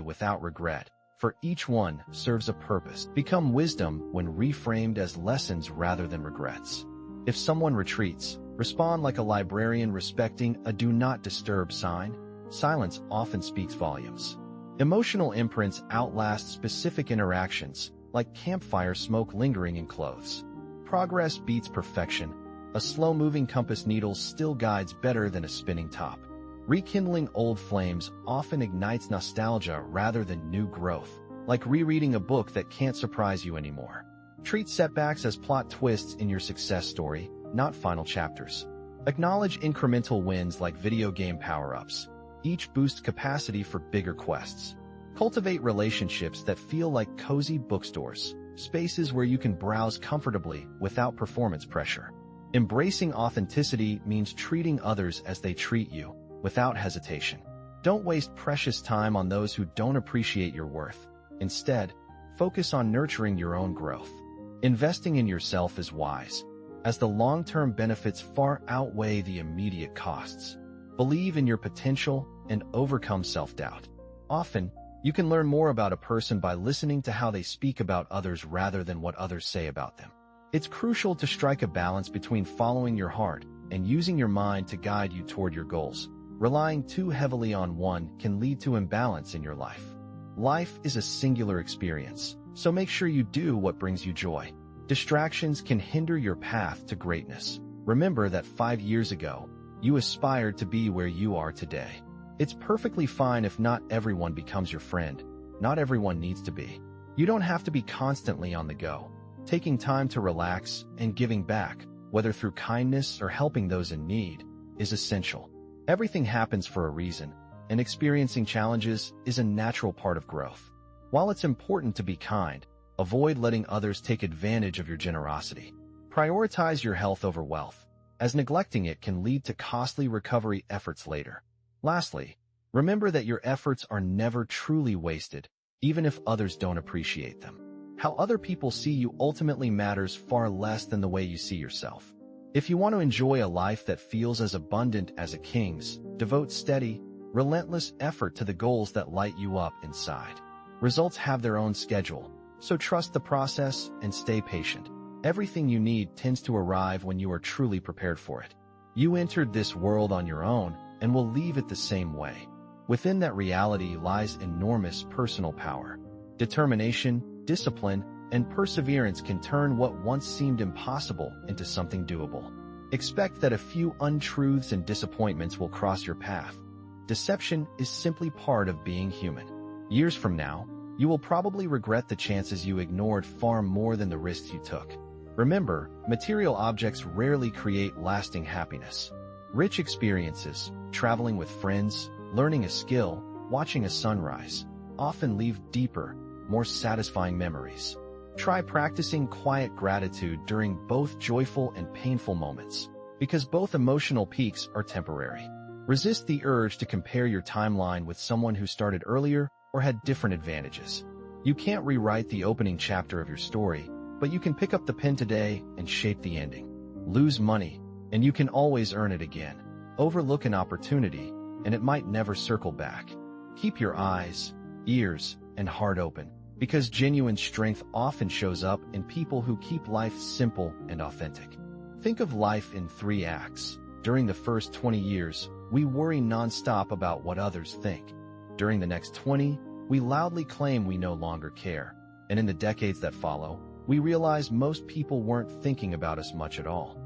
without regret, for each one serves a purpose. Become wisdom when reframed as lessons rather than regrets. If someone retreats, respond like a librarian respecting a do not disturb sign. Silence often speaks volumes. Emotional imprints outlast specific interactions, like campfire smoke lingering in clothes. progress beats perfection, a slow-moving compass needle still guides better than a spinning top. Rekindling old flames often ignites nostalgia rather than new growth, like rereading a book that can't surprise you anymore. Treat setbacks as plot twists in your success story, not final chapters. Acknowledge incremental wins like video game power-ups. Each boosts capacity for bigger quests. Cultivate relationships that feel like cozy bookstores, spaces where you can browse comfortably without performance pressure. Embracing authenticity means treating others as they treat you, without hesitation. Don't waste precious time on those who don't appreciate your worth. Instead, focus on nurturing your own growth. Investing in yourself is wise, as the long-term benefits far outweigh the immediate costs. Believe in your potential and overcome self-doubt. Often, you can learn more about a person by listening to how they speak about others rather than what others say about them. It's crucial to strike a balance between following your heart and using your mind to guide you toward your goals. Relying too heavily on one can lead to imbalance in your life. Life is a singular experience, so make sure you do what brings you joy. Distractions can hinder your path to greatness. Remember that 5 years ago, you aspired to be where you are today. It's perfectly fine if not everyone becomes your friend. Not everyone needs to be. You don't have to be constantly on the go. Taking time to relax and giving back, whether through kindness or helping those in need, is essential. Everything happens for a reason, and experiencing challenges is a natural part of growth. While it's important to be kind, avoid letting others take advantage of your generosity. Prioritize your health over wealth, as neglecting it can lead to costly recovery efforts later. Lastly, remember that your efforts are never truly wasted, even if others don't appreciate them. How other people see you ultimately matters far less than the way you see yourself. If you want to enjoy a life that feels as abundant as a king's, devote steady, relentless effort to the goals that light you up inside. Results have their own schedule, so trust the process and stay patient. Everything you need tends to arrive when you are truly prepared for it. You entered this world on your own and will leave it the same way. Within that reality lies enormous personal power. Determination, discipline, and perseverance can turn what once seemed impossible into something doable. Expect that a few untruths and disappointments will cross your path. Deception is simply part of being human. Years from now, you will probably regret the chances you ignored far more than the risks you took. Remember, material objects rarely create lasting happiness. Rich experiences, traveling with friends, learning a skill, watching a sunrise, often leave deeper, more satisfying memories. Try practicing quiet gratitude during both joyful and painful moments, because both emotional peaks are temporary. Resist the urge to compare your timeline with someone who started earlier or had different advantages. You can't rewrite the opening chapter of your story, but you can pick up the pen today and shape the ending. Lose money, and you can always earn it again. Overlook an opportunity, and it might never circle back. Keep your eyes, ears, and heart open, because genuine strength often shows up in people who keep life simple and authentic. Think of life in 3 acts. During the first 20 years, we worry nonstop about what others think. During the next 20, we loudly claim we no longer care. And in the decades that follow, we realize most people weren't thinking about us much at all.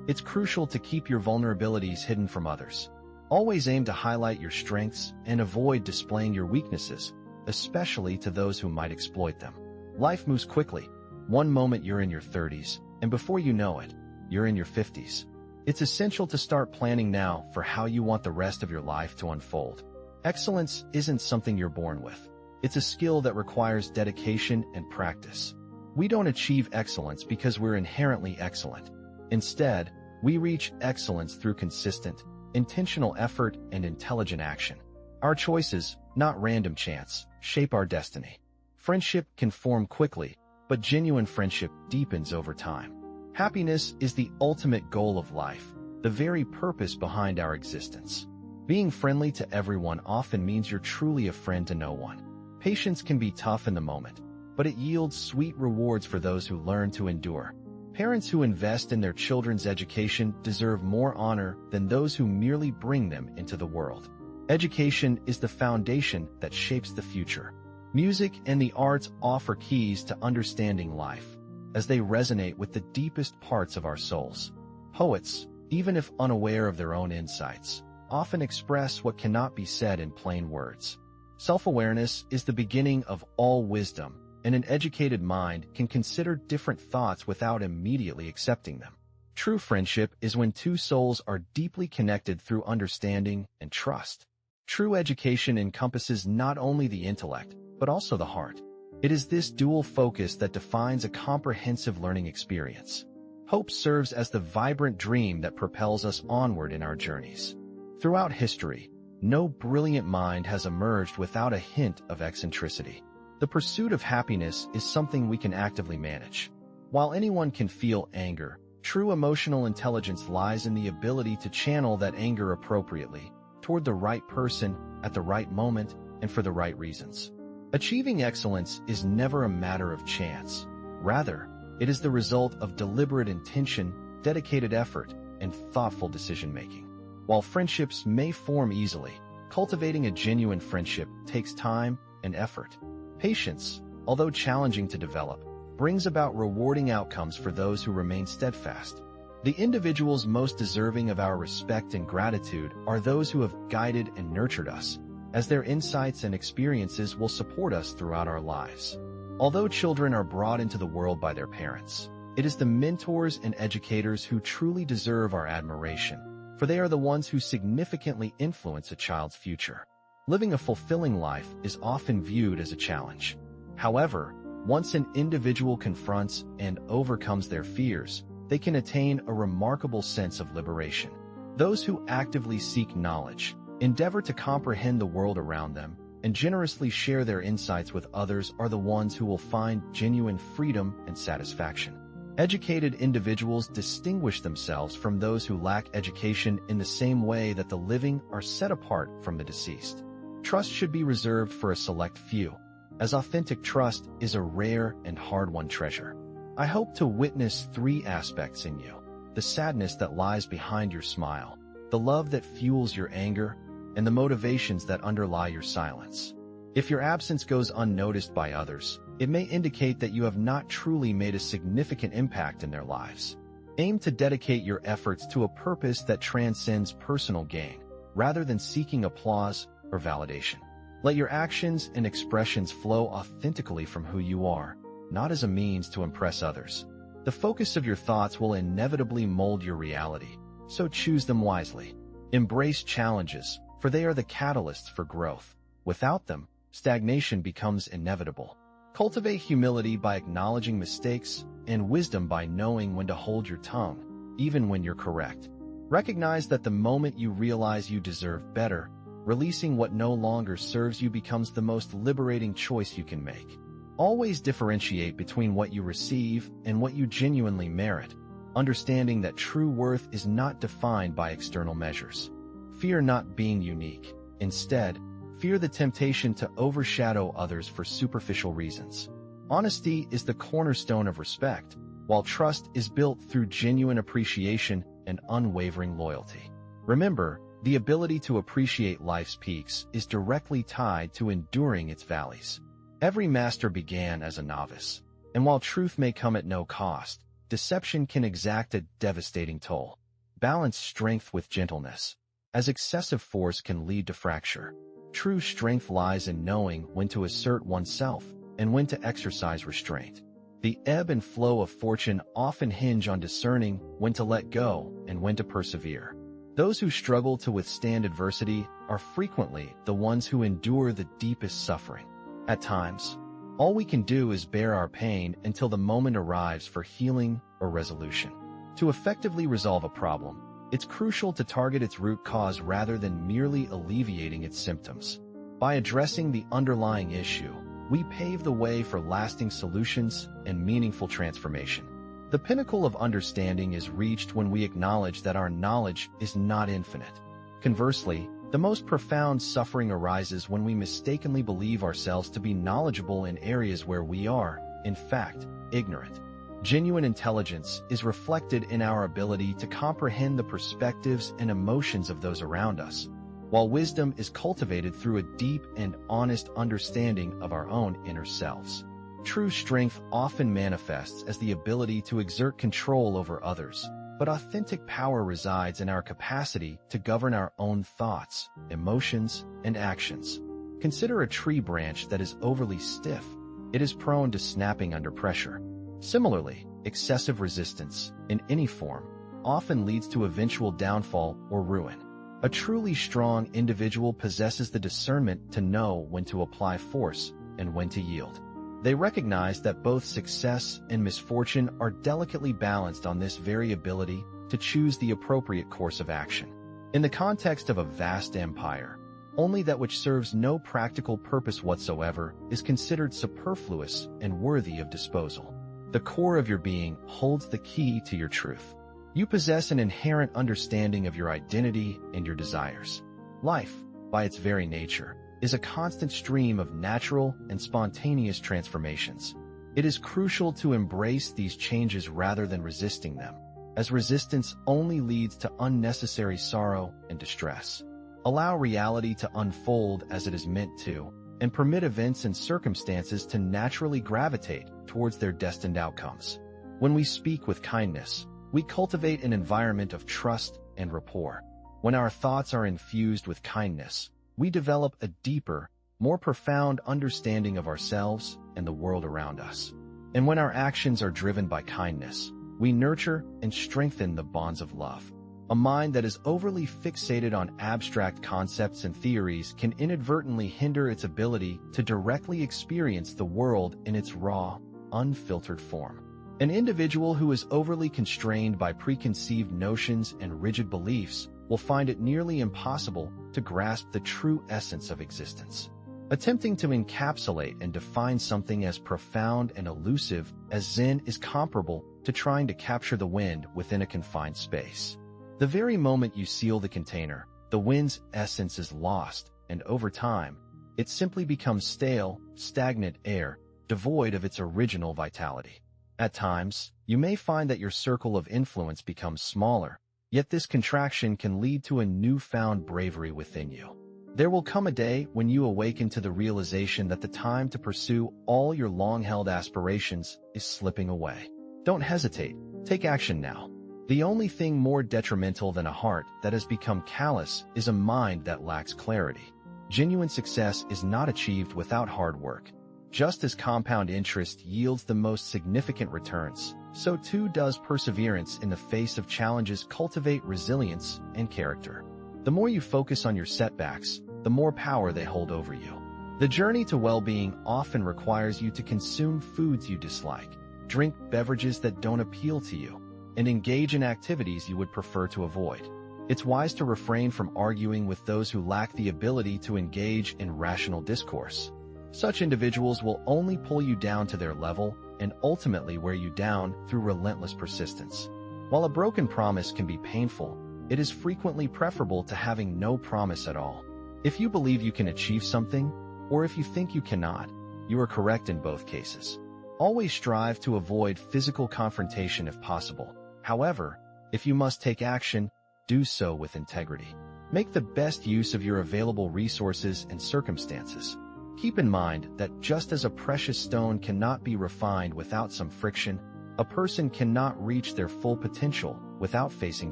It's crucial to keep your vulnerabilities hidden from others. Always aim to highlight your strengths and avoid displaying your weaknesses, especially to those who might exploit them. Life moves quickly. One moment you're in your 30s, and before you know it, you're in your 50s. It's essential to start planning now for how you want the rest of your life to unfold. Excellence isn't something you're born with. It's a skill that requires dedication and practice. We don't achieve excellence because we're inherently excellent. Instead, we reach excellence through consistent, intentional effort and intelligent action. Our choices, not random chance, shape our destiny. Friendship can form quickly, but genuine friendship deepens over time. Happiness is the ultimate goal of life, the very purpose behind our existence. Being friendly to everyone often means you're truly a friend to no one. Patience can be tough in the moment, but it yields sweet rewards for those who learn to endure. Parents who invest in their children's education deserve more honor than those who merely bring them into the world. Education is the foundation that shapes the future. Music and the arts offer keys to understanding life. as they resonate with the deepest parts of our souls. Poets, even if unaware of their own insights, often express what cannot be said in plain words. Self-awareness is the beginning of all wisdom, and an educated mind can consider different thoughts without immediately accepting them. True friendship is when two souls are deeply connected through understanding and trust. True education encompasses not only the intellect, but also the heart. It is this dual focus that defines a comprehensive learning experience. Hope serves as the vibrant dream that propels us onward in our journeys. Throughout history, no brilliant mind has emerged without a hint of eccentricity. The pursuit of happiness is something we can actively manage. While anyone can feel anger, true emotional intelligence lies in the ability to channel that anger appropriately, toward the right person, at the right moment, and for the right reasons. Achieving excellence is never a matter of chance. Rather, it is the result of deliberate intention, dedicated effort, and thoughtful decision-making. While friendships may form easily, cultivating a genuine friendship takes time and effort. Patience, although challenging to develop, brings about rewarding outcomes for those who remain steadfast. The individuals most deserving of our respect and gratitude are those who have guided and nurtured us, as their insights and experiences will support us throughout our lives. Although children are brought into the world by their parents, it is the mentors and educators who truly deserve our admiration, for they are the ones who significantly influence a child's future. Living a fulfilling life is often viewed as a challenge. However, once an individual confronts and overcomes their fears, they can attain a remarkable sense of liberation. Those who actively seek knowledge, endeavor to comprehend the world around them, and generously share their insights with others are the ones who will find genuine freedom and satisfaction. Educated individuals distinguish themselves from those who lack education in the same way that the living are set apart from the deceased. Trust should be reserved for a select few, as authentic trust is a rare and hard-won treasure. I hope to witness three aspects in you: the sadness that lies behind your smile, the love that fuels your anger, and the motivations that underlie your silence. If your absence goes unnoticed by others, it may indicate that you have not truly made a significant impact in their lives. Aim to dedicate your efforts to a purpose that transcends personal gain, rather than seeking applause or validation. Let your actions and expressions flow authentically from who you are, not as a means to impress others. The focus of your thoughts will inevitably mold your reality, so choose them wisely. Embrace challenges, for they are the catalysts for growth. Without them, stagnation becomes inevitable. Cultivate humility by acknowledging mistakes, and wisdom by knowing when to hold your tongue, even when you're correct. Recognize that the moment you realize you deserve better, releasing what no longer serves you becomes the most liberating choice you can make. Always differentiate between what you receive and what you genuinely merit, understanding that true worth is not defined by external measures. Fear not being unique. Instead, fear the temptation to overshadow others for superficial reasons. Honesty is the cornerstone of respect, while trust is built through genuine appreciation and unwavering loyalty. Remember, the ability to appreciate life's peaks is directly tied to enduring its valleys. Every master began as a novice, and while truth may come at no cost, deception can exact a devastating toll. Balance strength with gentleness, as excessive force can lead to fracture. True strength lies in knowing when to assert oneself and when to exercise restraint. The ebb and flow of fortune often hinge on discerning when to let go and when to persevere. Those who struggle to withstand adversity are frequently the ones who endure the deepest suffering. At times, all we can do is bear our pain until the moment arrives for healing or resolution. To effectively resolve a problem, it's crucial to target its root cause rather than merely alleviating its symptoms. By addressing the underlying issue, we pave the way for lasting solutions and meaningful transformation. The pinnacle of understanding is reached when we acknowledge that our knowledge is not infinite. Conversely, the most profound suffering arises when we mistakenly believe ourselves to be knowledgeable in areas where we are, in fact, ignorant. Genuine intelligence is reflected in our ability to comprehend the perspectives and emotions of those around us, while wisdom is cultivated through a deep and honest understanding of our own inner selves. True strength often manifests as the ability to exert control over others, but authentic power resides in our capacity to govern our own thoughts, emotions, and actions. Consider a tree branch that is overly stiff. It is prone to snapping under pressure. Similarly, excessive resistance, in any form, often leads to eventual downfall or ruin. A truly strong individual possesses the discernment to know when to apply force and when to yield. They recognize that both success and misfortune are delicately balanced on this very ability to choose the appropriate course of action. In the context of a vast empire, only that which serves no practical purpose whatsoever is considered superfluous and worthy of disposal. The core of your being holds the key to your truth. You possess an inherent understanding of your identity and your desires. Life, by its very nature, is a constant stream of natural and spontaneous transformations. It is crucial to embrace these changes rather than resisting them, as resistance only leads to unnecessary sorrow and distress. Allow reality to unfold as it is meant to, and permit events and circumstances to naturally gravitate towards their destined outcomes. When we speak with kindness, we cultivate an environment of trust and rapport. When our thoughts are infused with kindness, we develop a deeper, more profound understanding of ourselves and the world around us. And when our actions are driven by kindness, we nurture and strengthen the bonds of love. A mind that is overly fixated on abstract concepts and theories can inadvertently hinder its ability to directly experience the world in its raw, unfiltered form. An individual who is overly constrained by preconceived notions and rigid beliefs will find it nearly impossible to grasp the true essence of existence. Attempting to encapsulate and define something as profound and elusive as Zen is comparable to trying to capture the wind within a confined space. The very moment you seal the container, the wind's essence is lost, and over time, it simply becomes stale, stagnant air, devoid of its original vitality. At times, you may find that your circle of influence becomes smaller, yet this contraction can lead to a newfound bravery within you. There will come a day when you awaken to the realization that the time to pursue all your long-held aspirations is slipping away. Don't hesitate. Take action now. The only thing more detrimental than a heart that has become callous is a mind that lacks clarity. Genuine success is not achieved without hard work. Just as compound interest yields the most significant returns, so too does perseverance in the face of challenges cultivate resilience and character. The more you focus on your setbacks, the more power they hold over you. The journey to well-being often requires you to consume foods you dislike, drink beverages that don't appeal to you, and engage in activities you would prefer to avoid. It's wise to refrain from arguing with those who lack the ability to engage in rational discourse. Such individuals will only pull you down to their level and ultimately wear you down through relentless persistence. While a broken promise can be painful, it is frequently preferable to having no promise at all. If you believe you can achieve something, or if you think you cannot, you are correct in both cases. Always strive to avoid physical confrontation if possible. However, if you must take action, do so with integrity. Make the best use of your available resources and circumstances. Keep in mind that just as a precious stone cannot be refined without some friction, a person cannot reach their full potential without facing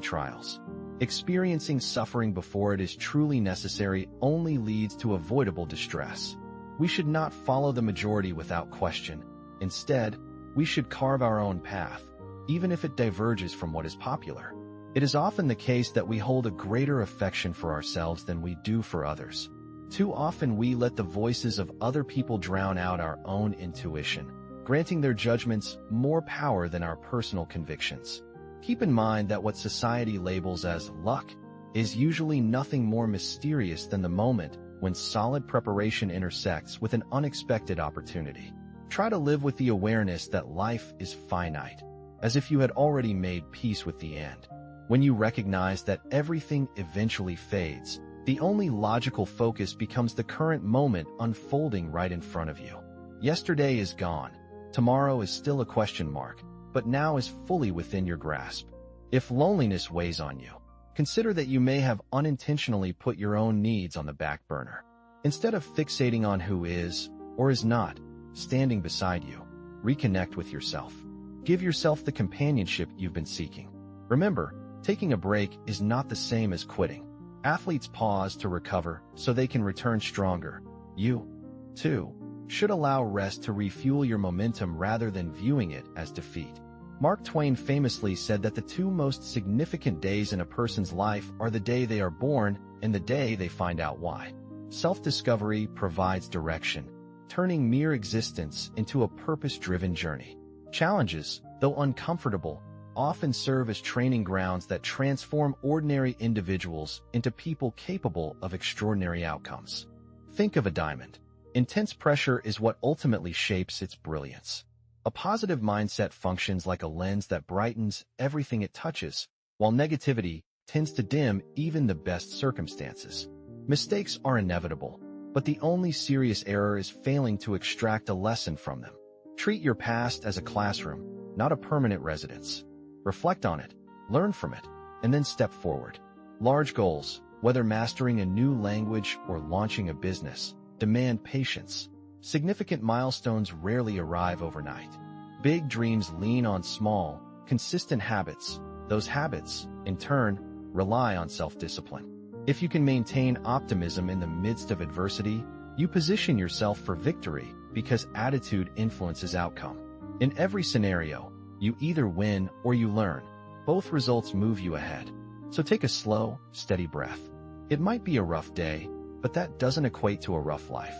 trials. Experiencing suffering before it is truly necessary only leads to avoidable distress. We should not follow the majority without question. Instead, we should carve our own path, even if it diverges from what is popular. It is often the case that we hold a greater affection for ourselves than we do for others. Too often we let the voices of other people drown out our own intuition, granting their judgments more power than our personal convictions. Keep in mind that what society labels as luck is usually nothing more mysterious than the moment when solid preparation intersects with an unexpected opportunity. Try to live with the awareness that life is finite, as if you had already made peace with the end. When you recognize that everything eventually fades, the only logical focus becomes the current moment unfolding right in front of you. Yesterday is gone. Tomorrow is still a question mark, but now is fully within your grasp. If loneliness weighs on you, consider that you may have unintentionally put your own needs on the back burner. Instead of fixating on who is or is not, standing beside you. Reconnect with yourself. Give yourself the companionship you've been seeking. Remember, taking a break is not the same as quitting. Athletes pause to recover so they can return stronger. You, too, should allow rest to refuel your momentum rather than viewing it as defeat. Mark Twain famously said that the two most significant days in a person's life are the day they are born and the day they find out why. Self-discovery provides direction, turning mere existence into a purpose-driven journey. Challenges, though uncomfortable, often serve as training grounds that transform ordinary individuals into people capable of extraordinary outcomes. Think of a diamond. Intense pressure is what ultimately shapes its brilliance. A positive mindset functions like a lens that brightens everything it touches, while negativity tends to dim even the best circumstances. Mistakes are inevitable, but the only serious error is failing to extract a lesson from them. Treat your past as a classroom, not a permanent residence. Reflect on it, learn from it, and then step forward. Large goals, whether mastering a new language or launching a business, demand patience. Significant milestones rarely arrive overnight. Big dreams lean on small, consistent habits. Those habits, in turn, rely on self-discipline. If you can maintain optimism in the midst of adversity, you position yourself for victory because attitude influences outcome. In every scenario, you either win or you learn. Both results move you ahead. So take a slow, steady breath. It might be a rough day, but that doesn't equate to a rough life.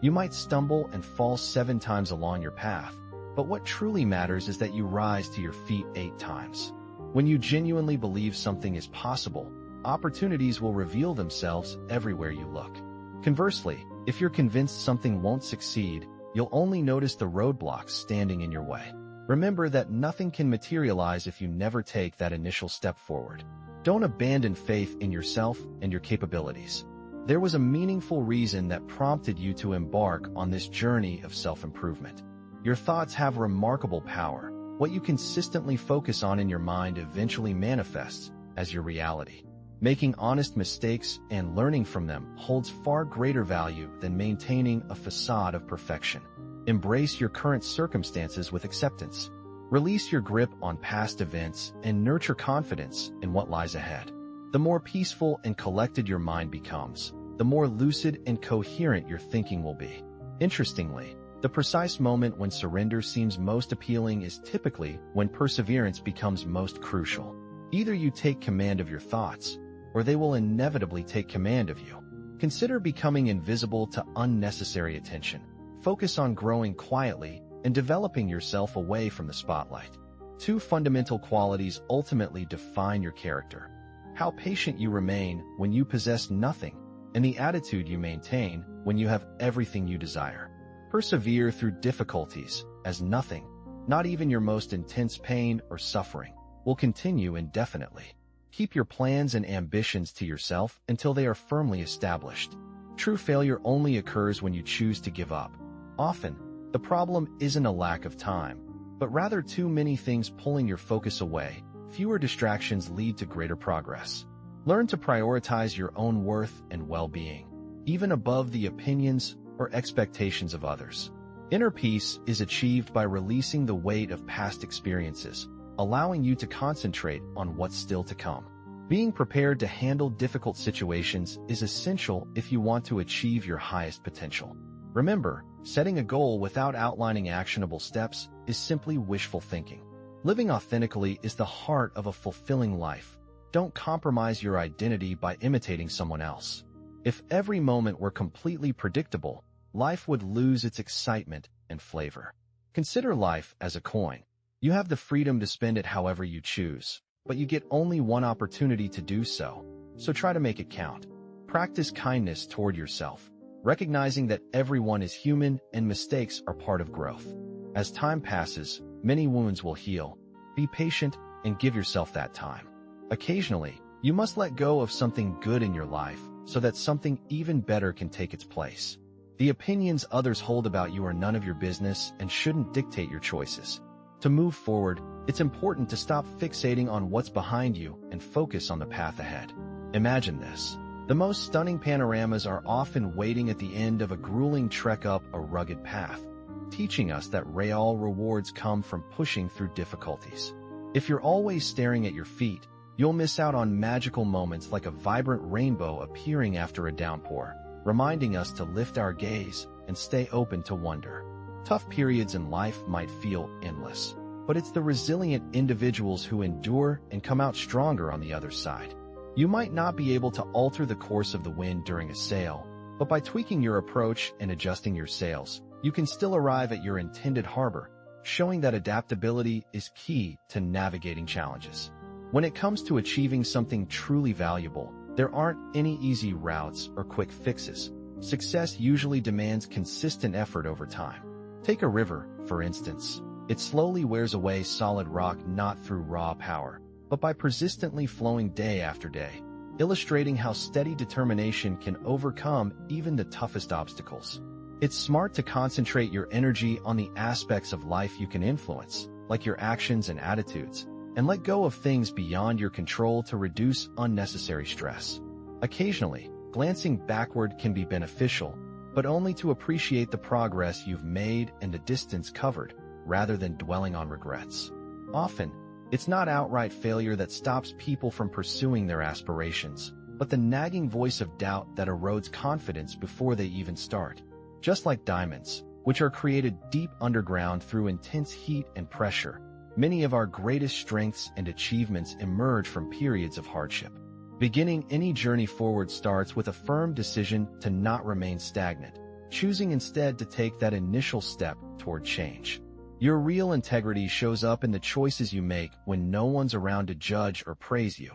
You might stumble and fall 7 times along your path, but what truly matters is that you rise to your feet 8 times. When you genuinely believe something is possible, opportunities will reveal themselves everywhere you look. Conversely, if you're convinced something won't succeed, you'll only notice the roadblocks standing in your way. Remember that nothing can materialize if you never take that initial step forward. Don't abandon faith in yourself and your capabilities. There was a meaningful reason that prompted you to embark on this journey of self-improvement. Your thoughts have remarkable power. What you consistently focus on in your mind eventually manifests as your reality. Making honest mistakes and learning from them holds far greater value than maintaining a facade of perfection. Embrace your current circumstances with acceptance. Release your grip on past events and nurture confidence in what lies ahead. The more peaceful and collected your mind becomes, the more lucid and coherent your thinking will be. Interestingly, the precise moment when surrender seems most appealing is typically when perseverance becomes most crucial. Either you take command of your thoughts, or they will inevitably take command of you. Consider becoming invisible to unnecessary attention. Focus on growing quietly and developing yourself away from the spotlight. 2 fundamental qualities ultimately define your character: how patient you remain when you possess nothing, and the attitude you maintain when you have everything you desire. Persevere through difficulties, as nothing, not even your most intense pain or suffering, will continue indefinitely. Keep your plans and ambitions to yourself until they are firmly established. True failure only occurs when you choose to give up. Often, the problem isn't a lack of time, but rather too many things pulling your focus away. Fewer distractions lead to greater progress. Learn to prioritize your own worth and well-being, even above the opinions or expectations of others. Inner peace is achieved by releasing the weight of past experiences, allowing you to concentrate on what's still to come. Being prepared to handle difficult situations is essential if you want to achieve your highest potential. Remember, setting a goal without outlining actionable steps is simply wishful thinking. Living authentically is the heart of a fulfilling life. Don't compromise your identity by imitating someone else. If every moment were completely predictable, life would lose its excitement and flavor. Consider life as a coin. You have the freedom to spend it however you choose, but you get only one opportunity to do so, so try to make it count. Practice kindness toward yourself, recognizing that everyone is human and mistakes are part of growth. As time passes, many wounds will heal. Be patient and give yourself that time. Occasionally, you must let go of something good in your life so that something even better can take its place. The opinions others hold about you are none of your business and shouldn't dictate your choices. To move forward, it's important to stop fixating on what's behind you and focus on the path ahead. Imagine this. The most stunning panoramas are often waiting at the end of a grueling trek up a rugged path. teaching us that real rewards come from pushing through difficulties. If you're always staring at your feet, you'll miss out on magical moments like a vibrant rainbow appearing after a downpour, reminding us to lift our gaze and stay open to wonder. Tough periods in life might feel endless, but it's the resilient individuals who endure and come out stronger on the other side. You might not be able to alter the course of the wind during a sail, but by tweaking your approach and adjusting your sails, you can still arrive at your intended harbor, showing that adaptability is key to navigating challenges. When it comes to achieving something truly valuable, there aren't any easy routes or quick fixes. Success usually demands consistent effort over time. Take a river, for instance. It slowly wears away solid rock not through raw power, but by persistently flowing day after day, illustrating how steady determination can overcome even the toughest obstacles. It's smart to concentrate your energy on the aspects of life you can influence, like your actions and attitudes, and let go of things beyond your control to reduce unnecessary stress. Occasionally, glancing backward can be beneficial, but only to appreciate the progress you've made and the distance covered, rather than dwelling on regrets. Often, it's not outright failure that stops people from pursuing their aspirations, but the nagging voice of doubt that erodes confidence before they even start. Just like diamonds, which are created deep underground through intense heat and pressure, many of our greatest strengths and achievements emerge from periods of hardship. Beginning any journey forward starts with a firm decision to not remain stagnant, choosing instead to take that initial step toward change. Your real integrity shows up in the choices you make when no one's around to judge or praise you,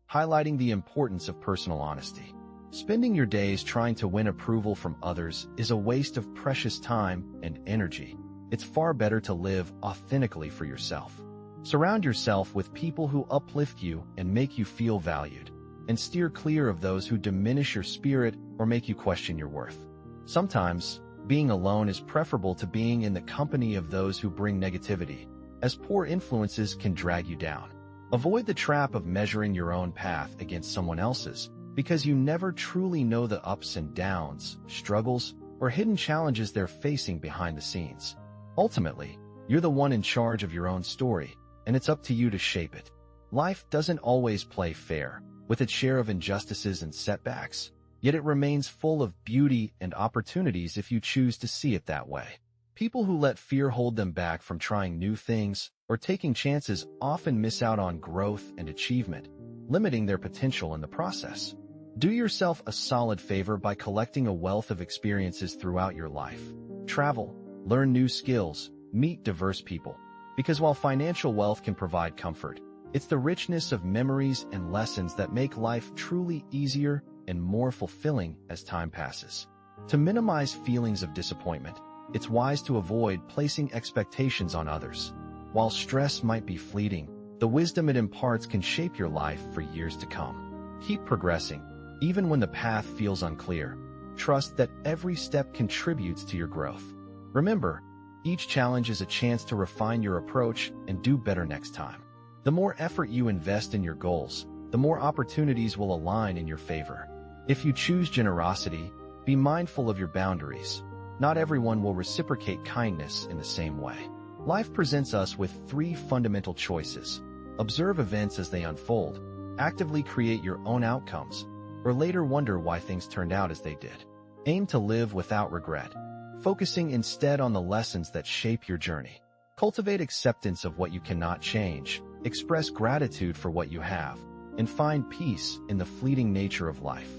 highlighting the importance of personal honesty. Spending your days trying to win approval from others is a waste of precious time and energy. It's far better to live authentically for yourself. Surround yourself with people who uplift you and make you feel valued, and steer clear of those who diminish your spirit or make you question your worth. Sometimes, being alone is preferable to being in the company of those who bring negativity, as poor influences can drag you down. Avoid the trap of measuring your own path against someone else's, because you never truly know the ups and downs, struggles, or hidden challenges they're facing behind the scenes. Ultimately, you're the one in charge of your own story, and it's up to you to shape it. Life doesn't always play fair, with its share of injustices and setbacks, yet it remains full of beauty and opportunities if you choose to see it that way. People who let fear hold them back from trying new things or taking chances often miss out on growth and achievement, limiting their potential in the process. Do yourself a solid favor by collecting a wealth of experiences throughout your life. Travel, learn new skills, meet diverse people. Because while financial wealth can provide comfort, it's the richness of memories and lessons that make life truly easier and more fulfilling as time passes. To minimize feelings of disappointment, it's wise to avoid placing expectations on others. While stress might be fleeting, the wisdom it imparts can shape your life for years to come. Keep progressing, even when the path feels unclear. Trust that every step contributes to your growth. Remember, each challenge is a chance to refine your approach and do better next time. The more effort you invest in your goals, the more opportunities will align in your favor. If you choose generosity, be mindful of your boundaries. Not everyone will reciprocate kindness in the same way. Life presents us with three fundamental choices. Observe events as they unfold, actively create your own outcomes, or later wonder why things turned out as they did. Aim to live without regret, focusing instead on the lessons that shape your journey. Cultivate acceptance of what you cannot change, express gratitude for what you have, and find peace in the fleeting nature of life.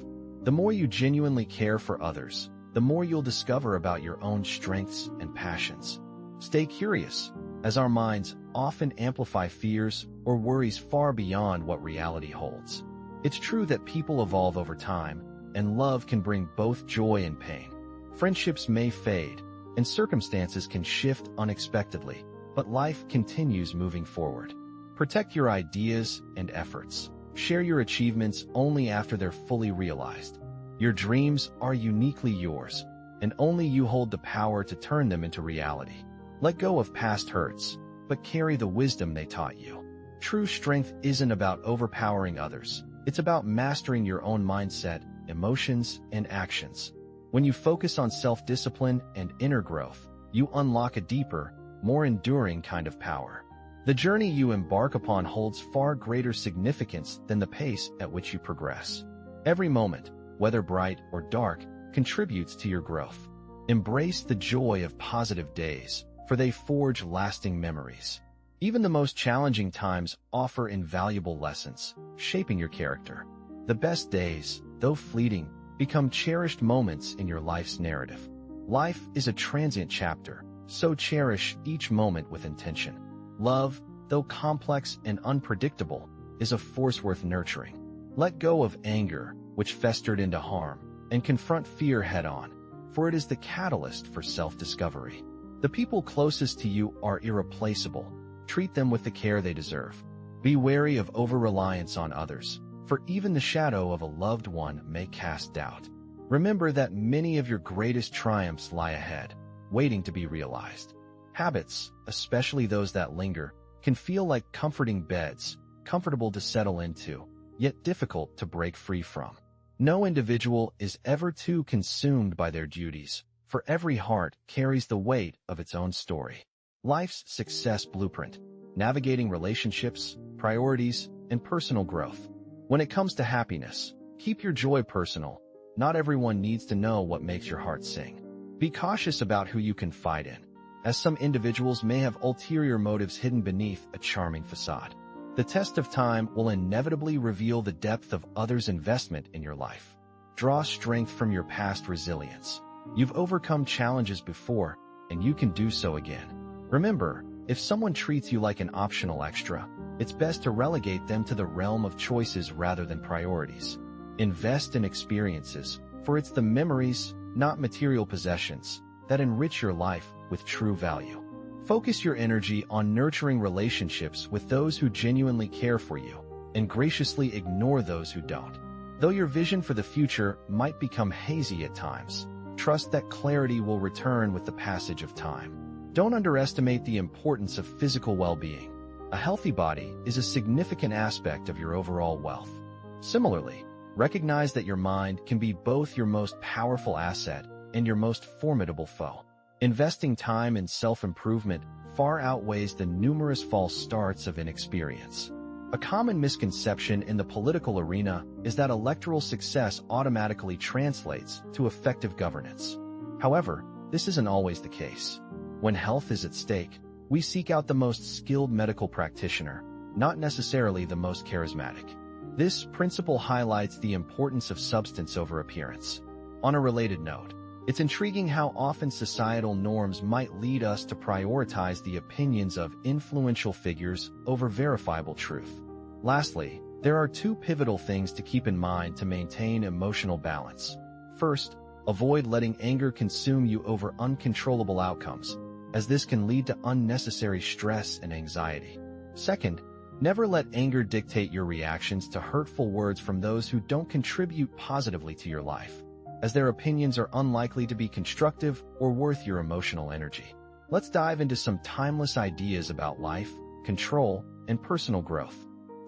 The more you genuinely care for others, the more you'll discover about your own strengths and passions. Stay curious, as our minds often amplify fears or worries far beyond what reality holds. It's true that people evolve over time, and love can bring both joy and pain. Friendships may fade, and circumstances can shift unexpectedly, but life continues moving forward. Protect your ideas and efforts. Share your achievements only after they're fully realized. Your dreams are uniquely yours, and only you hold the power to turn them into reality. Let go of past hurts, but carry the wisdom they taught you. True strength isn't about overpowering others. It's about mastering your own mindset, emotions, and actions. When you focus on self-discipline and inner growth, you unlock a deeper, more enduring kind of power. The journey you embark upon holds far greater significance than the pace at which you progress. Every moment, whether bright or dark, contributes to your growth. Embrace the joy of positive days, for they forge lasting memories. Even the most challenging times offer invaluable lessons, shaping your character. The best days, though fleeting, become cherished moments in your life's narrative. Life is a transient chapter, so cherish each moment with intention. Love, though complex and unpredictable, is a force worth nurturing. Let go of anger, which festered into harm, and confront fear head-on, for it is the catalyst for self-discovery. The people closest to you are irreplaceable. Treat them with the care they deserve. Be wary of over-reliance on others, for even the shadow of a loved one may cast doubt. Remember that many of your greatest triumphs lie ahead, waiting to be realized. Habits, especially those that linger, can feel like comforting beds, comfortable to settle into, yet difficult to break free from. No individual is ever too consumed by their duties, for every heart carries the weight of its own story. Life's success blueprint, navigating relationships, priorities, and personal growth. When it comes to happiness, keep your joy personal. Not everyone needs to know what makes your heart sing. Be cautious about who you confide in, as some individuals may have ulterior motives hidden beneath a charming facade. The test of time will inevitably reveal the depth of others' investment in your life. Draw strength from your past resilience. You've overcome challenges before, and you can do so again. Remember, if someone treats you like an optional extra, it's best to relegate them to the realm of choices rather than priorities. Invest in experiences, for it's the memories, not material possessions, that enrich your life with true value. Focus your energy on nurturing relationships with those who genuinely care for you, and graciously ignore those who don't. Though your vision for the future might become hazy at times, trust that clarity will return with the passage of time. Don't underestimate the importance of physical well-being. A healthy body is a significant aspect of your overall wealth. Similarly, recognize that your mind can be both your most powerful asset and your most formidable foe. Investing time in self-improvement far outweighs the numerous false starts of inexperience. A common misconception in the political arena is that electoral success automatically translates to effective governance. However, this isn't always the case. When health is at stake, we seek out the most skilled medical practitioner, not necessarily the most charismatic. This principle highlights the importance of substance over appearance. On a related note, it's intriguing how often societal norms might lead us to prioritize the opinions of influential figures over verifiable truth. Lastly, there are two pivotal things to keep in mind to maintain emotional balance. First, avoid letting anger consume you over uncontrollable outcomes, as this can lead to unnecessary stress and anxiety. Second, never let anger dictate your reactions to hurtful words from those who don't contribute positively to your life, as their opinions are unlikely to be constructive or worth your emotional energy. Let's dive into some timeless ideas about life, control, and personal growth.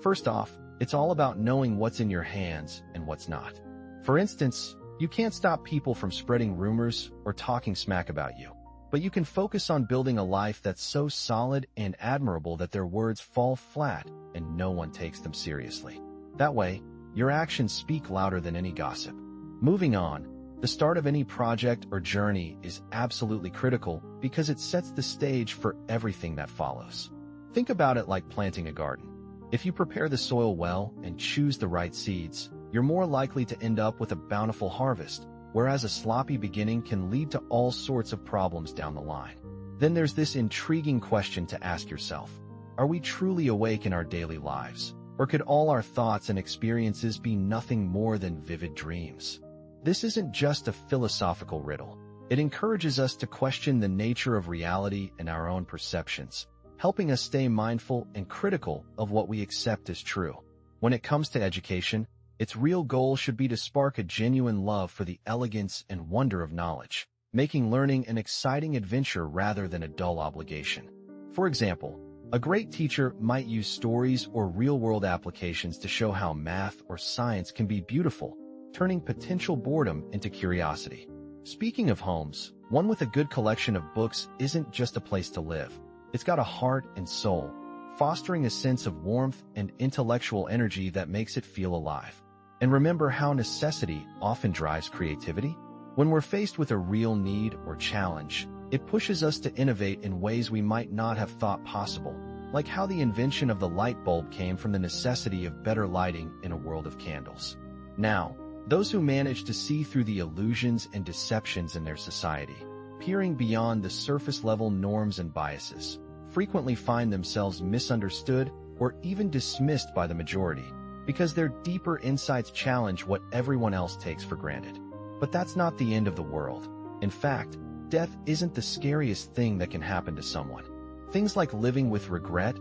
First off, it's all about knowing what's in your hands and what's not. For instance, you can't stop people from spreading rumors or talking smack about you, but you can focus on building a life that's so solid and admirable that their words fall flat and no one takes them seriously. That way, your actions speak louder than any gossip. Moving on, the start of any project or journey is absolutely critical because it sets the stage for everything that follows. Think about it like planting a garden. If you prepare the soil well and choose the right seeds, you're more likely to end up with a bountiful harvest, whereas a sloppy beginning can lead to all sorts of problems down the line. Then there's this intriguing question to ask yourself. Are we truly awake in our daily lives, or could all our thoughts and experiences be nothing more than vivid dreams? This isn't just a philosophical riddle. It encourages us to question the nature of reality and our own perceptions, helping us stay mindful and critical of what we accept as true. When it comes to education, its real goal should be to spark a genuine love for the elegance and wonder of knowledge, making learning an exciting adventure rather than a dull obligation. For example, a great teacher might use stories or real-world applications to show how math or science can be beautiful, turning potential boredom into curiosity. Speaking of homes, One with a good collection of books isn't just a place to live. It's got a heart and soul, fostering a sense of warmth and intellectual energy that makes it feel alive. And remember how necessity often drives creativity? When we're faced with a real need or challenge, it pushes us to innovate in ways we might not have thought possible, like how the invention of the light bulb came from the necessity of better lighting in a world of candles. Now, those who manage to see through the illusions and deceptions in their society, peering beyond the surface-level norms and biases, frequently find themselves misunderstood or even dismissed by the majority, because their deeper insights challenge what everyone else takes for granted. But that's not the end of the world. In fact, death isn't the scariest thing that can happen to someone. Things like living with regret,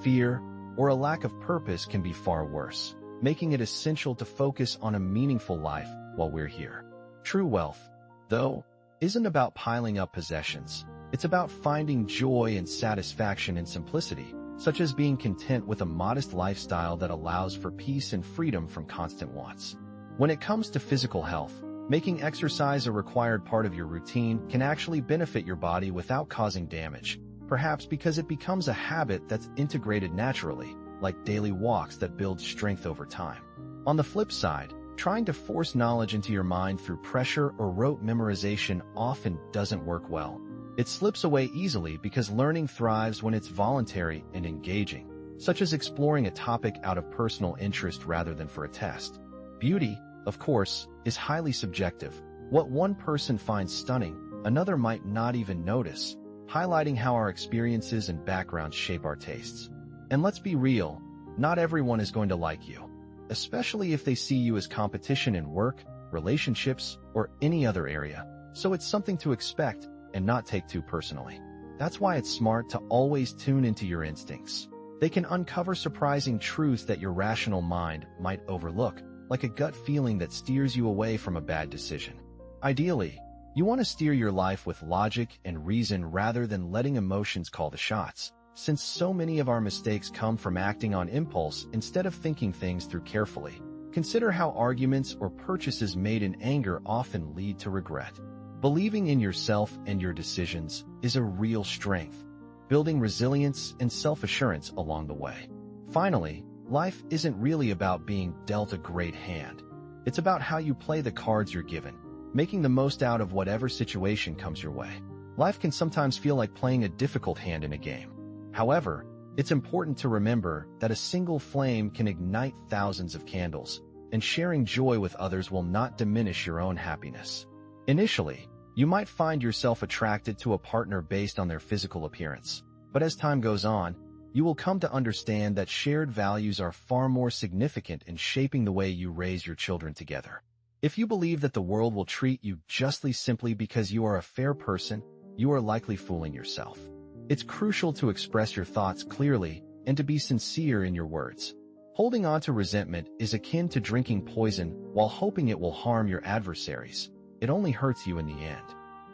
fear, or a lack of purpose can be far worse, making it essential to focus on a meaningful life while we're here. True wealth, though, isn't about piling up possessions. It's about finding joy and satisfaction in simplicity, such as being content with a modest lifestyle that allows for peace and freedom from constant wants. When it comes to physical health, making exercise a required part of your routine can actually benefit your body without causing damage, perhaps because it becomes a habit that's integrated naturally, like daily walks that build strength over time. On the flip side, trying to force knowledge into your mind through pressure or rote memorization often doesn't work well. It slips away easily because learning thrives when it's voluntary and engaging, such as exploring a topic out of personal interest rather than for a test. Beauty, of course, is highly subjective. What one person finds stunning, another might not even notice, highlighting how our experiences and backgrounds shape our tastes. And let's be real, not everyone is going to like you, especially if they see you as competition in work, relationships, or any other area. So it's something to expect and not take too personally. That's why it's smart to always tune into your instincts. They can uncover surprising truths that your rational mind might overlook, like a gut feeling that steers you away from a bad decision. Ideally, you want to steer your life with logic and reason rather than letting emotions call the shots, since so many of our mistakes come from acting on impulse instead of thinking things through carefully. Consider how arguments or purchases made in anger often lead to regret. Believing in yourself and your decisions is a real strength, building resilience and self-assurance along the way. Finally, life isn't really about being dealt a great hand. It's about how you play the cards you're given, making the most out of whatever situation comes your way. Life can sometimes feel like playing a difficult hand in a game. However, it's important to remember that a single flame can ignite thousands of candles, and sharing joy with others will not diminish your own happiness. Initially, you might find yourself attracted to a partner based on their physical appearance, but as time goes on, you will come to understand that shared values are far more significant in shaping the way you raise your children together. If you believe that the world will treat you justly simply because you are a fair person, you are likely fooling yourself. It's crucial to express your thoughts clearly and to be sincere in your words. Holding on to resentment is akin to drinking poison while hoping it will harm your adversaries. It only hurts you in the end.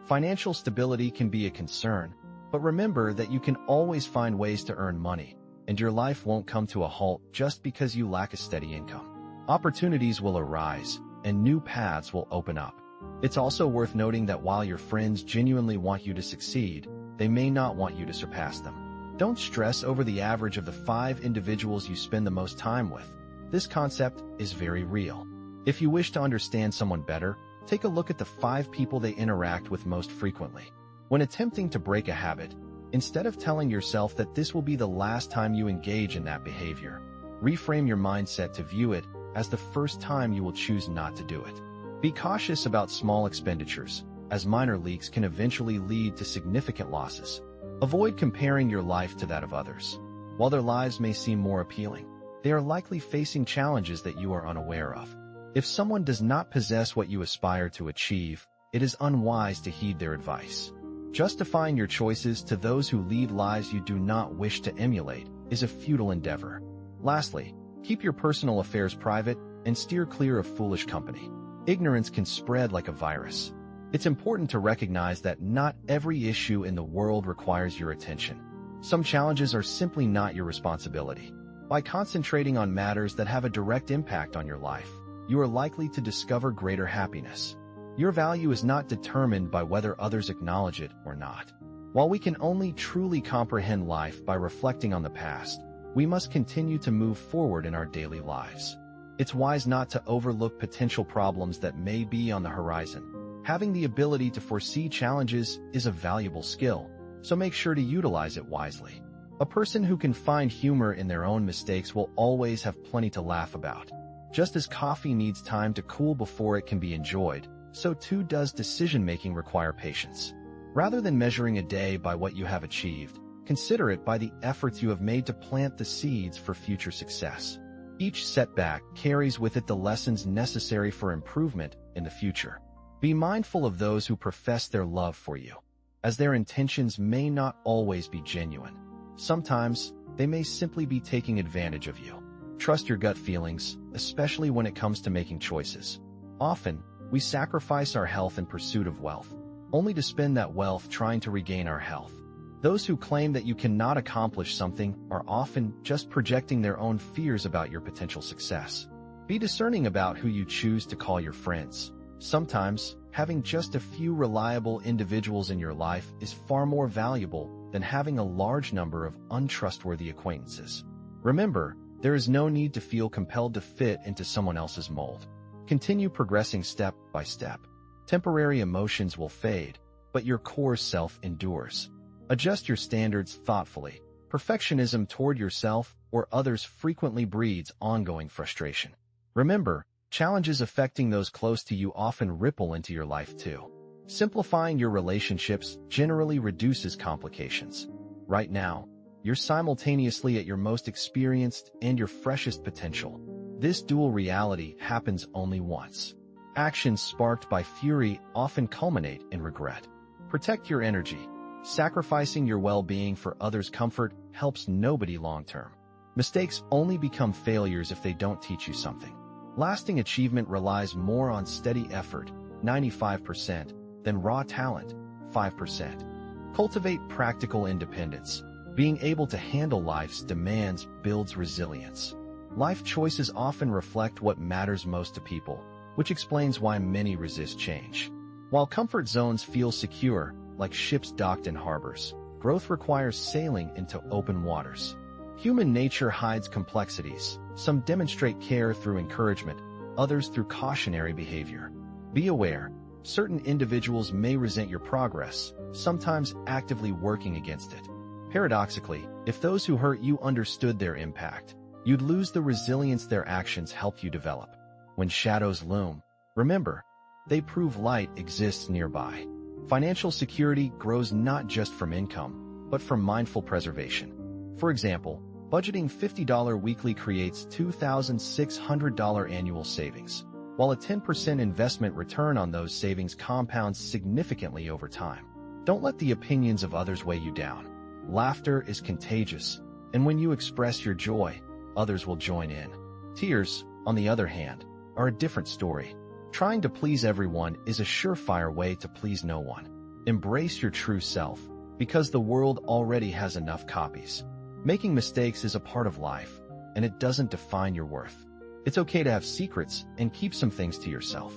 Financial stability can be a concern, but remember that you can always find ways to earn money, and your life won't come to a halt just because you lack a steady income. Opportunities will arise, and new paths will open up. It's also worth noting that while your friends genuinely want you to succeed, they may not want you to surpass them. Don't stress over the average of the 5 individuals you spend the most time with. This concept is very real. If you wish to understand someone better, take a look at the 5 people they interact with most frequently. When attempting to break a habit, instead of telling yourself that this will be the last time you engage in that behavior, reframe your mindset to view it as the first time you will choose not to do it. Be cautious about small expenditures, as minor leaks can eventually lead to significant losses. Avoid comparing your life to that of others. While their lives may seem more appealing, they are likely facing challenges that you are unaware of. If someone does not possess what you aspire to achieve, it is unwise to heed their advice. Justifying your choices to those who lead lives you do not wish to emulate is a futile endeavor. Lastly, keep your personal affairs private and steer clear of foolish company. Ignorance can spread like a virus. It's important to recognize that not every issue in the world requires your attention. Some challenges are simply not your responsibility. By concentrating on matters that have a direct impact on your life, you are likely to discover greater happiness. Your value is not determined by whether others acknowledge it or not. While we can only truly comprehend life by reflecting on the past, we must continue to move forward in our daily lives. It's wise not to overlook potential problems that may be on the horizon. Having the ability to foresee challenges is a valuable skill, so make sure to utilize it wisely. A person who can find humor in their own mistakes will always have plenty to laugh about. Just as coffee needs time to cool before it can be enjoyed, so too does decision-making require patience. Rather than measuring a day by what you have achieved, consider it by the efforts you have made to plant the seeds for future success. Each setback carries with it the lessons necessary for improvement in the future. Be mindful of those who profess their love for you, as their intentions may not always be genuine. Sometimes, they may simply be taking advantage of you. Trust your gut feelings, especially when it comes to making choices. Often, we sacrifice our health in pursuit of wealth, only to spend that wealth trying to regain our health. Those who claim that you cannot accomplish something are often just projecting their own fears about your potential success. Be discerning about who you choose to call your friends. Sometimes, having just a few reliable individuals in your life is far more valuable than having a large number of untrustworthy acquaintances. Remember, there is no need to feel compelled to fit into someone else's mold. Continue progressing step by step. Temporary emotions will fade, but your core self endures. Adjust your standards thoughtfully. Perfectionism toward yourself or others frequently breeds ongoing frustration. Remember, challenges affecting those close to you often ripple into your life too. Simplifying your relationships generally reduces complications. Right now, you're simultaneously at your most experienced and your freshest potential. This dual reality happens only once. Actions sparked by fury often culminate in regret. Protect your energy. Sacrificing your well-being for others' comfort helps nobody long-term. Mistakes only become failures if they don't teach you something. Lasting achievement relies more on steady effort, 95%, than raw talent, 5%. Cultivate practical independence. Being able to handle life's demands builds resilience. Life choices often reflect what matters most to people, which explains why many resist change. While comfort zones feel secure, like ships docked in harbors, growth requires sailing into open waters. Human nature hides complexities. Some demonstrate care through encouragement, others through cautionary behavior. Be aware, certain individuals may resent your progress, sometimes actively working against it. Paradoxically, if those who hurt you understood their impact, you'd lose the resilience their actions helped you develop. When shadows loom, remember, they prove light exists nearby. Financial security grows not just from income, but from mindful preservation. For example, budgeting $50 weekly creates $2,600 annual savings, while a 10% investment return on those savings compounds significantly over time. Don't let the opinions of others weigh you down. Laughter is contagious, and when you express your joy, others will join in. Tears, on the other hand, are a different story. Trying to please everyone is a surefire way to please no one. Embrace your true self, because the world already has enough copies. Making mistakes is a part of life, and it doesn't define your worth. It's okay to have secrets and keep some things to yourself.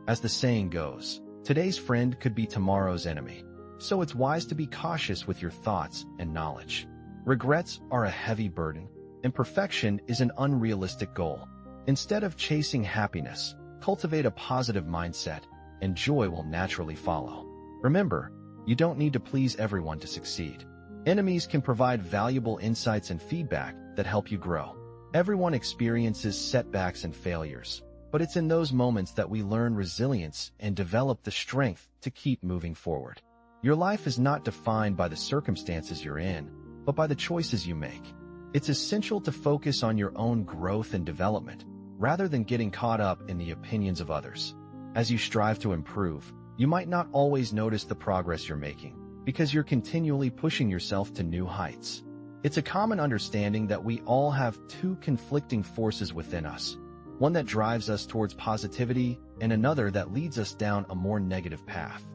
As the saying goes, today's friend could be tomorrow's enemy, so it's wise to be cautious with your thoughts and knowledge. Regrets are a heavy burden, and perfection is an unrealistic goal. Instead of chasing happiness, cultivate a positive mindset, and joy will naturally follow. Remember, you don't need to please everyone to succeed. Enemies can provide valuable insights and feedback that help you grow. Everyone experiences setbacks and failures, but it's in those moments that we learn resilience and develop the strength to keep moving forward. Your life is not defined by the circumstances you're in, but by the choices you make. It's essential to focus on your own growth and development, rather than getting caught up in the opinions of others. As you strive to improve, you might not always notice the progress you're making, because you're continually pushing yourself to new heights. It's a common understanding that we all have two conflicting forces within us, one that drives us towards positivity and another that leads us down a more negative path.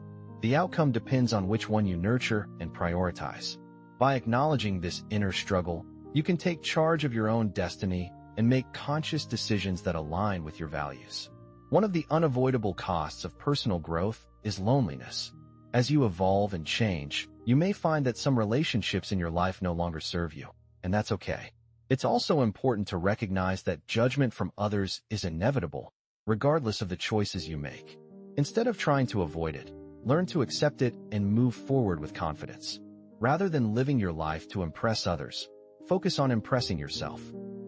The outcome depends on which one you nurture and prioritize. By acknowledging this inner struggle, you can take charge of your own destiny and make conscious decisions that align with your values. One of the unavoidable costs of personal growth is loneliness. As you evolve and change, you may find that some relationships in your life no longer serve you, and that's okay. It's also important to recognize that judgment from others is inevitable, regardless of the choices you make. Instead of trying to avoid it, learn to accept it and move forward with confidence. Rather than living your life to impress others, focus on impressing yourself.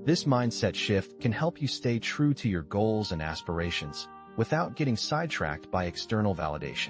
This mindset shift can help you stay true to your goals and aspirations without getting sidetracked by external validation.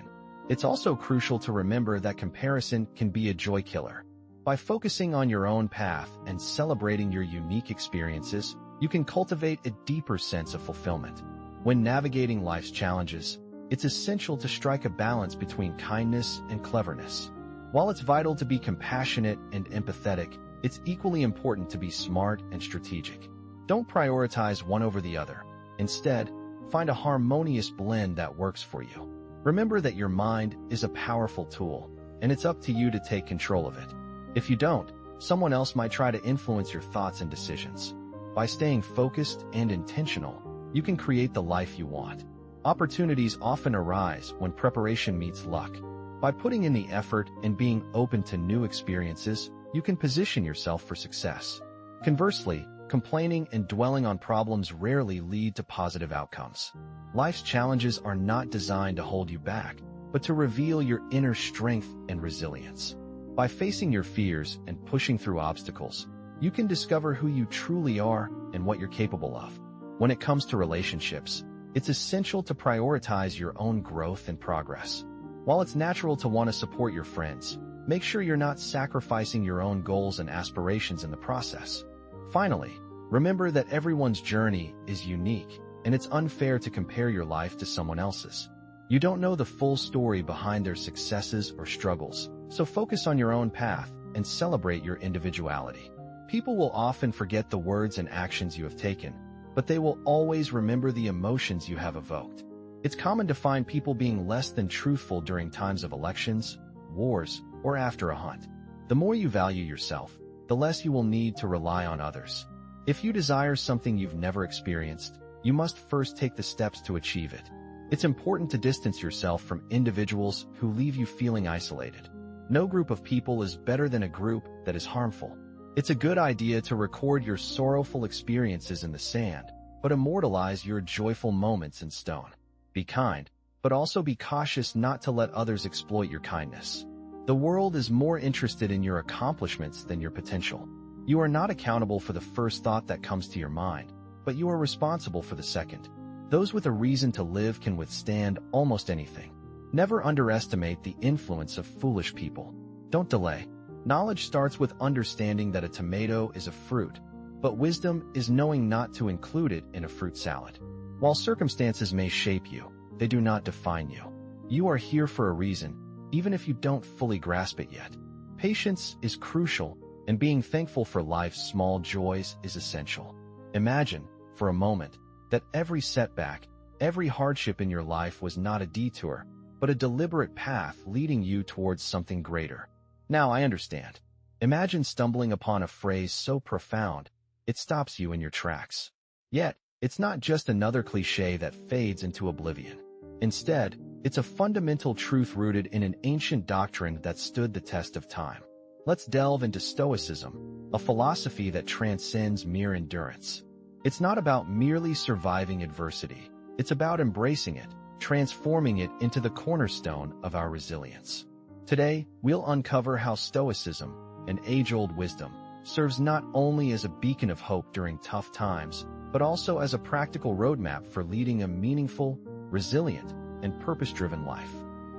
It's also crucial to remember that comparison can be a joy killer. By focusing on your own path and celebrating your unique experiences, you can cultivate a deeper sense of fulfillment. When navigating life's challenges, it's essential to strike a balance between kindness and cleverness. While it's vital to be compassionate and empathetic, it's equally important to be smart and strategic. Don't prioritize one over the other. Instead, find a harmonious blend that works for you. Remember that your mind is a powerful tool, and it's up to you to take control of it. If you don't, someone else might try to influence your thoughts and decisions. By staying focused and intentional, you can create the life you want. Opportunities often arise when preparation meets luck. By putting in the effort and being open to new experiences, you can position yourself for success. Conversely, complaining and dwelling on problems rarely lead to positive outcomes. Life's challenges are not designed to hold you back, but to reveal your inner strength and resilience. By facing your fears and pushing through obstacles, you can discover who you truly are and what you're capable of. When it comes to relationships, it's essential to prioritize your own growth and progress. While it's natural to want to support your friends, make sure you're not sacrificing your own goals and aspirations in the process. Finally, remember that everyone's journey is unique, and it's unfair to compare your life to someone else's. You don't know the full story behind their successes or struggles, so focus on your own path and celebrate your individuality. People will often forget the words and actions you have taken, but they will always remember the emotions you have evoked. It's common to find people being less than truthful during times of elections, wars, or after a hunt. The more you value yourself, the less you will need to rely on others. If you desire something you've never experienced, you must first take the steps to achieve it. It's important to distance yourself from individuals who leave you feeling isolated. No group of people is better than a group that is harmful. It's a good idea to record your sorrowful experiences in the sand, but immortalize your joyful moments in stone. Be kind, but also be cautious not to let others exploit your kindness. The world is more interested in your accomplishments than your potential. You are not accountable for the first thought that comes to your mind, but you are responsible for the second. Those with a reason to live can withstand almost anything. Never underestimate the influence of foolish people. Don't delay. Knowledge starts with understanding that a tomato is a fruit, but wisdom is knowing not to include it in a fruit salad. While circumstances may shape you, they do not define you. You are here for a reason, even if you don't fully grasp it yet. Patience is crucial, and being thankful for life's small joys is essential. Imagine, for a moment, that every setback, every hardship in your life was not a detour, but a deliberate path leading you towards something greater. Now I understand. Imagine stumbling upon a phrase so profound, it stops you in your tracks. Yet, it's not just another cliche that fades into oblivion. Instead, it's a fundamental truth rooted in an ancient doctrine that stood the test of time. Let's delve into Stoicism, a philosophy that transcends mere endurance. It's not about merely surviving adversity. It's about embracing it, transforming it into the cornerstone of our resilience. Today, we'll uncover how Stoicism, an age-old wisdom, serves not only as a beacon of hope during tough times, but also as a practical roadmap for leading a meaningful, resilient, and purpose-driven life.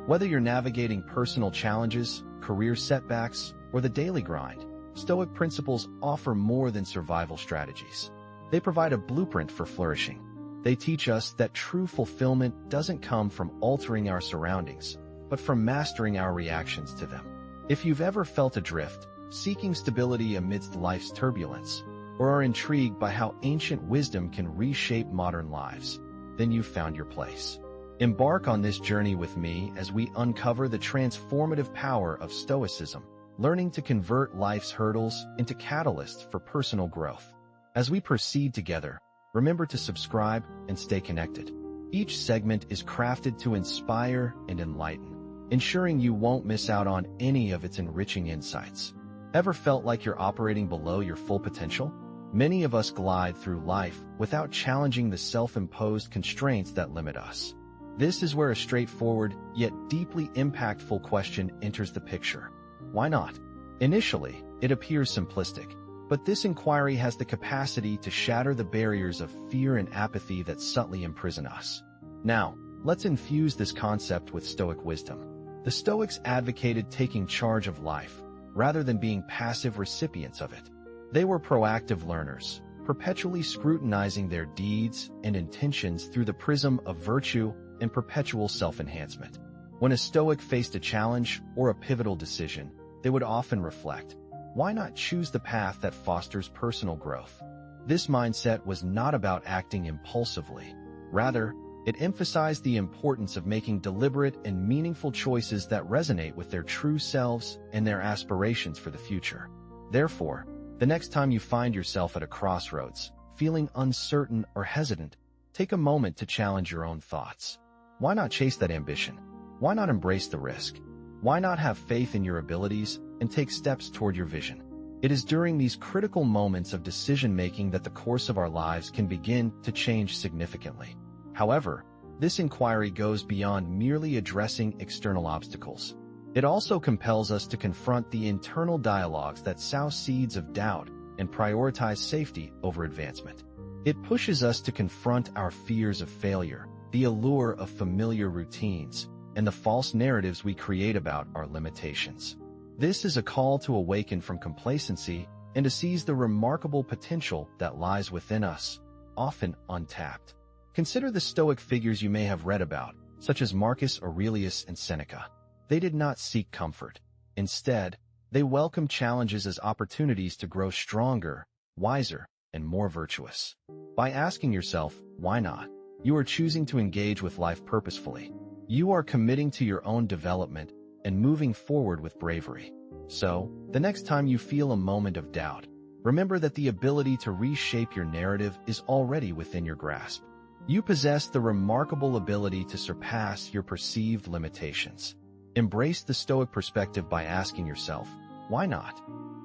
Whether you're navigating personal challenges, career setbacks, or the daily grind, Stoic principles offer more than survival strategies. They provide a blueprint for flourishing. They teach us that true fulfillment doesn't come from altering our surroundings, but from mastering our reactions to them. If you've ever felt adrift, seeking stability amidst life's turbulence, or are intrigued by how ancient wisdom can reshape modern lives, then you've found your place. Embark on this journey with me as we uncover the transformative power of Stoicism, learning to convert life's hurdles into catalysts for personal growth. As we proceed together, remember to subscribe and stay connected. Each segment is crafted to inspire and enlighten, ensuring you won't miss out on any of its enriching insights. Ever felt like you're operating below your full potential? Many of us glide through life without challenging the self-imposed constraints that limit us. This is where a straightforward, yet deeply impactful question enters the picture. Why not? Initially, it appears simplistic, but this inquiry has the capacity to shatter the barriers of fear and apathy that subtly imprison us. Now, let's infuse this concept with Stoic wisdom. The Stoics advocated taking charge of life, rather than being passive recipients of it. They were proactive learners, perpetually scrutinizing their deeds and intentions through the prism of virtue and perpetual self-enhancement. When a Stoic faced a challenge or a pivotal decision, they would often reflect, why not choose the path that fosters personal growth? This mindset was not about acting impulsively. Rather, it emphasized the importance of making deliberate and meaningful choices that resonate with their true selves and their aspirations for the future. Therefore, the next time you find yourself at a crossroads, feeling uncertain or hesitant, take a moment to challenge your own thoughts. Why not chase that ambition? Why not embrace the risk? Why not have faith in your abilities and take steps toward your vision? It is during these critical moments of decision-making that the course of our lives can begin to change significantly. However, this inquiry goes beyond merely addressing external obstacles. It also compels us to confront the internal dialogues that sow seeds of doubt and prioritize safety over advancement. It pushes us to confront our fears of failure, the allure of familiar routines, and the false narratives we create about our limitations. This is a call to awaken from complacency and to seize the remarkable potential that lies within us, often untapped. Consider the Stoic figures you may have read about, such as Marcus Aurelius and Seneca. They did not seek comfort. Instead, they welcomed challenges as opportunities to grow stronger, wiser, and more virtuous. By asking yourself, why not? You are choosing to engage with life purposefully. You are committing to your own development and moving forward with bravery. So, the next time you feel a moment of doubt, remember that the ability to reshape your narrative is already within your grasp. You possess the remarkable ability to surpass your perceived limitations. Embrace the Stoic perspective by asking yourself, why not?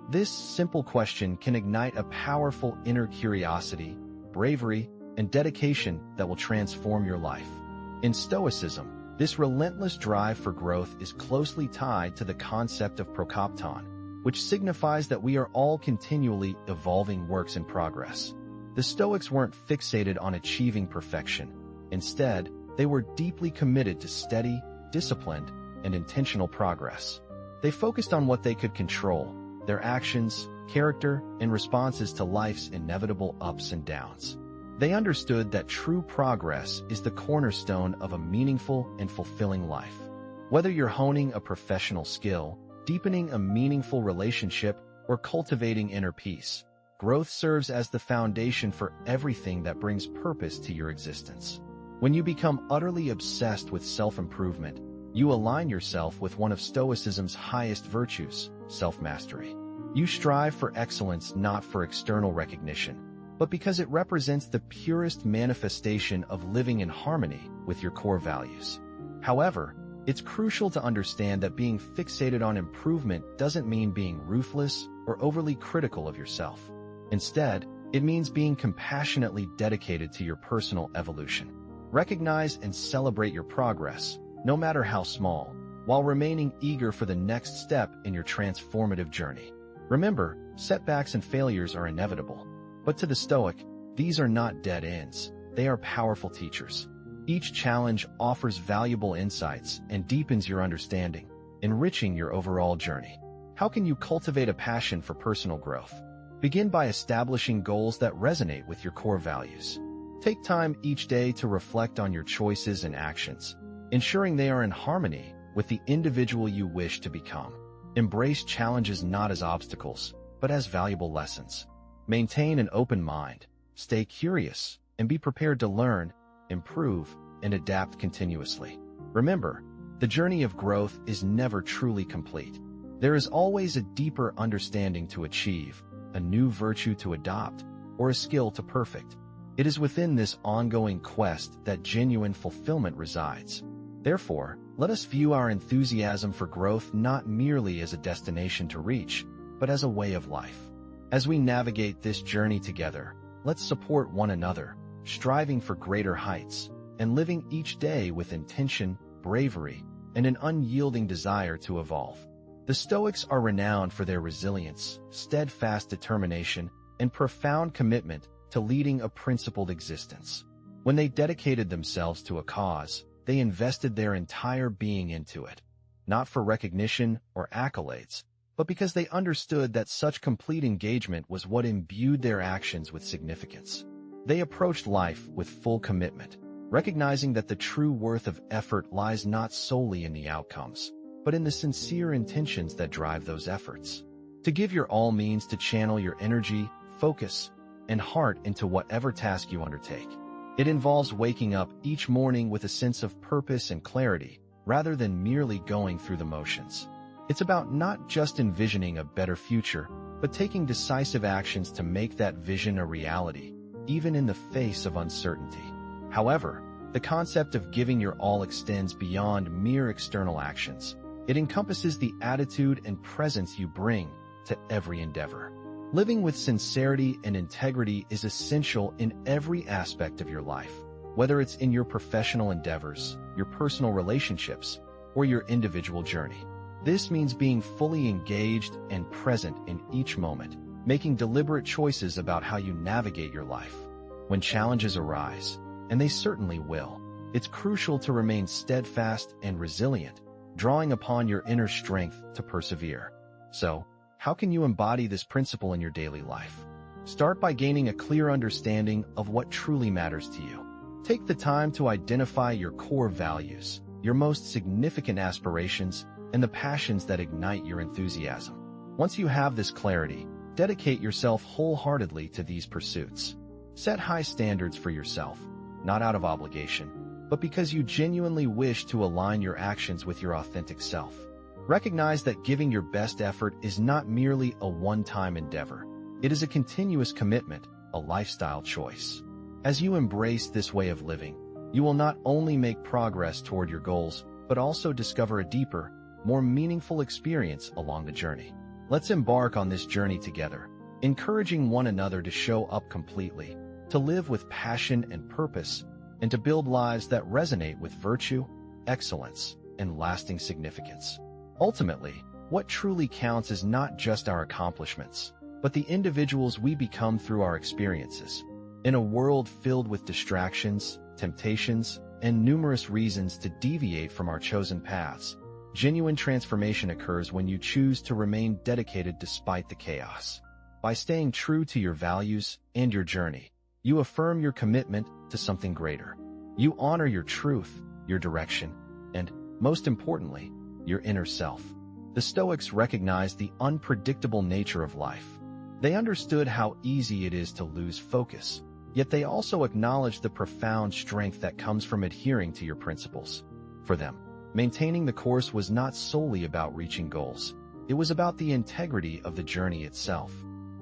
This simple question can ignite a powerful inner curiosity, bravery, and dedication that will transform your life. In Stoicism, this relentless drive for growth is closely tied to the concept of prokopton, which signifies that we are all continually evolving works in progress. The Stoics weren't fixated on achieving perfection. Instead, they were deeply committed to steady, disciplined, and intentional progress. They focused on what they could control, their actions, character, and responses to life's inevitable ups and downs. They understood that true progress is the cornerstone of a meaningful and fulfilling life. Whether you're honing a professional skill, deepening a meaningful relationship, or cultivating inner peace, growth serves as the foundation for everything that brings purpose to your existence. When you become utterly obsessed with self-improvement, you align yourself with one of Stoicism's highest virtues, self-mastery. You strive for excellence not for external recognition, but because it represents the purest manifestation of living in harmony with your core values. However, it's crucial to understand that being fixated on improvement doesn't mean being ruthless or overly critical of yourself. Instead, it means being compassionately dedicated to your personal evolution. Recognize and celebrate your progress, no matter how small, while remaining eager for the next step in your transformative journey. Remember, setbacks and failures are inevitable. But to the Stoic, these are not dead ends. They are powerful teachers. Each challenge offers valuable insights and deepens your understanding, enriching your overall journey. How can you cultivate a passion for personal growth? Begin by establishing goals that resonate with your core values. Take time each day to reflect on your choices and actions, ensuring they are in harmony with the individual you wish to become. Embrace challenges not as obstacles, but as valuable lessons. Maintain an open mind, stay curious, and be prepared to learn, improve, and adapt continuously. Remember, the journey of growth is never truly complete. There is always a deeper understanding to achieve, a new virtue to adopt, or a skill to perfect. It is within this ongoing quest that genuine fulfillment resides. Therefore, let us view our enthusiasm for growth not merely as a destination to reach, but as a way of life. As we navigate this journey together, let's support one another, striving for greater heights, and living each day with intention, bravery, and an unyielding desire to evolve. The Stoics are renowned for their resilience, steadfast determination, and profound commitment to leading a principled existence. When they dedicated themselves to a cause, they invested their entire being into it, not for recognition or accolades, but because they understood that such complete engagement was what imbued their actions with significance. They approached life with full commitment, recognizing that the true worth of effort lies not solely in the outcomes, but in the sincere intentions that drive those efforts. To give your all means to channel your energy, focus, and heart into whatever task you undertake. It involves waking up each morning with a sense of purpose and clarity, rather than merely going through the motions. It's about not just envisioning a better future, but taking decisive actions to make that vision a reality, even in the face of uncertainty. However, the concept of giving your all extends beyond mere external actions. It encompasses the attitude and presence you bring to every endeavor. Living with sincerity and integrity is essential in every aspect of your life, whether it's in your professional endeavors, your personal relationships, or your individual journey. This means being fully engaged and present in each moment, making deliberate choices about how you navigate your life. When challenges arise, and they certainly will, it's crucial to remain steadfast and resilient, drawing upon your inner strength to persevere. So, how can you embody this principle in your daily life? Start by gaining a clear understanding of what truly matters to you. Take the time to identify your core values, your most significant aspirations, and the passions that ignite your enthusiasm. Once you have this clarity, dedicate yourself wholeheartedly to these pursuits. Set high standards for yourself, not out of obligation, but because you genuinely wish to align your actions with your authentic self. Recognize that giving your best effort is not merely a one-time endeavor. It is a continuous commitment, a lifestyle choice. As you embrace this way of living, you will not only make progress toward your goals, but also discover a deeper, more meaningful experience along the journey. Let's embark on this journey together, encouraging one another to show up completely, to live with passion and purpose, and to build lives that resonate with virtue, excellence, and lasting significance. Ultimately, what truly counts is not just our accomplishments, but the individuals we become through our experiences. In a world filled with distractions, temptations, and numerous reasons to deviate from our chosen paths, genuine transformation occurs when you choose to remain dedicated despite the chaos. By staying true to your values and your journey, you affirm your commitment to something greater. You honor your truth, your direction, and, most importantly, your inner self. The Stoics recognized the unpredictable nature of life. They understood how easy it is to lose focus, yet they also acknowledged the profound strength that comes from adhering to your principles. For them, maintaining the course was not solely about reaching goals. It was about the integrity of the journey itself.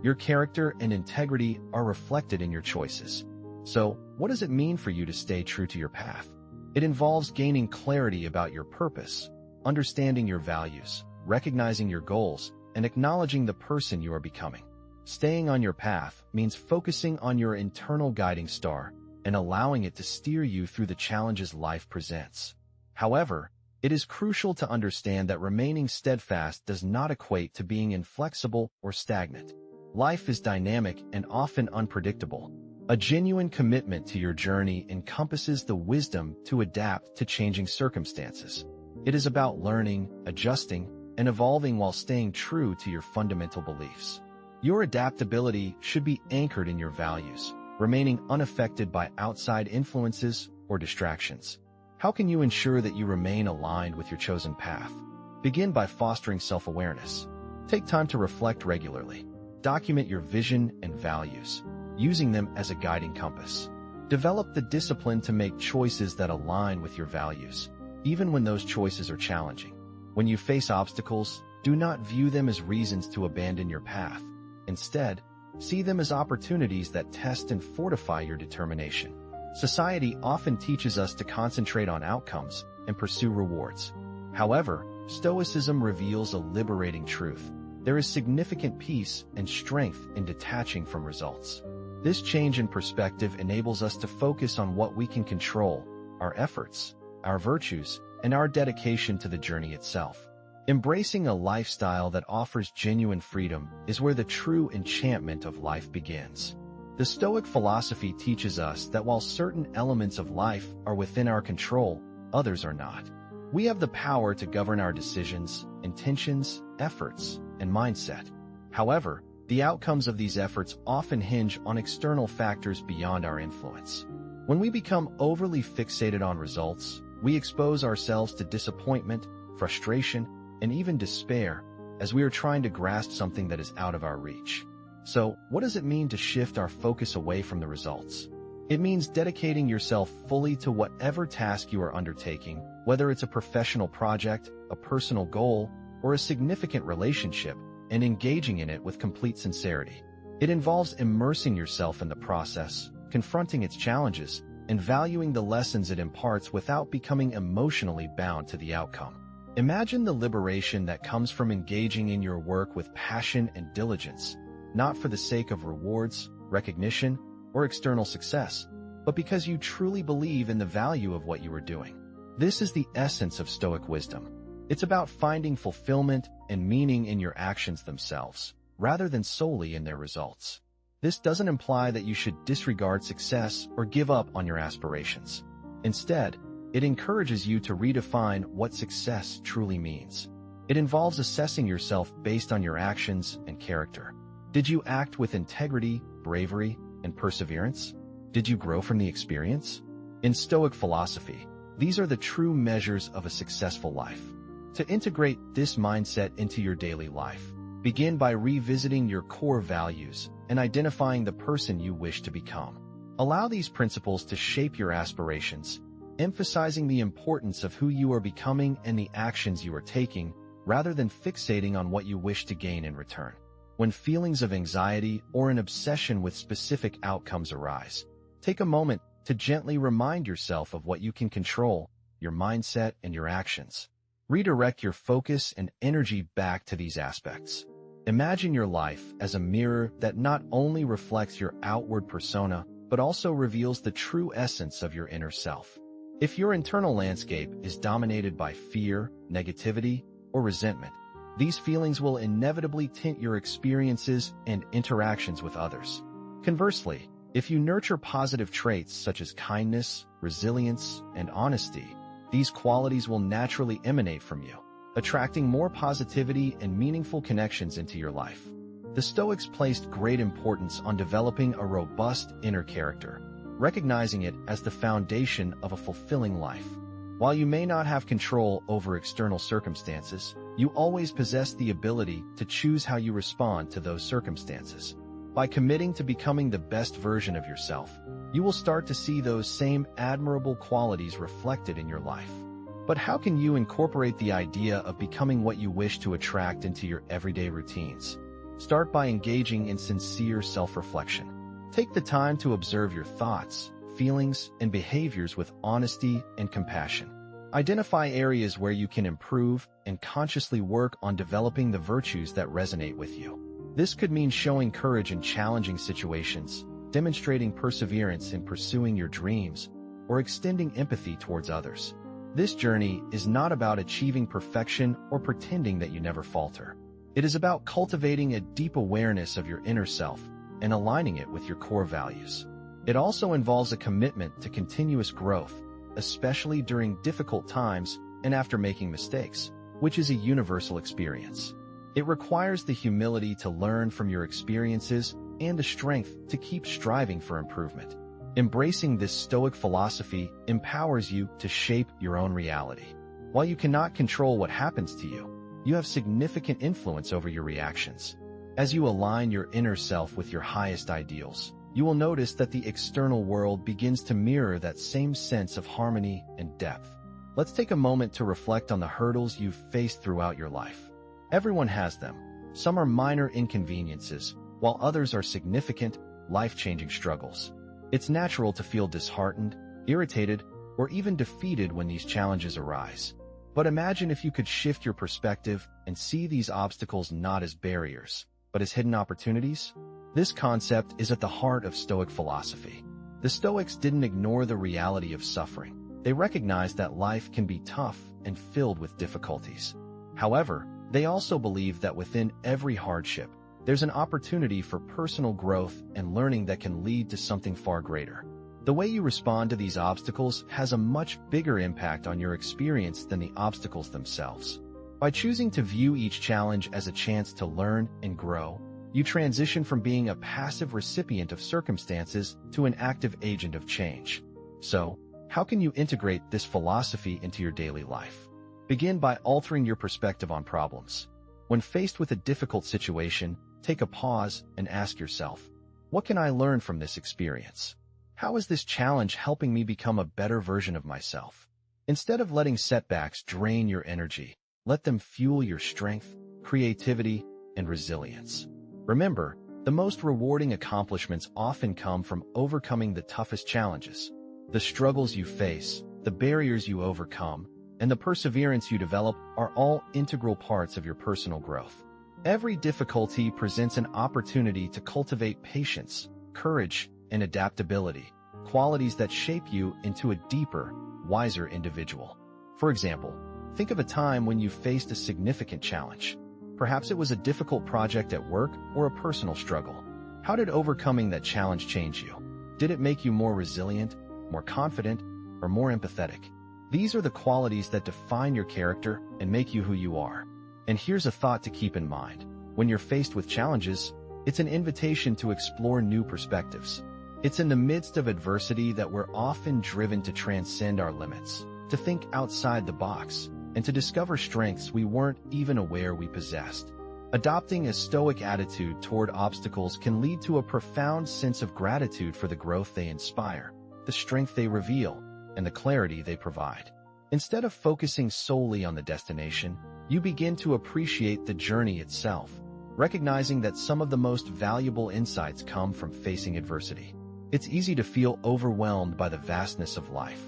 Your character and integrity are reflected in your choices. So, what does it mean for you to stay true to your path? It involves gaining clarity about your purpose, understanding your values, recognizing your goals, and acknowledging the person you are becoming. Staying on your path means focusing on your internal guiding star and allowing it to steer you through the challenges life presents. However, it is crucial to understand that remaining steadfast does not equate to being inflexible or stagnant. Life is dynamic and often unpredictable. A genuine commitment to your journey encompasses the wisdom to adapt to changing circumstances. It is about learning, adjusting, and evolving while staying true to your fundamental beliefs. Your adaptability should be anchored in your values, remaining unaffected by outside influences or distractions. How can you ensure that you remain aligned with your chosen path? Begin by fostering self-awareness. Take time to reflect regularly. Document your vision and values, using them as a guiding compass. Develop the discipline to make choices that align with your values, even when those choices are challenging. When you face obstacles, do not view them as reasons to abandon your path. Instead, See them as opportunities that test and fortify your determination. Society often teaches us to concentrate on outcomes and pursue rewards. However, Stoicism reveals a liberating truth. There is significant peace and strength in detaching from results. This change in perspective enables us to focus on what we can control, our efforts, our virtues, and our dedication to the journey itself. Embracing a lifestyle that offers genuine freedom is where the true enchantment of life begins. The Stoic philosophy teaches us that while certain elements of life are within our control, others are not. We have the power to govern our decisions, intentions, efforts, and mindset. However, the outcomes of these efforts often hinge on external factors beyond our influence. When we become overly fixated on results, we expose ourselves to disappointment, frustration, and even despair as we are trying to grasp something that is out of our reach. So, what does it mean to shift our focus away from the results? It means dedicating yourself fully to whatever task you are undertaking, whether it's a professional project, a personal goal, or a significant relationship, and engaging in it with complete sincerity. It involves immersing yourself in the process, confronting its challenges, and valuing the lessons it imparts without becoming emotionally bound to the outcome. Imagine the liberation that comes from engaging in your work with passion and diligence, not for the sake of rewards, recognition, or external success, but because you truly believe in the value of what you are doing. This is the essence of Stoic wisdom. It's about finding fulfillment and meaning in your actions themselves, rather than solely in their results. This doesn't imply that you should disregard success or give up on your aspirations. Instead, it encourages you to redefine what success truly means. It involves assessing yourself based on your actions and character. Did you act with integrity, bravery, and perseverance? Did you grow from the experience? In Stoic philosophy, these are the true measures of a successful life. To integrate this mindset into your daily life, begin by revisiting your core values and identifying the person you wish to become. Allow these principles to shape your aspirations, emphasizing the importance of who you are becoming and the actions you are taking, rather than fixating on what you wish to gain in return. When feelings of anxiety or an obsession with specific outcomes arise, take a moment to gently remind yourself of what you can control, your mindset and your actions. Redirect your focus and energy back to these aspects. Imagine your life as a mirror that not only reflects your outward persona, but also reveals the true essence of your inner self. If your internal landscape is dominated by fear, negativity, or resentment, these feelings will inevitably tint your experiences and interactions with others. Conversely, if you nurture positive traits such as kindness, resilience, and honesty, these qualities will naturally emanate from you, attracting more positivity and meaningful connections into your life. The Stoics placed great importance on developing a robust inner character, recognizing it as the foundation of a fulfilling life. While you may not have control over external circumstances, you always possess the ability to choose how you respond to those circumstances. By committing to becoming the best version of yourself, you will start to see those same admirable qualities reflected in your life. But how can you incorporate the idea of becoming what you wish to attract into your everyday routines? Start by engaging in sincere self-reflection. Take the time to observe your thoughts, feelings, and behaviors with honesty and compassion. Identify areas where you can improve and consciously work on developing the virtues that resonate with you. This could mean showing courage in challenging situations, demonstrating perseverance in pursuing your dreams, or extending empathy towards others. This journey is not about achieving perfection or pretending that you never falter. It is about cultivating a deep awareness of your inner self and aligning it with your core values. It also involves a commitment to continuous growth, especially during difficult times and after making mistakes, which is a universal experience. It requires the humility to learn from your experiences and the strength to keep striving for improvement. Embracing this Stoic philosophy empowers you to shape your own reality. While you cannot control what happens to you, you have significant influence over your reactions. As you align your inner self with your highest ideals, you will notice that the external world begins to mirror that same sense of harmony and depth. Let's take a moment to reflect on the hurdles you've faced throughout your life. Everyone has them. Some are minor inconveniences, while others are significant, life-changing struggles. It's natural to feel disheartened, irritated, or even defeated when these challenges arise. But imagine if you could shift your perspective and see these obstacles not as barriers, but as hidden opportunities. This concept is at the heart of Stoic philosophy. The Stoics didn't ignore the reality of suffering. They recognized that life can be tough and filled with difficulties. However, they also believe that within every hardship, there's an opportunity for personal growth and learning that can lead to something far greater. The way you respond to these obstacles has a much bigger impact on your experience than the obstacles themselves. By choosing to view each challenge as a chance to learn and grow, you transition from being a passive recipient of circumstances to an active agent of change. So, how can you integrate this philosophy into your daily life? Begin by altering your perspective on problems. When faced with a difficult situation, take a pause and ask yourself, what can I learn from this experience? How is this challenge helping me become a better version of myself? Instead of letting setbacks drain your energy, let them fuel your strength, creativity, and resilience. Remember, the most rewarding accomplishments often come from overcoming the toughest challenges. The struggles you face, the barriers you overcome, and the perseverance you develop are all integral parts of your personal growth. Every difficulty presents an opportunity to cultivate patience, courage, and adaptability, qualities that shape you into a deeper, wiser individual. For example, think of a time when you faced a significant challenge. Perhaps it was a difficult project at work or a personal struggle. How did overcoming that challenge change you? Did it make you more resilient, more confident, or more empathetic? These are the qualities that define your character and make you who you are. And here's a thought to keep in mind. When you're faced with challenges, it's an invitation to explore new perspectives. It's in the midst of adversity that we're often driven to transcend our limits, to think outside the box, and to discover strengths we weren't even aware we possessed. Adopting a Stoic attitude toward obstacles can lead to a profound sense of gratitude for the growth they inspire, the strength they reveal, and the clarity they provide. Instead of focusing solely on the destination, you begin to appreciate the journey itself, recognizing that some of the most valuable insights come from facing adversity. It's easy to feel overwhelmed by the vastness of life.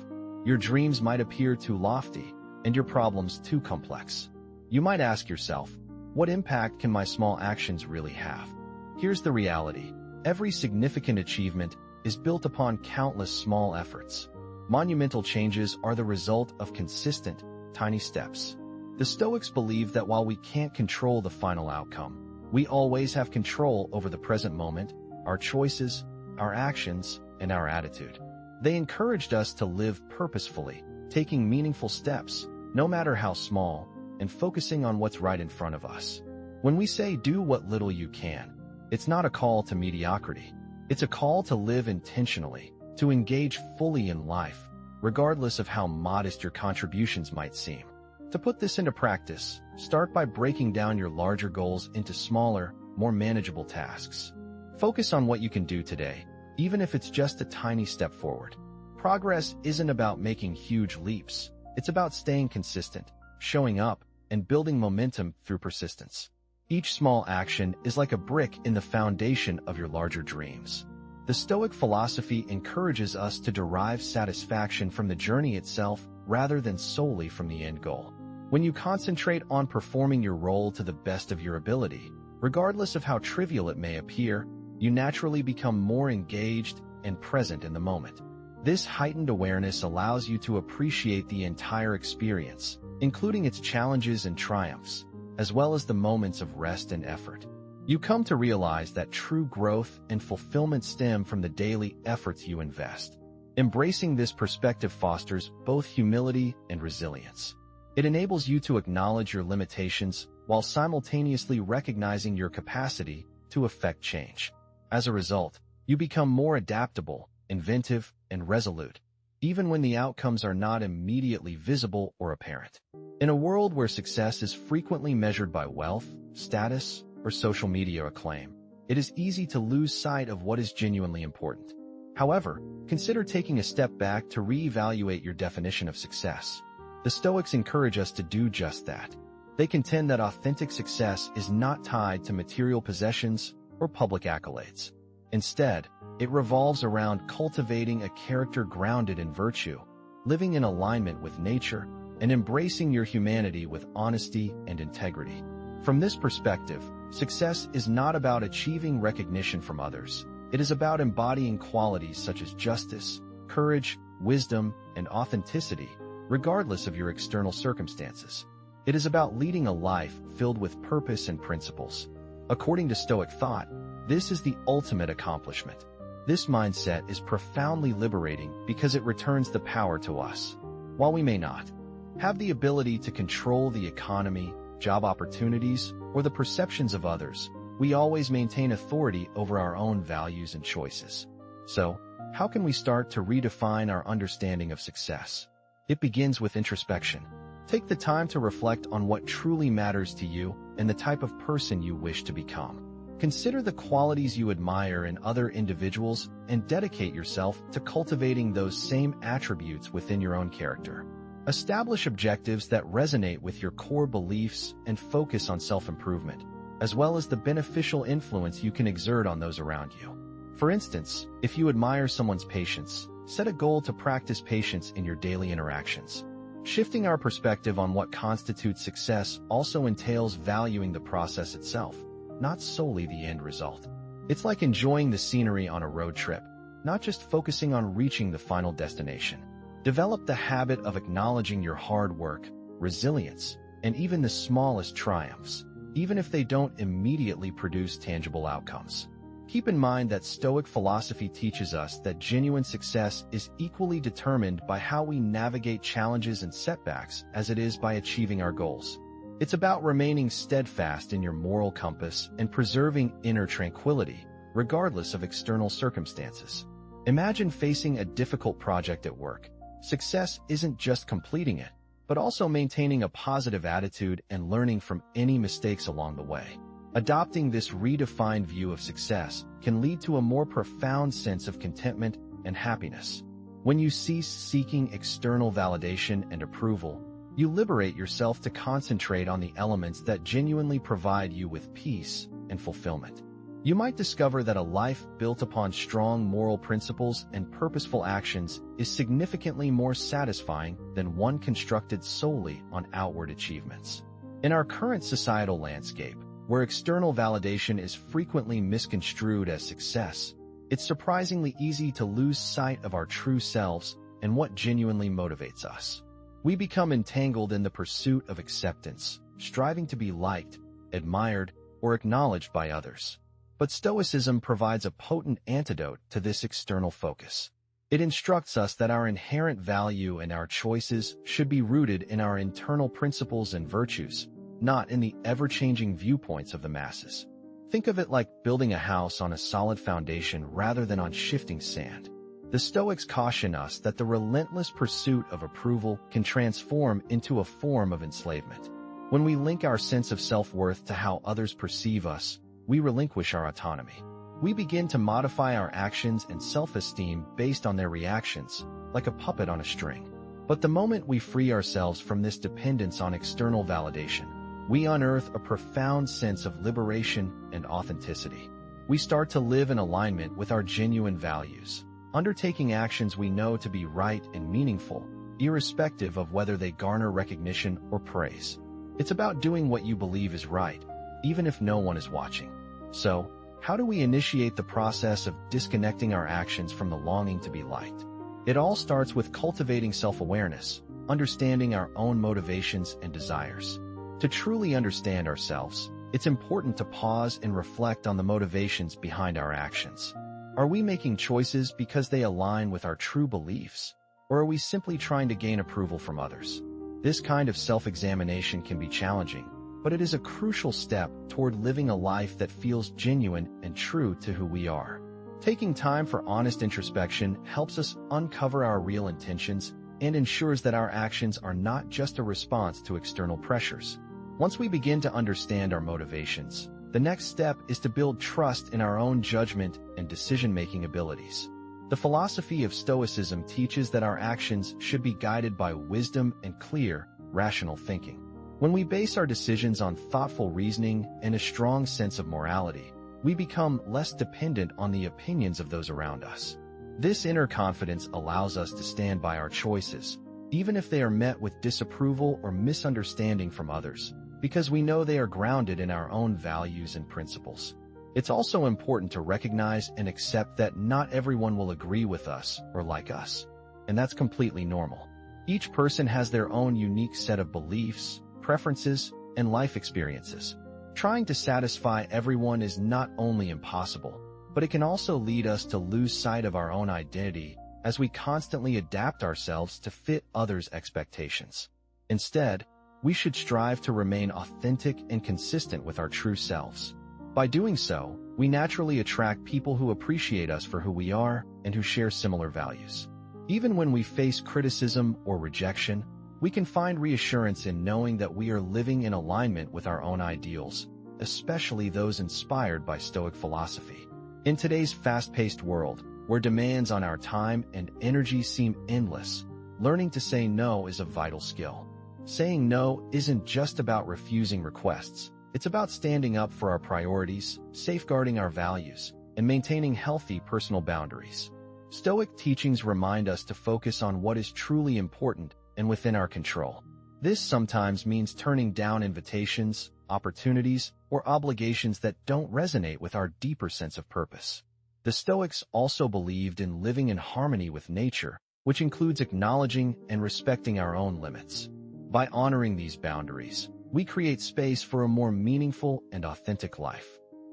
Your dreams might appear too lofty, and your problems too complex. You might ask yourself, what impact can my small actions really have? Here's the reality. Every significant achievement is built upon countless small efforts. Monumental changes are the result of consistent, tiny steps. The Stoics believe that while we can't control the final outcome, we always have control over the present moment, our choices, our actions, and our attitude. They encouraged us to live purposefully, taking meaningful steps, no matter how small, and focusing on what's right in front of us. When we say do what little you can, it's not a call to mediocrity. It's a call to live intentionally, to engage fully in life, regardless of how modest your contributions might seem. To put this into practice, start by breaking down your larger goals into smaller, more manageable tasks. Focus on what you can do today, even if it's just a tiny step forward. Progress isn't about making huge leaps. It's about staying consistent, showing up, and building momentum through persistence. Each small action is like a brick in the foundation of your larger dreams. The Stoic philosophy encourages us to derive satisfaction from the journey itself rather than solely from the end goal. When you concentrate on performing your role to the best of your ability, regardless of how trivial it may appear, you naturally become more engaged and present in the moment. This heightened awareness allows you to appreciate the entire experience, including its challenges and triumphs, as well as the moments of rest and effort. You come to realize that true growth and fulfillment stem from the daily efforts you invest. Embracing this perspective fosters both humility and resilience. It enables you to acknowledge your limitations while simultaneously recognizing your capacity to effect change. As a result, you become more adaptable, inventive, and resolute, even when the outcomes are not immediately visible or apparent. In a world where success is frequently measured by wealth, status, or social media acclaim, it is easy to lose sight of what is genuinely important. However, consider taking a step back to reevaluate your definition of success. The Stoics encourage us to do just that. They contend that authentic success is not tied to material possessions or public accolades. Instead, it revolves around cultivating a character grounded in virtue, living in alignment with nature, and embracing your humanity with honesty and integrity. From this perspective, success is not about achieving recognition from others. It is about embodying qualities such as justice, courage, wisdom, and authenticity, regardless of your external circumstances. It is about leading a life filled with purpose and principles. According to Stoic thought, this is the ultimate accomplishment. This mindset is profoundly liberating because it returns the power to us. While we may not have the ability to control the economy, job opportunities, or the perceptions of others, we always maintain authority over our own values and choices. So, how can we start to redefine our understanding of success? It begins with introspection. Take the time to reflect on what truly matters to you and the type of person you wish to become. Consider the qualities you admire in other individuals and dedicate yourself to cultivating those same attributes within your own character. Establish objectives that resonate with your core beliefs and focus on self-improvement, as well as the beneficial influence you can exert on those around you. For instance, if you admire someone's patience, set a goal to practice patience in your daily interactions. Shifting our perspective on what constitutes success also entails valuing the process itself, not solely the end result. It's like enjoying the scenery on a road trip, not just focusing on reaching the final destination. Develop the habit of acknowledging your hard work, resilience, and even the smallest triumphs, even if they don't immediately produce tangible outcomes. Keep in mind that Stoic philosophy teaches us that genuine success is equally determined by how we navigate challenges and setbacks as it is by achieving our goals. It's about remaining steadfast in your moral compass and preserving inner tranquility, regardless of external circumstances. Imagine facing a difficult project at work. Success isn't just completing it, but also maintaining a positive attitude and learning from any mistakes along the way. Adopting this redefined view of success can lead to a more profound sense of contentment and happiness. When you cease seeking external validation and approval, you liberate yourself to concentrate on the elements that genuinely provide you with peace and fulfillment. You might discover that a life built upon strong moral principles and purposeful actions is significantly more satisfying than one constructed solely on outward achievements. In our current societal landscape, where external validation is frequently misconstrued as success, it's surprisingly easy to lose sight of our true selves and what genuinely motivates us. We become entangled in the pursuit of acceptance, striving to be liked, admired, or acknowledged by others. But Stoicism provides a potent antidote to this external focus. It instructs us that our inherent value and our choices should be rooted in our internal principles and virtues, not in the ever-changing viewpoints of the masses. Think of it like building a house on a solid foundation rather than on shifting sand. The Stoics caution us that the relentless pursuit of approval can transform into a form of enslavement. When we link our sense of self-worth to how others perceive us, we relinquish our autonomy. We begin to modify our actions and self-esteem based on their reactions, like a puppet on a string. But the moment we free ourselves from this dependence on external validation, we unearth a profound sense of liberation and authenticity. We start to live in alignment with our genuine values, undertaking actions we know to be right and meaningful, irrespective of whether they garner recognition or praise. It's about doing what you believe is right, even if no one is watching. So, how do we initiate the process of disconnecting our actions from the longing to be liked? It all starts with cultivating self-awareness, understanding our own motivations and desires. To truly understand ourselves, it's important to pause and reflect on the motivations behind our actions. Are we making choices because they align with our true beliefs, or are we simply trying to gain approval from others? This kind of self-examination can be challenging, but it is a crucial step toward living a life that feels genuine and true to who we are. Taking time for honest introspection helps us uncover our real intentions and ensures that our actions are not just a response to external pressures. Once we begin to understand our motivations, the next step is to build trust in our own judgment and decision-making abilities. The philosophy of Stoicism teaches that our actions should be guided by wisdom and clear, rational thinking. When we base our decisions on thoughtful reasoning and a strong sense of morality, we become less dependent on the opinions of those around us. This inner confidence allows us to stand by our choices, even if they are met with disapproval or misunderstanding from others, because we know they are grounded in our own values and principles. It's also important to recognize and accept that not everyone will agree with us or like us, and that's completely normal. Each person has their own unique set of beliefs, preferences, and life experiences. Trying to satisfy everyone is not only impossible, but it can also lead us to lose sight of our own identity as we constantly adapt ourselves to fit others' expectations. Instead, we should strive to remain authentic and consistent with our true selves. By doing so, we naturally attract people who appreciate us for who we are and who share similar values. Even when we face criticism or rejection, we can find reassurance in knowing that we are living in alignment with our own ideals, especially those inspired by Stoic philosophy. In today's fast-paced world, where demands on our time and energy seem endless, learning to say no is a vital skill. Saying no isn't just about refusing requests. It's about standing up for our priorities, safeguarding our values, and maintaining healthy personal boundaries. Stoic teachings remind us to focus on what is truly important and within our control. This sometimes means turning down invitations, opportunities, or obligations that don't resonate with our deeper sense of purpose. The Stoics also believed in living in harmony with nature, which includes acknowledging and respecting our own limits. By honoring these boundaries, we create space for a more meaningful and authentic life.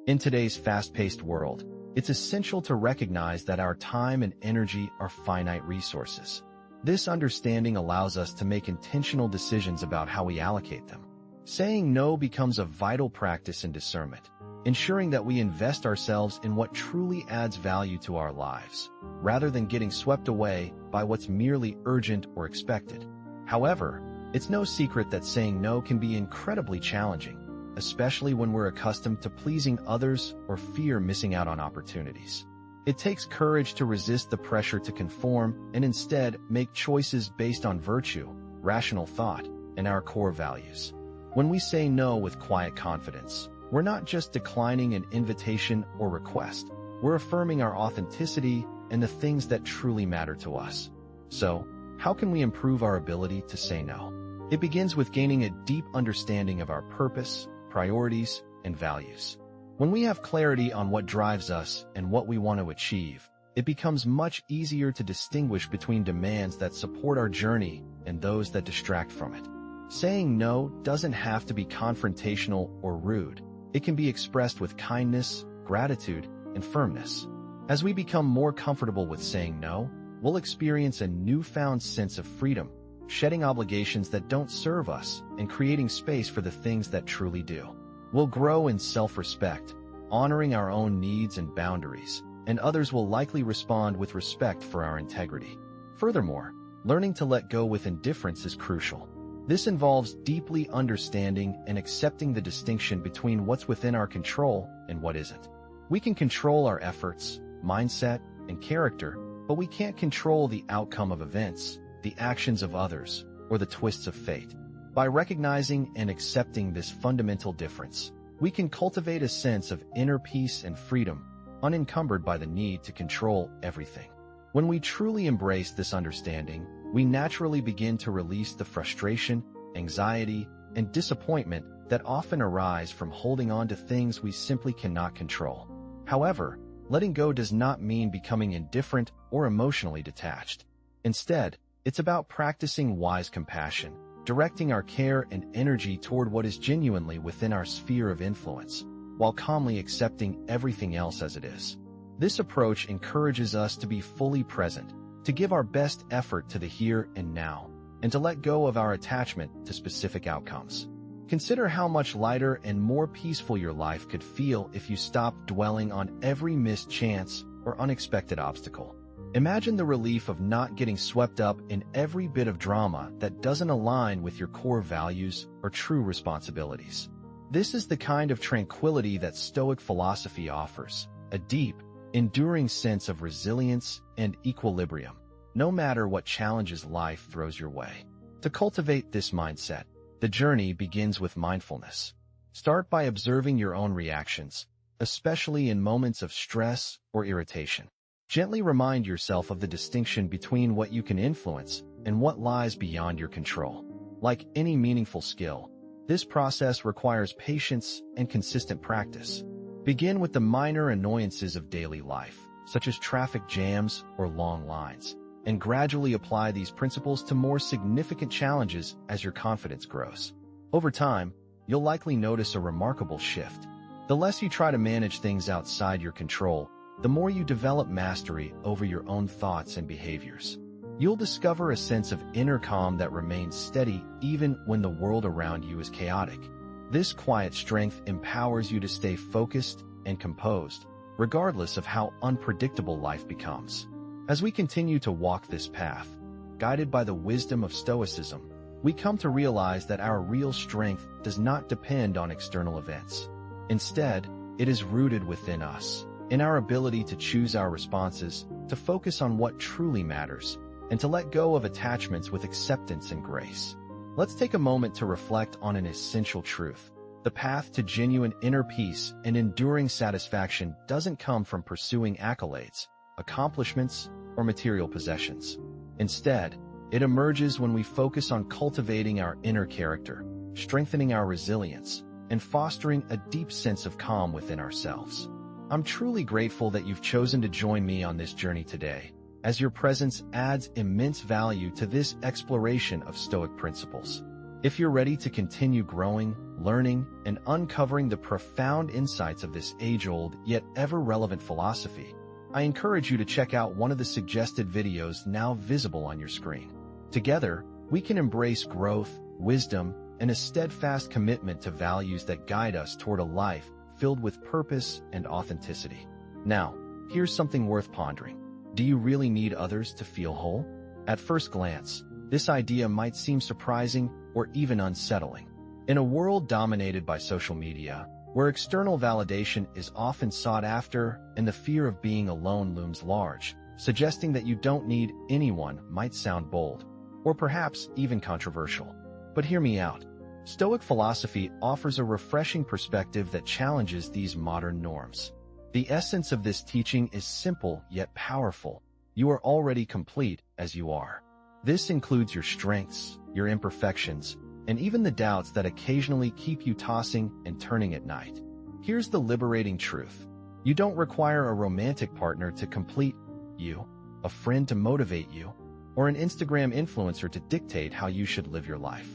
In today's fast-paced world, it's essential to recognize that our time and energy are finite resources. This understanding allows us to make intentional decisions about how we allocate them. Saying no becomes a vital practice in discernment, ensuring that we invest ourselves in what truly adds value to our lives, rather than getting swept away by what's merely urgent or expected. However, it's no secret that saying no can be incredibly challenging, especially when we're accustomed to pleasing others or fear missing out on opportunities. It takes courage to resist the pressure to conform and instead make choices based on virtue, rational thought, and our core values. When we say no with quiet confidence, we're not just declining an invitation or request, we're affirming our authenticity and the things that truly matter to us. So, how can we improve our ability to say no? It begins with gaining a deep understanding of our purpose, priorities, and values. When we have clarity on what drives us and what we want to achieve, it becomes much easier to distinguish between demands that support our journey and those that distract from it. Saying no doesn't have to be confrontational or rude. It can be expressed with kindness, gratitude, and firmness. As we become more comfortable with saying no, we'll experience a newfound sense of freedom, shedding obligations that don't serve us and creating space for the things that truly do. We'll grow in self-respect, honoring our own needs and boundaries, and others will likely respond with respect for our integrity. Furthermore, learning to let go with indifference is crucial. This involves deeply understanding and accepting the distinction between what's within our control and what isn't. We can control our efforts, mindset, and character, but we can't control the outcome of events, the actions of others, or the twists of fate. By recognizing and accepting this fundamental difference, we can cultivate a sense of inner peace and freedom, unencumbered by the need to control everything. When we truly embrace this understanding, we naturally begin to release the frustration, anxiety, and disappointment that often arise from holding on to things we simply cannot control. However, letting go does not mean becoming indifferent or emotionally detached. Instead, it's about practicing wise compassion, directing our care and energy toward what is genuinely within our sphere of influence, while calmly accepting everything else as it is. This approach encourages us to be fully present, to give our best effort to the here and now, and to let go of our attachment to specific outcomes. Consider how much lighter and more peaceful your life could feel if you stopped dwelling on every missed chance or unexpected obstacle. Imagine the relief of not getting swept up in every bit of drama that doesn't align with your core values or true responsibilities. This is the kind of tranquility that Stoic philosophy offers, a deep, enduring sense of resilience and equilibrium, no matter what challenges life throws your way. To cultivate this mindset, the journey begins with mindfulness. Start by observing your own reactions, especially in moments of stress or irritation. Gently remind yourself of the distinction between what you can influence and what lies beyond your control. Like any meaningful skill, this process requires patience and consistent practice. Begin with the minor annoyances of daily life, such as traffic jams or long lines, and gradually apply these principles to more significant challenges as your confidence grows. Over time, you'll likely notice a remarkable shift. The less you try to manage things outside your control, the more you develop mastery over your own thoughts and behaviors. You'll discover a sense of inner calm that remains steady even when the world around you is chaotic. This quiet strength empowers you to stay focused and composed, regardless of how unpredictable life becomes. As we continue to walk this path, guided by the wisdom of Stoicism, we come to realize that our real strength does not depend on external events. Instead, it is rooted within us, in our ability to choose our responses, to focus on what truly matters, and to let go of attachments with acceptance and grace. Let's take a moment to reflect on an essential truth. The path to genuine inner peace and enduring satisfaction doesn't come from pursuing accolades, accomplishments, or material possessions. Instead, it emerges when we focus on cultivating our inner character, strengthening our resilience, and fostering a deep sense of calm within ourselves. I'm truly grateful that you've chosen to join me on this journey today, as your presence adds immense value to this exploration of Stoic principles. If you're ready to continue growing, learning, and uncovering the profound insights of this age-old yet ever-relevant philosophy, I encourage you to check out one of the suggested videos now visible on your screen. Together, we can embrace growth, wisdom, and a steadfast commitment to values that guide us toward a life filled with purpose and authenticity. Now, here's something worth pondering. Do you really need others to feel whole? At first glance, this idea might seem surprising or even unsettling. In a world dominated by social media, where external validation is often sought after and the fear of being alone looms large, suggesting that you don't need anyone might sound bold, or perhaps even controversial. But hear me out. Stoic philosophy offers a refreshing perspective that challenges these modern norms. The essence of this teaching is simple yet powerful. You are already complete as you are. This includes your strengths, your imperfections, and even the doubts that occasionally keep you tossing and turning at night. Here's the liberating truth. You don't require a romantic partner to complete you, a friend to motivate you, or an Instagram influencer to dictate how you should live your life.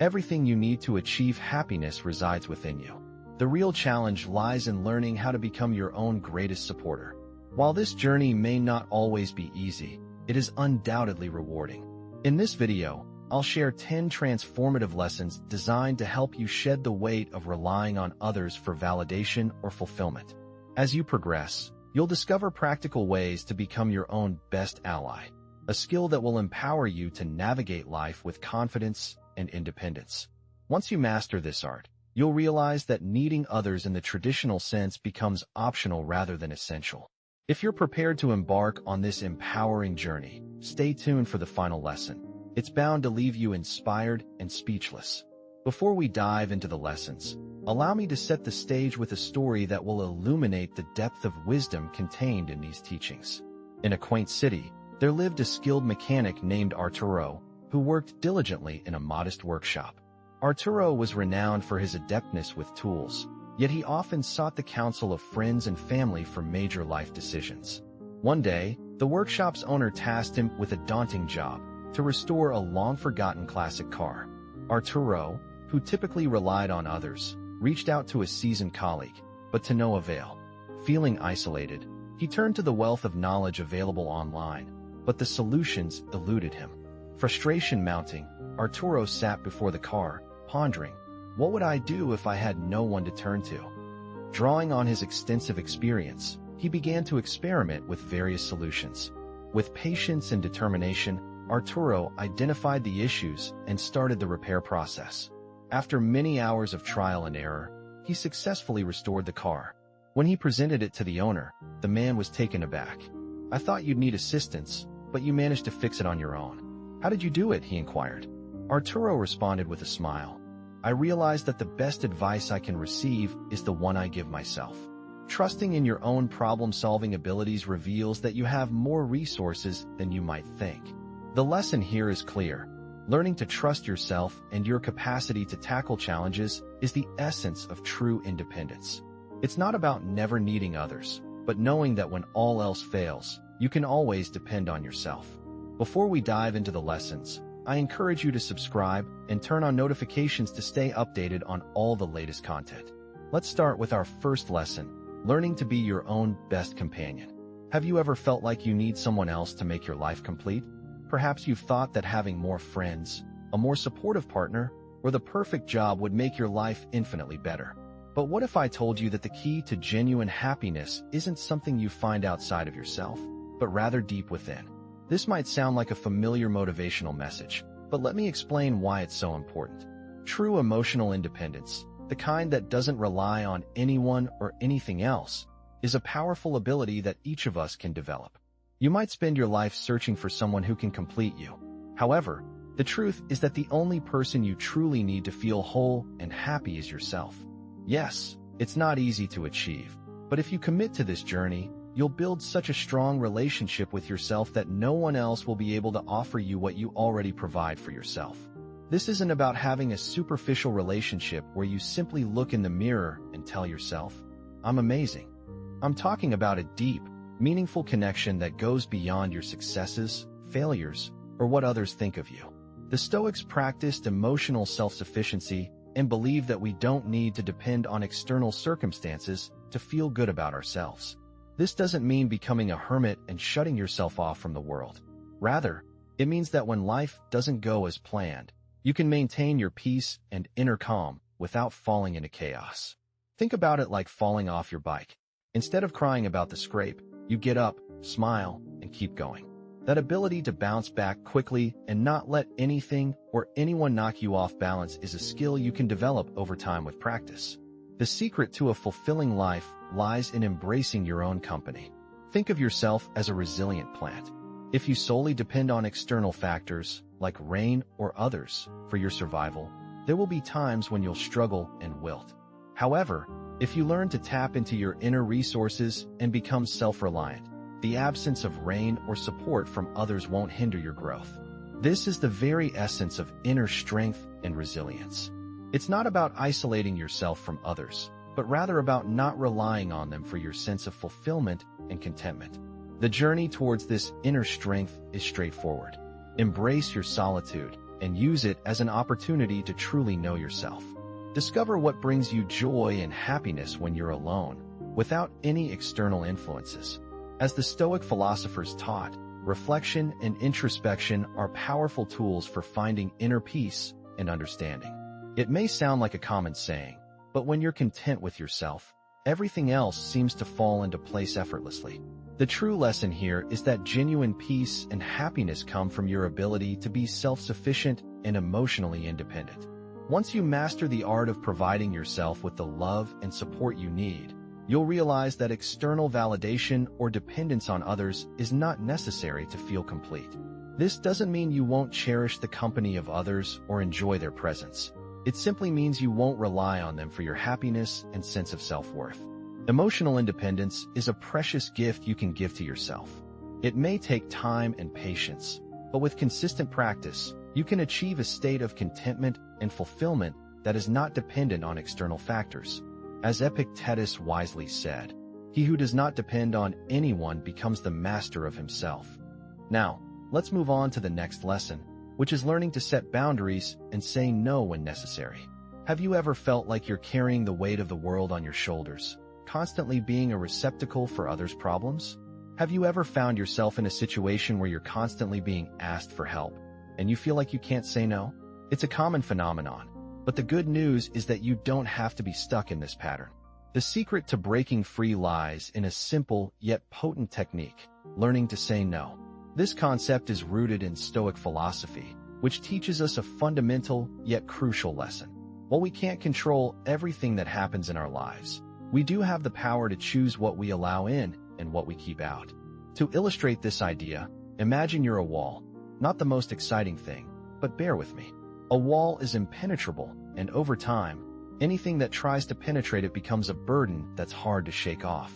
Everything you need to achieve happiness resides within you. The real challenge lies in learning how to become your own greatest supporter. While this journey may not always be easy, it is undoubtedly rewarding. In this video, I'll share 10 transformative lessons designed to help you shed the weight of relying on others for validation or fulfillment. As you progress, you'll discover practical ways to become your own best ally, a skill that will empower you to navigate life with confidence and independence. Once you master this art, you'll realize that needing others in the traditional sense becomes optional rather than essential. If you're prepared to embark on this empowering journey, stay tuned for the final lesson. It's bound to leave you inspired and speechless. Before we dive into the lessons, allow me to set the stage with a story that will illuminate the depth of wisdom contained in these teachings. In a quaint city, there lived a skilled mechanic named Arturo, who worked diligently in a modest workshop. Arturo was renowned for his adeptness with tools, yet he often sought the counsel of friends and family for major life decisions. One day, the workshop's owner tasked him with a daunting job: to restore a long-forgotten classic car. Arturo, who typically relied on others, reached out to a seasoned colleague, but to no avail. Feeling isolated, he turned to the wealth of knowledge available online, but the solutions eluded him. Frustration mounting, Arturo sat before the car, pondering, what would I do if I had no one to turn to? Drawing on his extensive experience, he began to experiment with various solutions. With patience and determination, Arturo identified the issues and started the repair process. After many hours of trial and error, he successfully restored the car. When he presented it to the owner, the man was taken aback. "I thought you'd need assistance, but you managed to fix it on your own. How did you do it?" he inquired. Arturo responded with a smile. "I realized that the best advice I can receive is the one I give myself. Trusting in your own problem-solving abilities reveals that you have more resources than you might think. The lesson here is clear. Learning to trust yourself and your capacity to tackle challenges is the essence of true independence. It's not about never needing others, but knowing that when all else fails, you can always depend on yourself. Before we dive into the lessons, I encourage you to subscribe and turn on notifications to stay updated on all the latest content. Let's start with our first lesson, learning to be your own best companion. Have you ever felt like you need someone else to make your life complete? Perhaps you've thought that having more friends, a more supportive partner, or the perfect job would make your life infinitely better. But what if I told you that the key to genuine happiness isn't something you find outside of yourself, but rather deep within? This might sound like a familiar motivational message, but let me explain why it's so important. True emotional independence, the kind that doesn't rely on anyone or anything else, is a powerful ability that each of us can develop. You might spend your life searching for someone who can complete you. However, the truth is that the only person you truly need to feel whole and happy is yourself. Yes, it's not easy to achieve, but if you commit to this journey, you'll build such a strong relationship with yourself that no one else will be able to offer you what you already provide for yourself. This isn't about having a superficial relationship where you simply look in the mirror and tell yourself, "I'm amazing." I'm talking about a deep, meaningful connection that goes beyond your successes, failures, or what others think of you. The Stoics practiced emotional self-sufficiency and believed that we don't need to depend on external circumstances to feel good about ourselves. This doesn't mean becoming a hermit and shutting yourself off from the world. Rather, it means that when life doesn't go as planned, you can maintain your peace and inner calm without falling into chaos. Think about it like falling off your bike. Instead of crying about the scrape, you get up, smile, and keep going. That ability to bounce back quickly and not let anything or anyone knock you off balance is a skill you can develop over time with practice. The secret to a fulfilling life lies in embracing your own company. Think of yourself as a resilient plant. If you solely depend on external factors, like rain or others, for your survival, there will be times when you'll struggle and wilt. However, if you learn to tap into your inner resources and become self-reliant, the absence of rain or support from others won't hinder your growth. This is the very essence of inner strength and resilience. It's not about isolating yourself from others, but rather about not relying on them for your sense of fulfillment and contentment. The journey towards this inner strength is straightforward. Embrace your solitude and use it as an opportunity to truly know yourself. Discover what brings you joy and happiness when you're alone, without any external influences. As the Stoic philosophers taught, reflection and introspection are powerful tools for finding inner peace and understanding. It may sound like a common saying, but when you're content with yourself, everything else seems to fall into place effortlessly. The true lesson here is that genuine peace and happiness come from your ability to be self-sufficient and emotionally independent. Once you master the art of providing yourself with the love and support you need, you'll realize that external validation or dependence on others is not necessary to feel complete. This doesn't mean you won't cherish the company of others or enjoy their presence. It simply means you won't rely on them for your happiness and sense of self-worth. Emotional independence is a precious gift you can give to yourself. It may take time and patience, but with consistent practice, you can achieve a state of contentment and fulfillment that is not dependent on external factors. As Epictetus wisely said, "He who does not depend on anyone becomes the master of himself." Now, let's move on to the next lesson, which is learning to set boundaries and saying no when necessary. Have you ever felt like you're carrying the weight of the world on your shoulders, constantly being a receptacle for others' problems? Have you ever found yourself in a situation where you're constantly being asked for help, and you feel like you can't say no? It's a common phenomenon, but the good news is that you don't have to be stuck in this pattern. The secret to breaking free lies in a simple yet potent technique, learning to say no. This concept is rooted in Stoic philosophy, which teaches us a fundamental yet crucial lesson. While we can't control everything that happens in our lives, we do have the power to choose what we allow in and what we keep out. To illustrate this idea, imagine you're a wall. Not the most exciting thing, but bear with me. A wall is impenetrable, and over time, Anything that tries to penetrate it becomes a burden that's hard to shake off.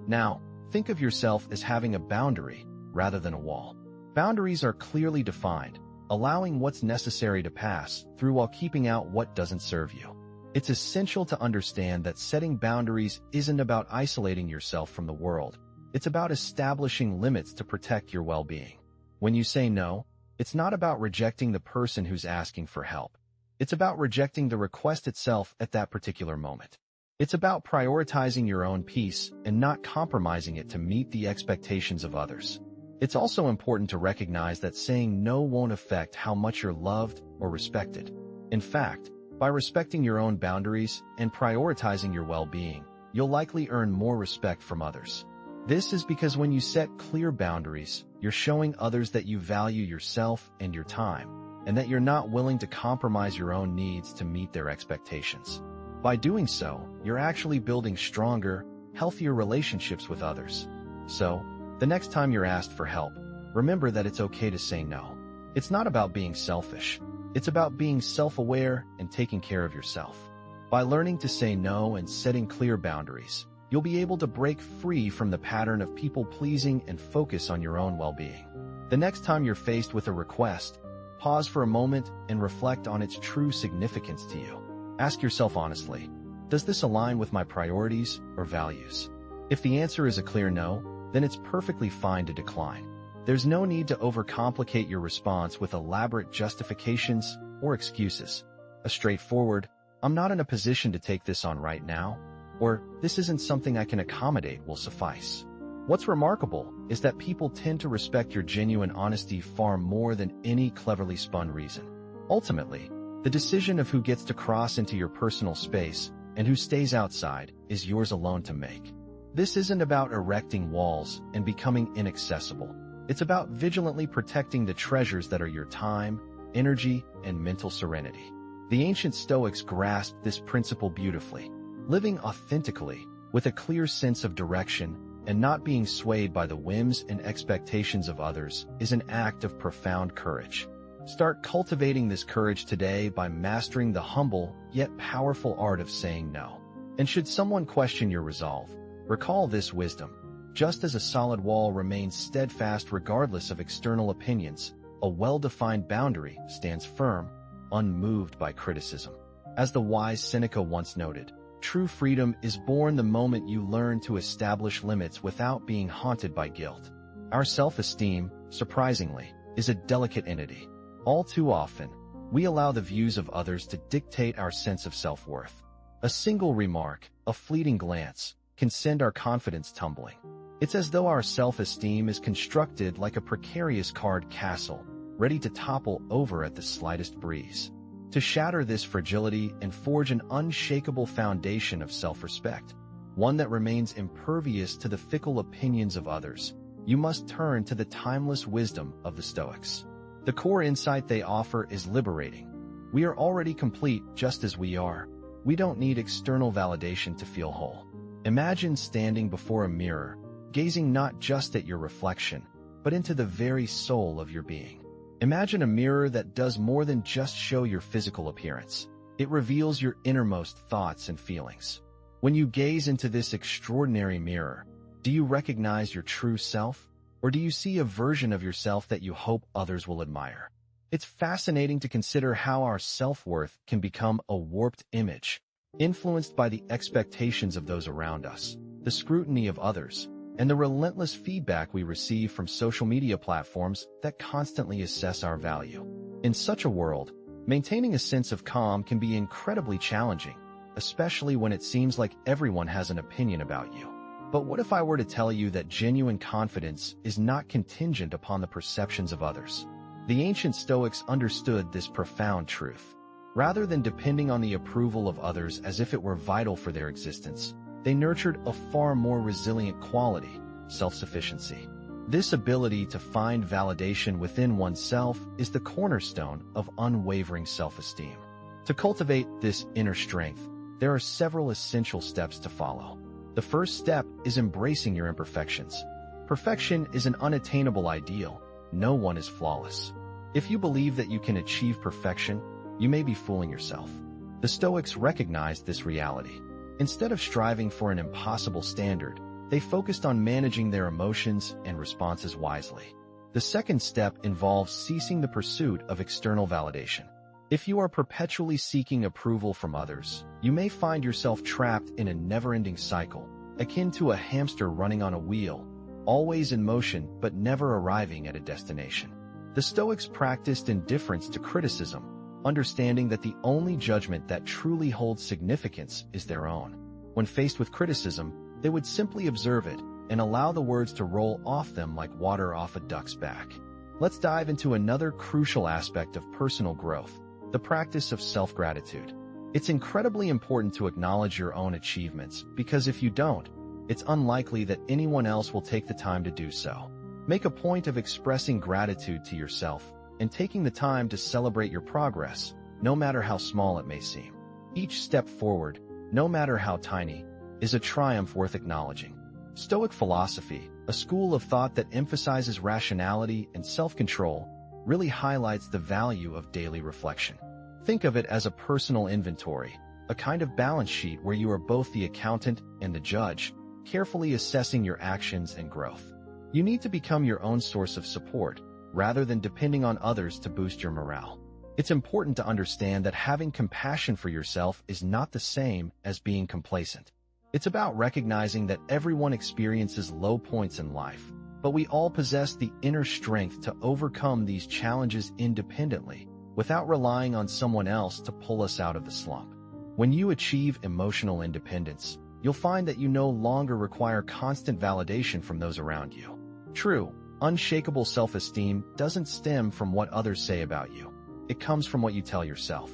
Now, think of yourself as having a boundary rather than a wall. Boundaries are clearly defined, allowing what's necessary to pass through while keeping out what doesn't serve you. It's essential to understand that setting boundaries isn't about isolating yourself from the world. It's about establishing limits to protect your well-being. When you say no, it's not about rejecting the person who's asking for help. It's about rejecting the request itself at that particular moment. It's about prioritizing your own peace and not compromising it to meet the expectations of others. It's also important to recognize that saying no won't affect how much you're loved or respected. In fact, by respecting your own boundaries and prioritizing your well-being, you'll likely earn more respect from others. This is because when you set clear boundaries, you're showing others that you value yourself and your time, and that you're not willing to compromise your own needs to meet their expectations. By doing so, you're actually building stronger, healthier relationships with others. So, the next time you're asked for help, remember that it's okay to say no. It's not about being selfish. It's about being self-aware and taking care of yourself. By learning to say no and setting clear boundaries, you'll be able to break free from the pattern of people-pleasing and focus on your own well-being. The next time you're faced with a request, pause for a moment and reflect on its true significance to you. Ask yourself honestly, does this align with my priorities or values? If the answer is a clear no, then it's perfectly fine to decline. There's no need to overcomplicate your response with elaborate justifications or excuses. A straightforward, "I'm not in a position to take this on right now," or "this isn't something I can accommodate" will suffice. What's remarkable is that people tend to respect your genuine honesty far more than any cleverly spun reason. Ultimately, the decision of who gets to cross into your personal space and who stays outside is yours alone to make. This isn't about erecting walls and becoming inaccessible. It's about vigilantly protecting the treasures that are your time, energy, and mental serenity. The ancient Stoics grasped this principle beautifully. Living authentically, with a clear sense of direction, and not being swayed by the whims and expectations of others is an act of profound courage. Start cultivating this courage today by mastering the humble yet powerful art of saying no. And should someone question your resolve, recall this wisdom. Just as a solid wall remains steadfast regardless of external opinions, a well-defined boundary stands firm, unmoved by criticism. As the wise Seneca once noted, true freedom is born the moment you learn to establish limits without being haunted by guilt. Our self-esteem, surprisingly, is a delicate entity. All too often, we allow the views of others to dictate our sense of self-worth. A single remark, a fleeting glance, can send our confidence tumbling. It's as though our self-esteem is constructed like a precarious card castle, ready to topple over at the slightest breeze. To shatter this fragility and forge an unshakable foundation of self-respect, one that remains impervious to the fickle opinions of others, you must turn to the timeless wisdom of the Stoics. The core insight they offer is liberating. We are already complete just as we are. We don't need external validation to feel whole. Imagine standing before a mirror, gazing not just at your reflection, but into the very soul of your being. Imagine a mirror that does more than just show your physical appearance. It reveals your innermost thoughts and feelings. When you gaze into this extraordinary mirror, do you recognize your true self, or do you see a version of yourself that you hope others will admire? It's fascinating to consider how our self-worth can become a warped image, influenced by the expectations of those around us, the scrutiny of others, and the relentless feedback we receive from social media platforms that constantly assess our value. In such a world, maintaining a sense of calm can be incredibly challenging, especially when it seems like everyone has an opinion about you. But what if I were to tell you that genuine confidence is not contingent upon the perceptions of others? The ancient Stoics understood this profound truth. Rather than depending on the approval of others as if it were vital for their existence, they nurtured a far more resilient quality, self-sufficiency. This ability to find validation within oneself is the cornerstone of unwavering self-esteem. To cultivate this inner strength, there are several essential steps to follow. The first step is embracing your imperfections. Perfection is an unattainable ideal. No one is flawless. If you believe that you can achieve perfection, you may be fooling yourself. The Stoics recognized this reality. Instead of striving for an impossible standard, they focused on managing their emotions and responses wisely. The second step involves ceasing the pursuit of external validation. If you are perpetually seeking approval from others, you may find yourself trapped in a never-ending cycle, akin to a hamster running on a wheel, always in motion but never arriving at a destination. The Stoics practiced indifference to criticism, understanding that the only judgment that truly holds significance is their own. When faced with criticism, they would simply observe it and allow the words to roll off them like water off a duck's back. Let's dive into another crucial aspect of personal growth, the practice of self-gratitude. It's incredibly important to acknowledge your own achievements because if you don't, it's unlikely that anyone else will take the time to do so. Make a point of expressing gratitude to yourself and taking the time to celebrate your progress, no matter how small it may seem. Each step forward, no matter how tiny, is a triumph worth acknowledging. Stoic philosophy, a school of thought that emphasizes rationality and self-control, really highlights the value of daily reflection. Think of it as a personal inventory, a kind of balance sheet where you are both the accountant and the judge, carefully assessing your actions and growth. You need to become your own source of support, rather than depending on others to boost your morale. It's important to understand that having compassion for yourself is not the same as being complacent. It's about recognizing that everyone experiences low points in life, but we all possess the inner strength to overcome these challenges independently, without relying on someone else to pull us out of the slump. When you achieve emotional independence, you'll find that you no longer require constant validation from those around you. True, unshakable self-esteem doesn't stem from what others say about you. It comes from what you tell yourself.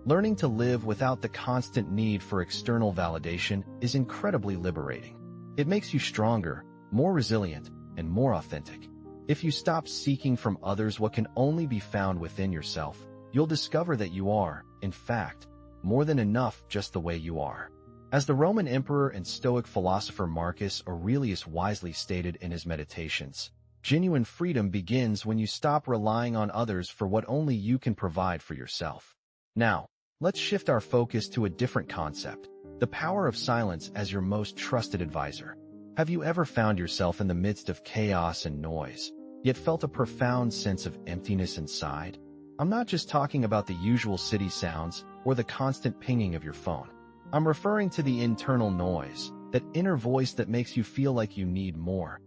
Learning to live without the constant need for external validation is incredibly liberating. It makes you stronger, more resilient, and more authentic. If you stop seeking from others what can only be found within yourself, you'll discover that you are, in fact, more than enough just the way you are. As the Roman emperor and Stoic philosopher Marcus Aurelius wisely stated in his Meditations, genuine freedom begins when you stop relying on others for what only you can provide for yourself. Now, let's shift our focus to a different concept, the power of silence as your most trusted advisor. Have you ever found yourself in the midst of chaos and noise, yet felt a profound sense of emptiness inside? I'm not just talking about the usual city sounds or the constant pinging of your phone. I'm referring to the internal noise, that inner voice that makes you feel like you need more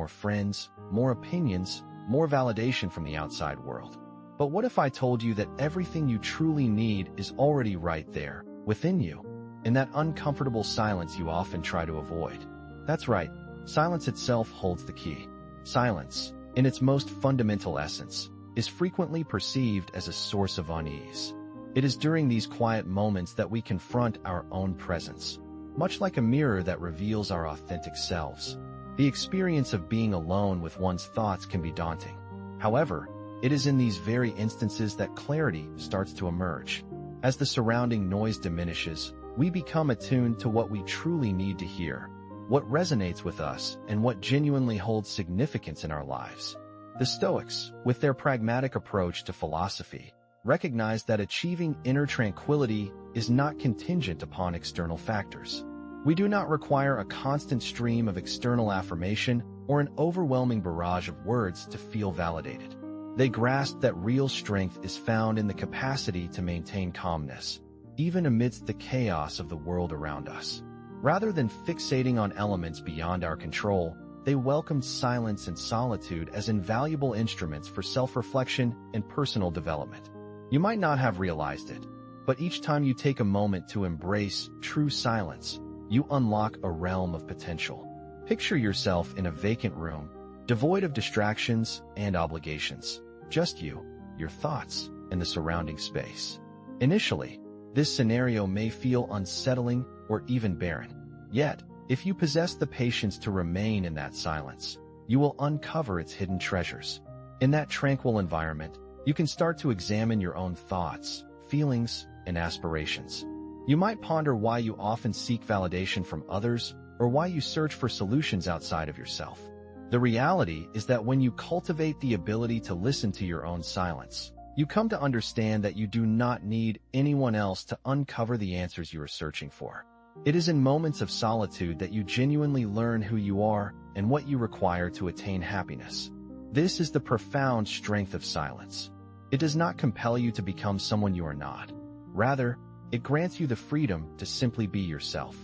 friends, more opinions, more validation from the outside world. But what if I told you that everything you truly need is already right there, within you, in that uncomfortable silence you often try to avoid? That's right, silence itself holds the key. Silence, in its most fundamental essence, is frequently perceived as a source of unease. It is during these quiet moments that we confront our own presence, much like a mirror that reveals our authentic selves. The experience of being alone with one's thoughts can be daunting. However, it is in these very instances that clarity starts to emerge. As the surrounding noise diminishes, we become attuned to what we truly need to hear, what resonates with us, and what genuinely holds significance in our lives. The Stoics, with their pragmatic approach to philosophy, recognize that achieving inner tranquility is not contingent upon external factors. We do not require a constant stream of external affirmation or an overwhelming barrage of words to feel validated. They grasp that real strength is found in the capacity to maintain calmness, even amidst the chaos of the world around us. Rather than fixating on elements beyond our control, they welcomed silence and solitude as invaluable instruments for self-reflection and personal development. You might not have realized it, but each time you take a moment to embrace true silence, you unlock a realm of potential. Picture yourself in a vacant room, devoid of distractions and obligations. Just you, your thoughts, and the surrounding space. Initially, this scenario may feel unsettling or even barren. Yet, if you possess the patience to remain in that silence, you will uncover its hidden treasures. In that tranquil environment, you can start to examine your own thoughts, feelings, and aspirations. You might ponder why you often seek validation from others or why you search for solutions outside of yourself. The reality is that when you cultivate the ability to listen to your own silence, You come to understand that you do not need anyone else to uncover the answers you are searching for. It is in moments of solitude that you genuinely learn who you are and what you require to attain happiness. This is the profound strength of silence. It does not compel you to become someone you are not. Rather, it grants you the freedom to simply be yourself.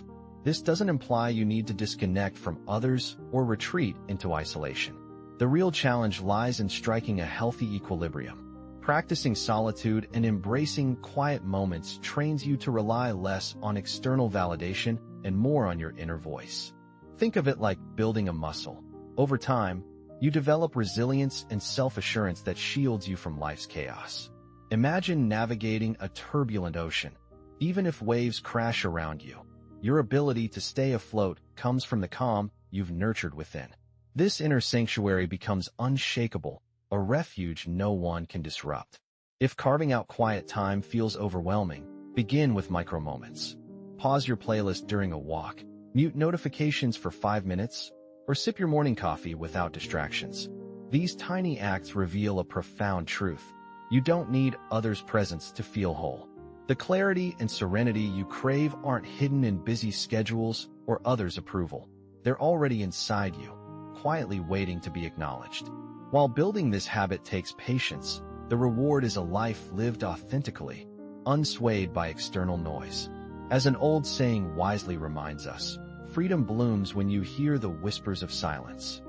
This doesn't imply you need to disconnect from others or retreat into isolation. The real challenge lies in striking a healthy equilibrium. Practicing solitude and embracing quiet moments trains you to rely less on external validation and more on your inner voice. Think of it like building a muscle. Over time, you develop resilience and self-assurance that shields you from life's chaos. Imagine navigating a turbulent ocean. Even if waves crash around you, your ability to stay afloat comes from the calm you've nurtured within. This inner sanctuary becomes unshakable, a refuge no one can disrupt. If carving out quiet time feels overwhelming, begin with micro-moments. Pause your playlist during a walk, mute notifications for 5 minutes, or sip your morning coffee without distractions. These tiny acts reveal a profound truth. You don't need others' presence to feel whole. The clarity and serenity you crave aren't hidden in busy schedules or others' approval. They're already inside you, quietly waiting to be acknowledged. While building this habit takes patience, the reward is a life lived authentically, unswayed by external noise. As an old saying wisely reminds us, freedom blooms when you hear the whispers of silence.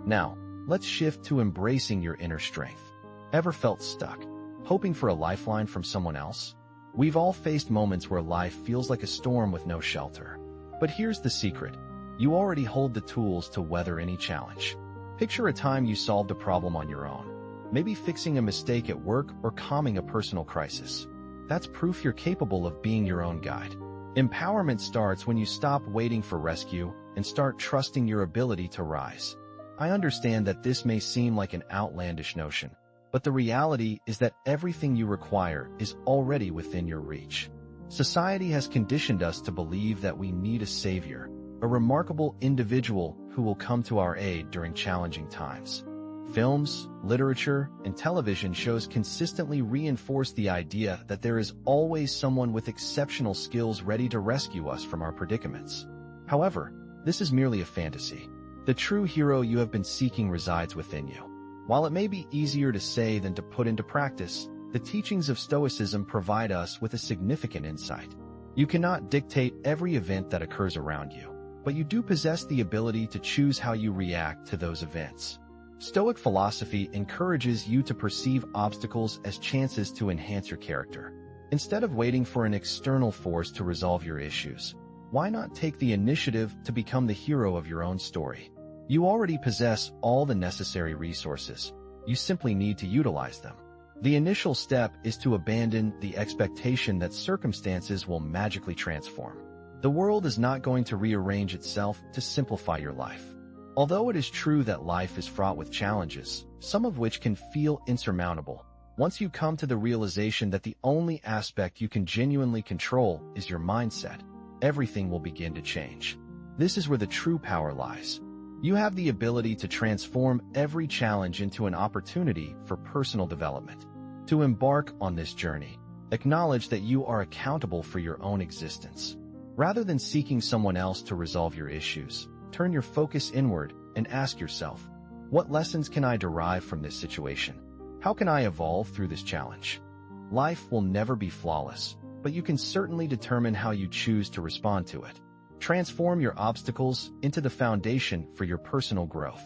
Now, let's shift to embracing your inner strength. Ever felt stuck, hoping for a lifeline from someone else? We've all faced moments where life feels like a storm with no shelter. But here's the secret. You already hold the tools to weather any challenge. Picture a time you solved a problem on your own, maybe fixing a mistake at work or calming a personal crisis. That's proof you're capable of being your own guide. Empowerment starts when you stop waiting for rescue and start trusting your ability to rise. I understand that this may seem like an outlandish notion, but the reality is that everything you require is already within your reach. Society has conditioned us to believe that we need a savior, a remarkable individual who will come to our aid during challenging times. Films, literature, and television shows consistently reinforce the idea that there is always someone with exceptional skills ready to rescue us from our predicaments. However, this is merely a fantasy. The true hero you have been seeking resides within you. While it may be easier to say than to put into practice, the teachings of Stoicism provide us with a significant insight. You cannot dictate every event that occurs around you, but you do possess the ability to choose how you react to those events. Stoic philosophy encourages you to perceive obstacles as chances to enhance your character. Instead of waiting for an external force to resolve your issues, why not take the initiative to become the hero of your own story? You already possess all the necessary resources. You simply need to utilize them. The initial step is to abandon the expectation that circumstances will magically transform. The world is not going to rearrange itself to simplify your life. Although it is true that life is fraught with challenges, some of which can feel insurmountable, once you come to the realization that the only aspect you can genuinely control is your mindset, everything will begin to change. This is where the true power lies. You have the ability to transform every challenge into an opportunity for personal development. To embark on this journey, acknowledge that you are accountable for your own existence. Rather than seeking someone else to resolve your issues, turn your focus inward and ask yourself, what lessons can I derive from this situation? How can I evolve through this challenge? Life will never be flawless, but you can certainly determine how you choose to respond to it. Transform your obstacles into the foundation for your personal growth.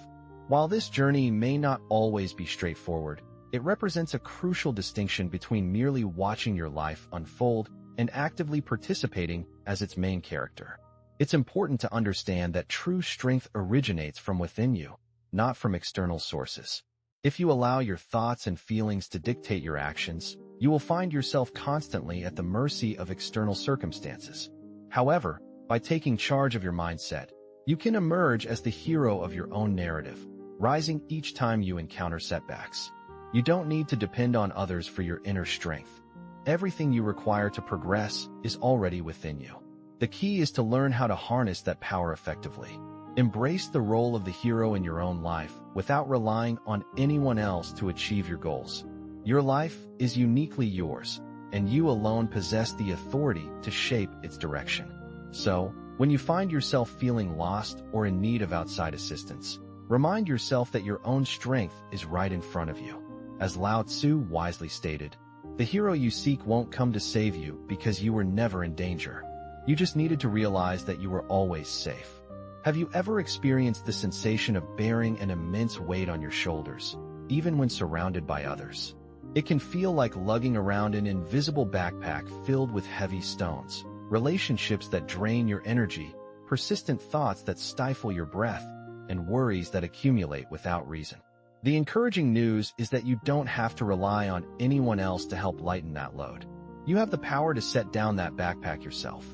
While this journey may not always be straightforward, it represents a crucial distinction between merely watching your life unfold and actively participating as its main character. It's important to understand that true strength originates from within you, not from external sources. If you allow your thoughts and feelings to dictate your actions, you will find yourself constantly at the mercy of external circumstances. However, by taking charge of your mindset, you can emerge as the hero of your own narrative, rising each time you encounter setbacks. You don't need to depend on others for your inner strength. Everything you require to progress is already within you. The key is to learn how to harness that power effectively. Embrace the role of the hero in your own life without relying on anyone else to achieve your goals. Your life is uniquely yours, and you alone possess the authority to shape its direction. So, when you find yourself feeling lost or in need of outside assistance, remind yourself that your own strength is right in front of you. As Lao Tzu wisely stated, the hero you seek won't come to save you because you were never in danger. You just needed to realize that you were always safe. Have you ever experienced the sensation of bearing an immense weight on your shoulders, even when surrounded by others? It can feel like lugging around an invisible backpack filled with heavy stones, relationships that drain your energy, persistent thoughts that stifle your breath, and worries that accumulate without reason. The encouraging news is that you don't have to rely on anyone else to help lighten that load. You have the power to set down that backpack yourself.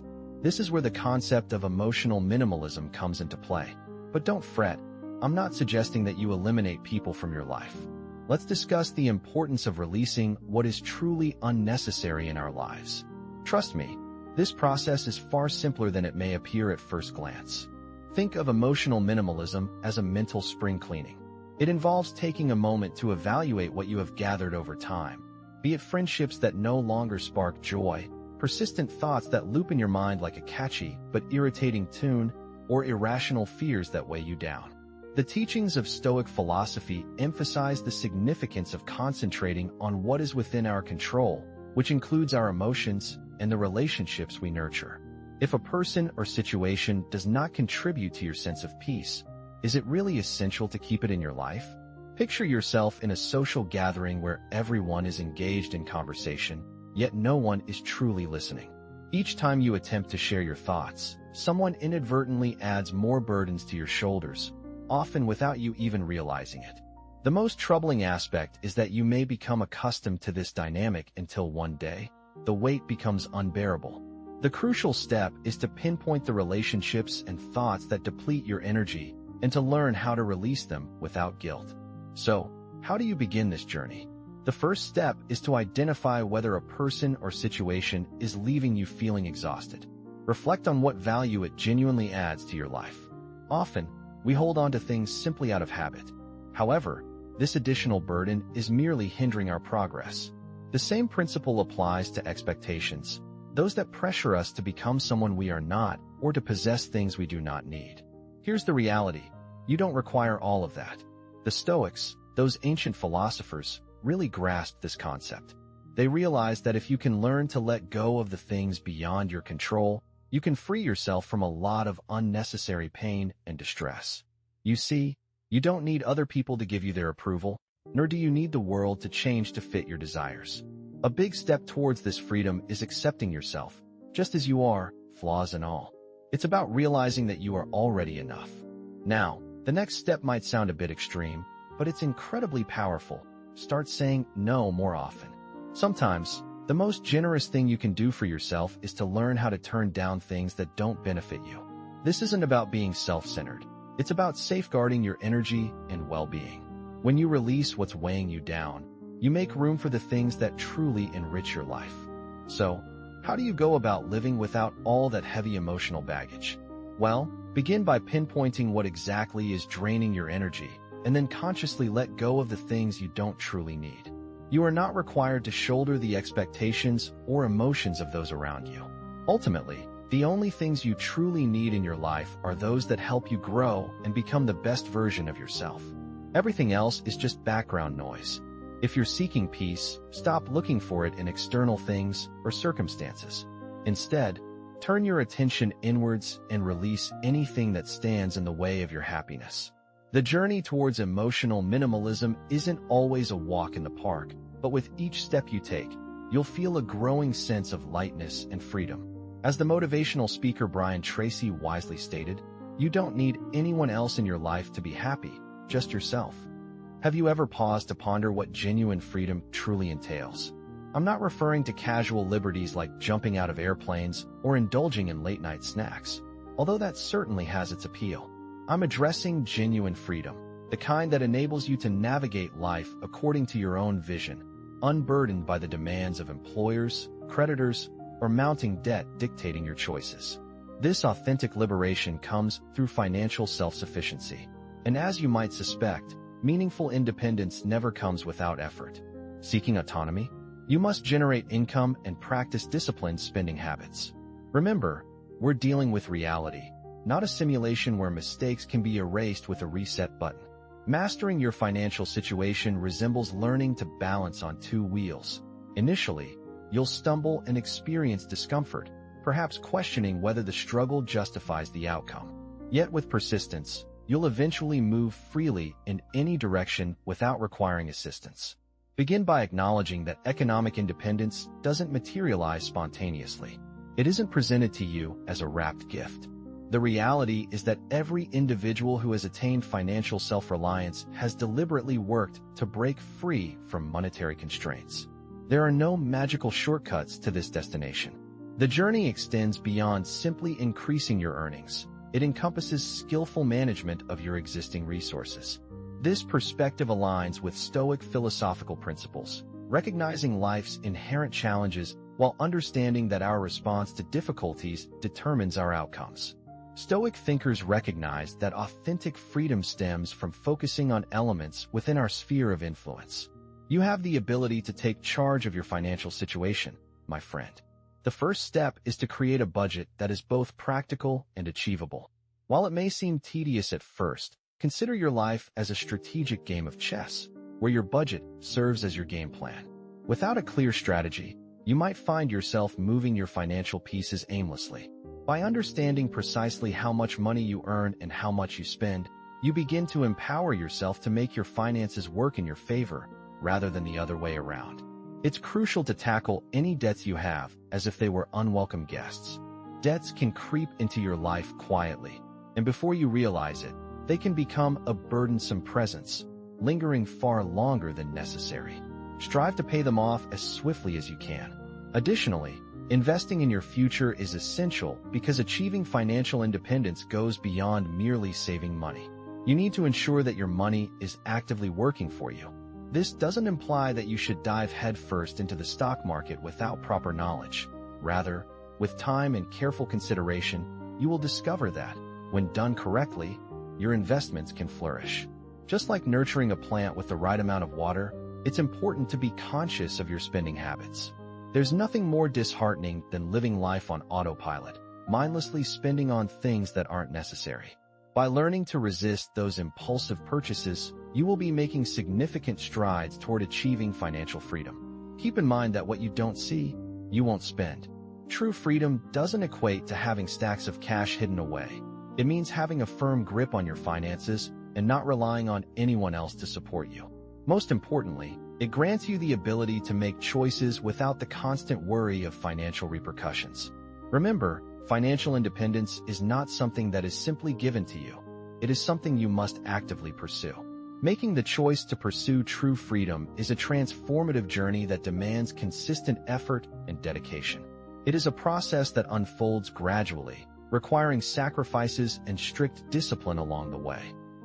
This is where the concept of emotional minimalism comes into play. But don't fret, I'm not suggesting that you eliminate people from your life. Let's discuss the importance of releasing what is truly unnecessary in our lives. Trust me, this process is far simpler than it may appear at first glance. Think of emotional minimalism as a mental spring cleaning. It involves taking a moment to evaluate what you have gathered over time, be it friendships that no longer spark joy, persistent thoughts that loop in your mind like a catchy but irritating tune, or irrational fears that weigh you down. The teachings of Stoic philosophy emphasize the significance of concentrating on what is within our control, which includes our emotions and the relationships we nurture. If a person or situation does not contribute to your sense of peace, is it really essential to keep it in your life? Picture yourself in a social gathering where everyone is engaged in conversation, yet no one is truly listening. Each time you attempt to share your thoughts, someone inadvertently adds more burdens to your shoulders, often without you even realizing it. The most troubling aspect is that you may become accustomed to this dynamic until one day, the weight becomes unbearable. The crucial step is to pinpoint the relationships and thoughts that deplete your energy and to learn how to release them without guilt. So, how do you begin this journey? The first step is to identify whether a person or situation is leaving you feeling exhausted. Reflect on what value it genuinely adds to your life. Often, we hold on to things simply out of habit. However, this additional burden is merely hindering our progress. The same principle applies to expectations, those that pressure us to become someone we are not or to possess things we do not need. Here's the reality: you don't require all of that. The Stoics, those ancient philosophers, really grasped this concept. They realized that if you can learn to let go of the things beyond your control, you can free yourself from a lot of unnecessary pain and distress. You see, you don't need other people to give you their approval, nor do you need the world to change to fit your desires. A big step towards this freedom is accepting yourself, just as you are, flaws and all. It's about realizing that you are already enough. Now, the next step might sound a bit extreme, but it's incredibly powerful. Start saying no more often. Sometimes, the most generous thing you can do for yourself is to learn how to turn down things that don't benefit you. This isn't about being self-centered. It's about safeguarding your energy and well-being. When you release what's weighing you down, you make room for the things that truly enrich your life. So, how do you go about living without all that heavy emotional baggage? Well, begin by pinpointing what exactly is draining your energy, and then consciously let go of the things you don't truly need. You are not required to shoulder the expectations or emotions of those around you. Ultimately, the only things you truly need in your life are those that help you grow and become the best version of yourself. Everything else is just background noise. If you're seeking peace, stop looking for it in external things or circumstances. Instead, turn your attention inwards and release anything that stands in the way of your happiness. The journey towards emotional minimalism isn't always a walk in the park, but with each step you take, you'll feel a growing sense of lightness and freedom. As the motivational speaker Brian Tracy wisely stated, you don't need anyone else in your life to be happy, just yourself. Have you ever paused to ponder what genuine freedom truly entails? I'm not referring to casual liberties like jumping out of airplanes or indulging in late-night snacks, although that certainly has its appeal. I'm addressing genuine freedom, the kind that enables you to navigate life according to your own vision, unburdened by the demands of employers, creditors, or mounting debt dictating your choices. This authentic liberation comes through financial self-sufficiency. And as you might suspect, meaningful independence never comes without effort. Seeking autonomy? You must generate income and practice disciplined spending habits. Remember, we're dealing with reality, not a simulation where mistakes can be erased with a reset button. Mastering your financial situation resembles learning to balance on two wheels. Initially, you'll stumble and experience discomfort, perhaps questioning whether the struggle justifies the outcome. Yet with persistence, you'll eventually move freely in any direction without requiring assistance. Begin by acknowledging that economic independence doesn't materialize spontaneously. It isn't presented to you as a wrapped gift. The reality is that every individual who has attained financial self-reliance has deliberately worked to break free from monetary constraints. There are no magical shortcuts to this destination. The journey extends beyond simply increasing your earnings. It encompasses skillful management of your existing resources. This perspective aligns with Stoic philosophical principles, recognizing life's inherent challenges while understanding that our response to difficulties determines our outcomes. Stoic thinkers recognize that authentic freedom stems from focusing on elements within our sphere of influence. You have the ability to take charge of your financial situation, my friend. The first step is to create a budget that is both practical and achievable. While it may seem tedious at first, consider your life as a strategic game of chess, where your budget serves as your game plan. Without a clear strategy, you might find yourself moving your financial pieces aimlessly. By understanding precisely how much money you earn and how much you spend, you begin to empower yourself to make your finances work in your favor, rather than the other way around. It's crucial to tackle any debts you have as if they were unwelcome guests. Debts can creep into your life quietly, and before you realize it, they can become a burdensome presence, lingering far longer than necessary. Strive to pay them off as swiftly as you can. Additionally, investing in your future is essential because achieving financial independence goes beyond merely saving money. You need to ensure that your money is actively working for you. This doesn't imply that you should dive headfirst into the stock market without proper knowledge. Rather, with time and careful consideration, you will discover that, when done correctly, your investments can flourish. Just like nurturing a plant with the right amount of water, it's important to be conscious of your spending habits. There's nothing more disheartening than living life on autopilot, mindlessly spending on things that aren't necessary. By learning to resist those impulsive purchases, you will be making significant strides toward achieving financial freedom. Keep in mind that what you don't see, you won't spend. True freedom doesn't equate to having stacks of cash hidden away. It means having a firm grip on your finances and not relying on anyone else to support you. Most importantly, it grants you the ability to make choices without the constant worry of financial repercussions. Remember, financial independence is not something that is simply given to you. It is something you must actively pursue. Making the choice to pursue true freedom is a transformative journey that demands consistent effort and dedication. It is a process that unfolds gradually, requiring sacrifices and strict discipline along the way.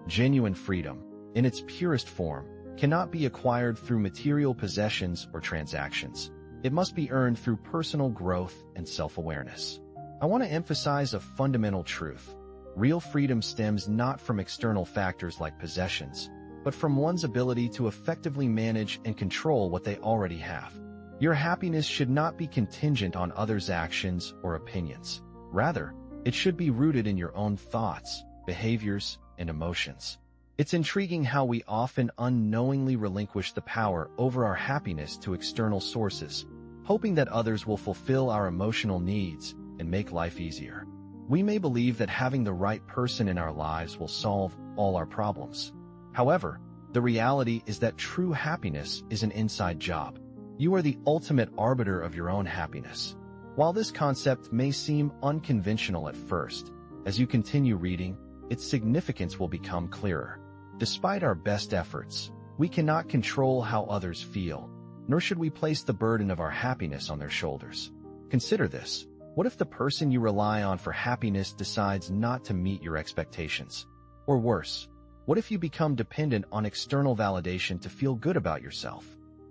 Genuine freedom, in its purest form, cannot be acquired through material possessions or transactions. It must be earned through personal growth and self-awareness. I want to emphasize a fundamental truth. Real freedom stems not from external factors like possessions, but from one's ability to effectively manage and control what they already have. Your happiness should not be contingent on others' actions or opinions. Rather, it should be rooted in your own thoughts, behaviors, and emotions. It's intriguing how we often unknowingly relinquish the power over our happiness to external sources, hoping that others will fulfill our emotional needs and make life easier. We may believe that having the right person in our lives will solve all our problems. However, the reality is that true happiness is an inside job. You are the ultimate arbiter of your own happiness. While this concept may seem unconventional at first, as you continue reading, its significance will become clearer. Despite our best efforts, we cannot control how others feel, nor should we place the burden of our happiness on their shoulders. Consider this. What if the person you rely on for happiness decides not to meet your expectations? Or worse, what if you become dependent on external validation to feel good about yourself?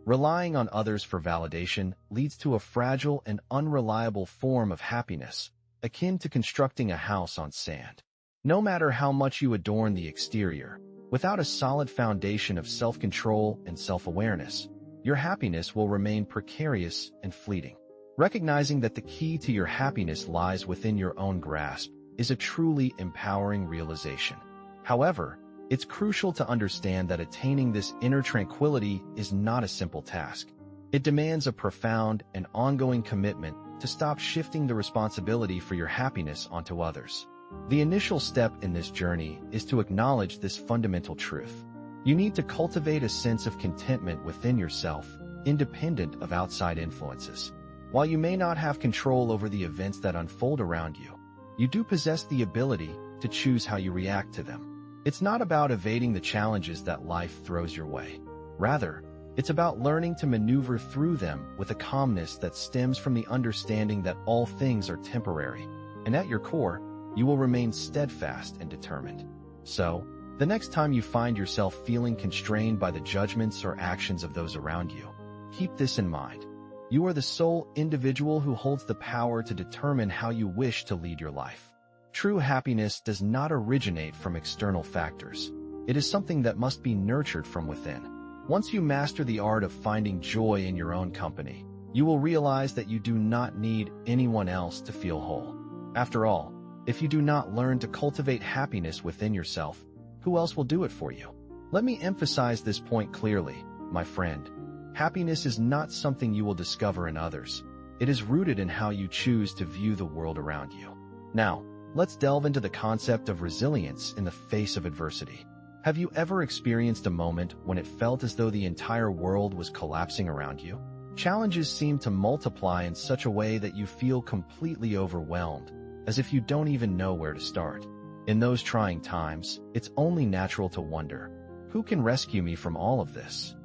Relying on others for validation leads to a fragile and unreliable form of happiness, akin to constructing a house on sand. No matter how much you adorn the exterior, without a solid foundation of self-control and self-awareness, your happiness will remain precarious and fleeting. Recognizing that the key to your happiness lies within your own grasp is a truly empowering realization. However, it's crucial to understand that attaining this inner tranquility is not a simple task. It demands a profound and ongoing commitment to stop shifting the responsibility for your happiness onto others. The initial step in this journey is to acknowledge this fundamental truth. You need to cultivate a sense of contentment within yourself, independent of outside influences. While you may not have control over the events that unfold around you, you do possess the ability to choose how you react to them. It's not about evading the challenges that life throws your way. Rather, it's about learning to maneuver through them with a calmness that stems from the understanding that all things are temporary, and at your core, you will remain steadfast and determined. So, the next time you find yourself feeling constrained by the judgments or actions of those around you, keep this in mind. You are the sole individual who holds the power to determine how you wish to lead your life. True happiness does not originate from external factors. It is something that must be nurtured from within. Once you master the art of finding joy in your own company, you will realize that you do not need anyone else to feel whole. After all, if you do not learn to cultivate happiness within yourself, who else will do it for you? Let me emphasize this point clearly, my friend. Happiness is not something you will discover in others. It is rooted in how you choose to view the world around you. Now, let's delve into the concept of resilience in the face of adversity. Have you ever experienced a moment when it felt as though the entire world was collapsing around you? Challenges seem to multiply in such a way that you feel completely overwhelmed, as if you don't even know where to start. In those trying times, it's only natural to wonder, who can rescue me from all of this?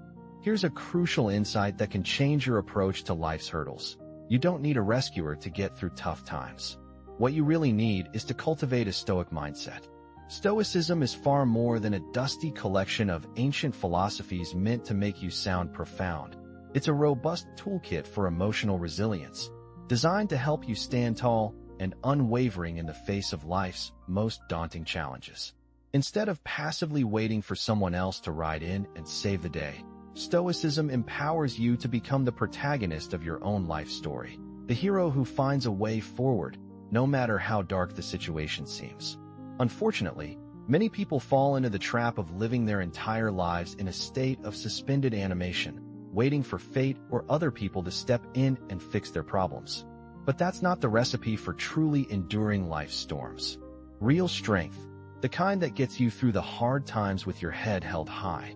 Here's a crucial insight that can change your approach to life's hurdles. You don't need a rescuer to get through tough times. What you really need is to cultivate a Stoic mindset. Stoicism is far more than a dusty collection of ancient philosophies meant to make you sound profound. It's a robust toolkit for emotional resilience, designed to help you stand tall and unwavering in the face of life's most daunting challenges. Instead of passively waiting for someone else to ride in and save the day, Stoicism empowers you to become the protagonist of your own life story, the hero who finds a way forward, no matter how dark the situation seems. Unfortunately, many people fall into the trap of living their entire lives in a state of suspended animation, waiting for fate or other people to step in and fix their problems. But that's not the recipe for truly enduring life's storms. Real strength, the kind that gets you through the hard times with your head held high,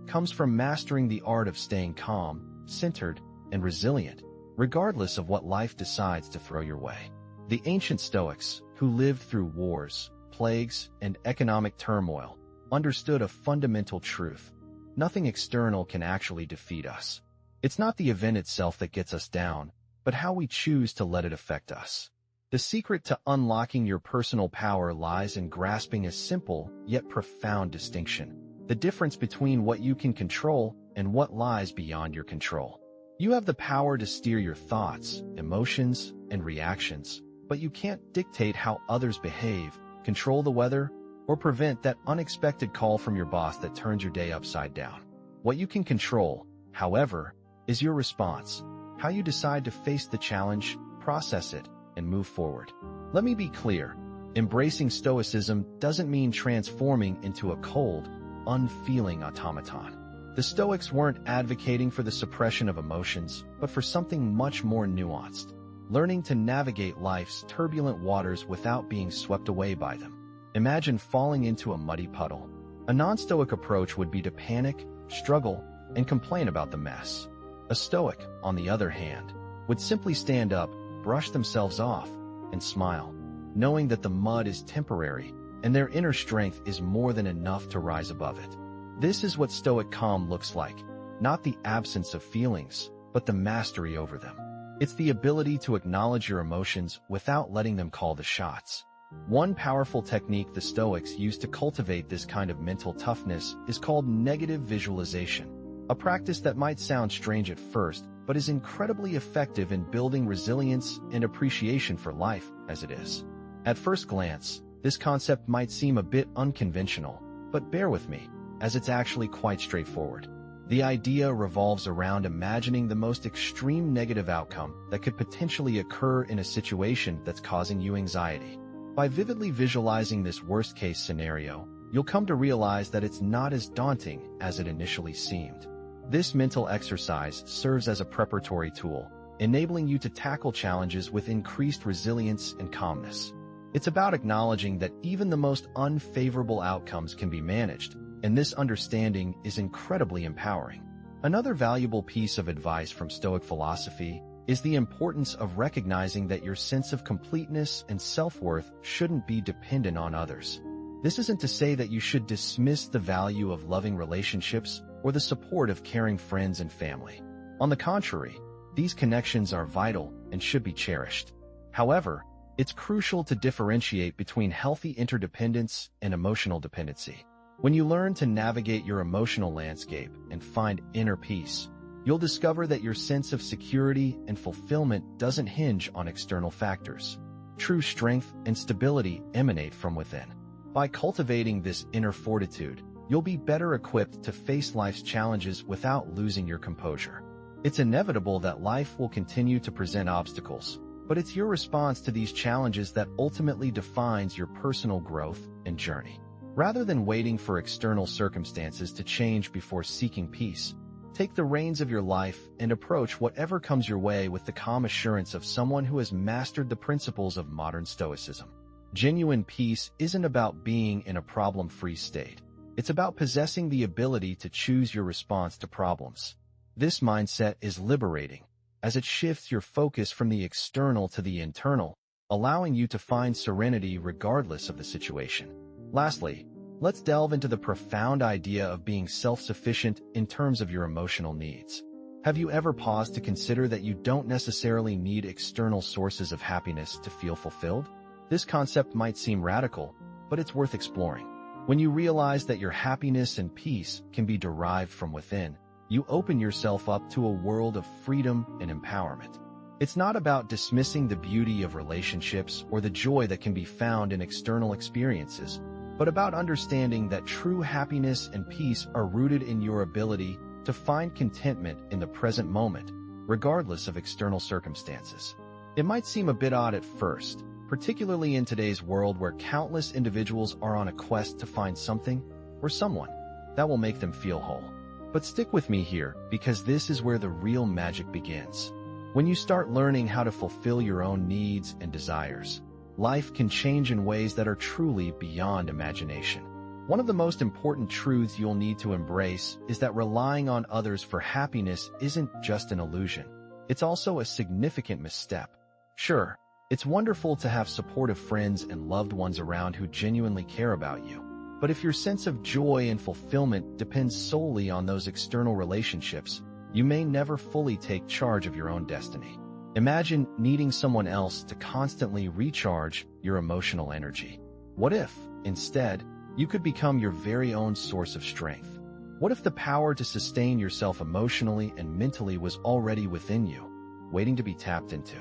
comes from mastering the art of staying calm, centered, and resilient, regardless of what life decides to throw your way. The ancient Stoics, who lived through wars, plagues, and economic turmoil, understood a fundamental truth. Nothing external can actually defeat us. It's not the event itself that gets us down, but how we choose to let it affect us. The secret to unlocking your personal power lies in grasping a simple yet profound distinction: the difference between what you can control and what lies beyond your control. You have the power to steer your thoughts, emotions, and reactions, but you can't dictate how others behave, control the weather, or prevent that unexpected call from your boss that turns your day upside down. What you can control, however, is your response, how you decide to face the challenge, process it, and move forward. Let me be clear, embracing Stoicism doesn't mean transforming into a cold, unfeeling automaton. The Stoics weren't advocating for the suppression of emotions, but for something much more nuanced: learning to navigate life's turbulent waters without being swept away by them. Imagine falling into a muddy puddle. A non-Stoic approach would be to panic, struggle, and complain about the mess. A Stoic, on the other hand, would simply stand up, brush themselves off, and smile, knowing that the mud is temporary and their inner strength is more than enough to rise above it. This is what Stoic calm looks like, not the absence of feelings, but the mastery over them. It's the ability to acknowledge your emotions without letting them call the shots. One powerful technique the Stoics used to cultivate this kind of mental toughness is called negative visualization, a practice that might sound strange at first, but is incredibly effective in building resilience and appreciation for life as it is. At first glance, this concept might seem a bit unconventional, but bear with me, as it's actually quite straightforward. The idea revolves around imagining the most extreme negative outcome that could potentially occur in a situation that's causing you anxiety. By vividly visualizing this worst-case scenario, you'll come to realize that it's not as daunting as it initially seemed. This mental exercise serves as a preparatory tool, enabling you to tackle challenges with increased resilience and calmness. It's about acknowledging that even the most unfavorable outcomes can be managed, and this understanding is incredibly empowering. Another valuable piece of advice from Stoic philosophy is the importance of recognizing that your sense of completeness and self-worth shouldn't be dependent on others. This isn't to say that you should dismiss the value of loving relationships or the support of caring friends and family. On the contrary, these connections are vital and should be cherished. However, it's crucial to differentiate between healthy interdependence and emotional dependency. When you learn to navigate your emotional landscape and find inner peace, you'll discover that your sense of security and fulfillment doesn't hinge on external factors. True strength and stability emanate from within. By cultivating this inner fortitude, you'll be better equipped to face life's challenges without losing your composure. It's inevitable that life will continue to present obstacles, but it's your response to these challenges that ultimately defines your personal growth and journey. Rather than waiting for external circumstances to change before seeking peace, take the reins of your life and approach whatever comes your way with the calm assurance of someone who has mastered the principles of modern Stoicism. Genuine peace isn't about being in a problem-free state. It's about possessing the ability to choose your response to problems. This mindset is liberating, as it shifts your focus from the external to the internal, allowing you to find serenity regardless of the situation. Lastly, let's delve into the profound idea of being self-sufficient in terms of your emotional needs. Have you ever paused to consider that you don't necessarily need external sources of happiness to feel fulfilled? This concept might seem radical, but it's worth exploring. When you realize that your happiness and peace can be derived from within, you open yourself up to a world of freedom and empowerment. It's not about dismissing the beauty of relationships or the joy that can be found in external experiences, but about understanding that true happiness and peace are rooted in your ability to find contentment in the present moment, regardless of external circumstances. It might seem a bit odd at first, particularly in today's world where countless individuals are on a quest to find something or someone that will make them feel whole. But stick with me here, because this is where the real magic begins. When you start learning how to fulfill your own needs and desires, life can change in ways that are truly beyond imagination. One of the most important truths you'll need to embrace is that relying on others for happiness isn't just an illusion. It's also a significant misstep. Sure, it's wonderful to have supportive friends and loved ones around who genuinely care about you. But if your sense of joy and fulfillment depends solely on those external relationships, you may never fully take charge of your own destiny. Imagine needing someone else to constantly recharge your emotional energy. What if, instead, you could become your very own source of strength? What if the power to sustain yourself emotionally and mentally was already within you, waiting to be tapped into?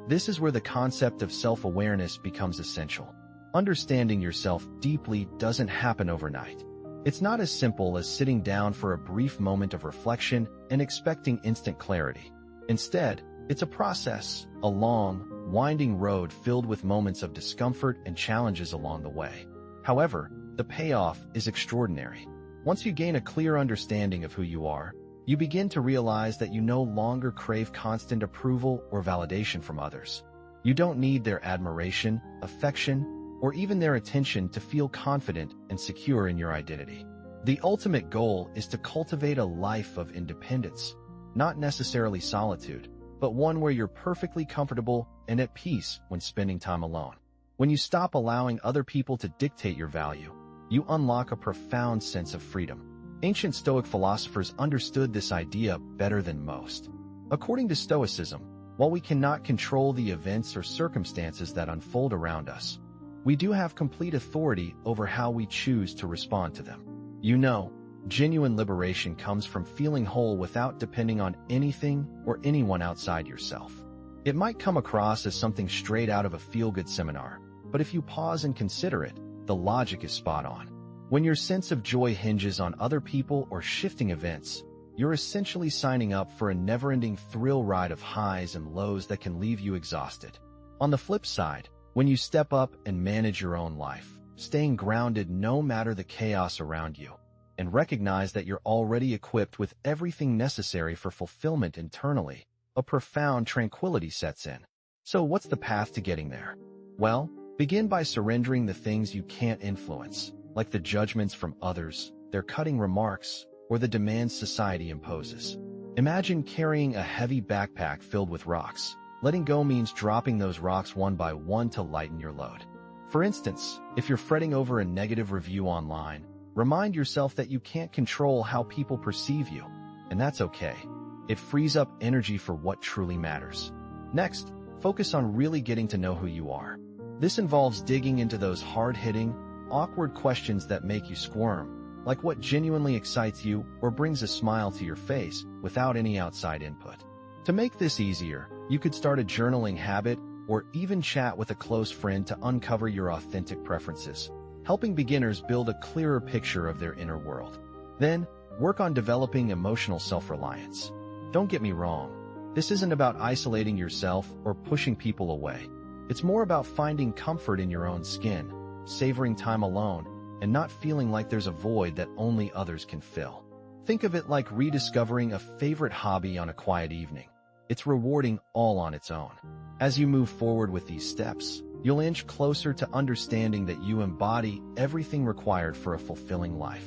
This is where the concept of self-awareness becomes essential. Understanding yourself deeply doesn't happen overnight. It's not as simple as sitting down for a brief moment of reflection and expecting instant clarity. Instead, it's a process, a long, winding road filled with moments of discomfort and challenges along the way. However, the payoff is extraordinary. Once you gain a clear understanding of who you are, you begin to realize that you no longer crave constant approval or validation from others. You don't need their admiration, affection, or even their attention to feel confident and secure in your identity. The ultimate goal is to cultivate a life of independence, not necessarily solitude, but one where you're perfectly comfortable and at peace when spending time alone. When you stop allowing other people to dictate your value, you unlock a profound sense of freedom. Ancient Stoic philosophers understood this idea better than most. According to Stoicism, while we cannot control the events or circumstances that unfold around us, we do have complete authority over how we choose to respond to them. Genuine liberation comes from feeling whole without depending on anything or anyone outside yourself. It might come across as something straight out of a feel-good seminar, but if you pause and consider it, the logic is spot on. When your sense of joy hinges on other people or shifting events, you're essentially signing up for a never-ending thrill ride of highs and lows that can leave you exhausted. On the flip side, when you step up and manage your own life, staying grounded no matter the chaos around you, and recognize that you're already equipped with everything necessary for fulfillment internally, a profound tranquility sets in. So what's the path to getting there? Well, begin by surrendering the things you can't influence, like the judgments from others, their cutting remarks, or the demands society imposes. Imagine carrying a heavy backpack filled with rocks. Letting go means dropping those rocks one by one to lighten your load. For instance, if you're fretting over a negative review online, remind yourself that you can't control how people perceive you, and that's okay. It frees up energy for what truly matters. Next, focus on really getting to know who you are. This involves digging into those hard-hitting, awkward questions that make you squirm, like what genuinely excites you or brings a smile to your face without any outside input. To make this easier, you could start a journaling habit or even chat with a close friend to uncover your authentic preferences, helping beginners build a clearer picture of their inner world. Then, work on developing emotional self-reliance. Don't get me wrong, this isn't about isolating yourself or pushing people away. It's more about finding comfort in your own skin, savoring time alone, and not feeling like there's a void that only others can fill. Think of it like rediscovering a favorite hobby on a quiet evening. It's rewarding all on its own. As you move forward with these steps, you'll inch closer to understanding that you embody everything required for a fulfilling life.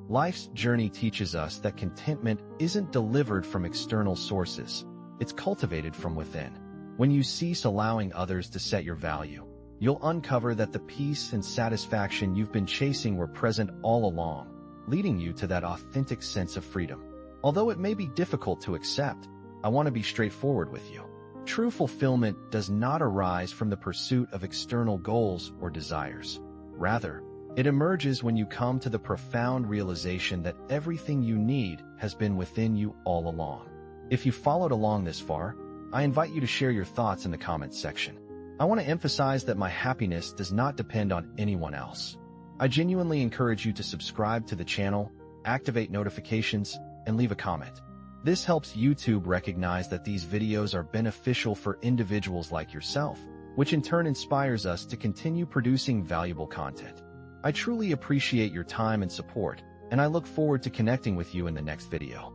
Life's journey teaches us that contentment isn't delivered from external sources. It's cultivated from within. When you cease allowing others to set your value, you'll uncover that the peace and satisfaction you've been chasing were present all along, leading you to that authentic sense of freedom. Although it may be difficult to accept, I want to be straightforward with you. True fulfillment does not arise from the pursuit of external goals or desires. Rather, it emerges when you come to the profound realization that everything you need has been within you all along. If you followed along this far, I invite you to share your thoughts in the comments section. I want to emphasize that my happiness does not depend on anyone else. I genuinely encourage you to subscribe to the channel, activate notifications, and leave a comment. This helps YouTube recognize that these videos are beneficial for individuals like yourself, which in turn inspires us to continue producing valuable content. I truly appreciate your time and support, and I look forward to connecting with you in the next video.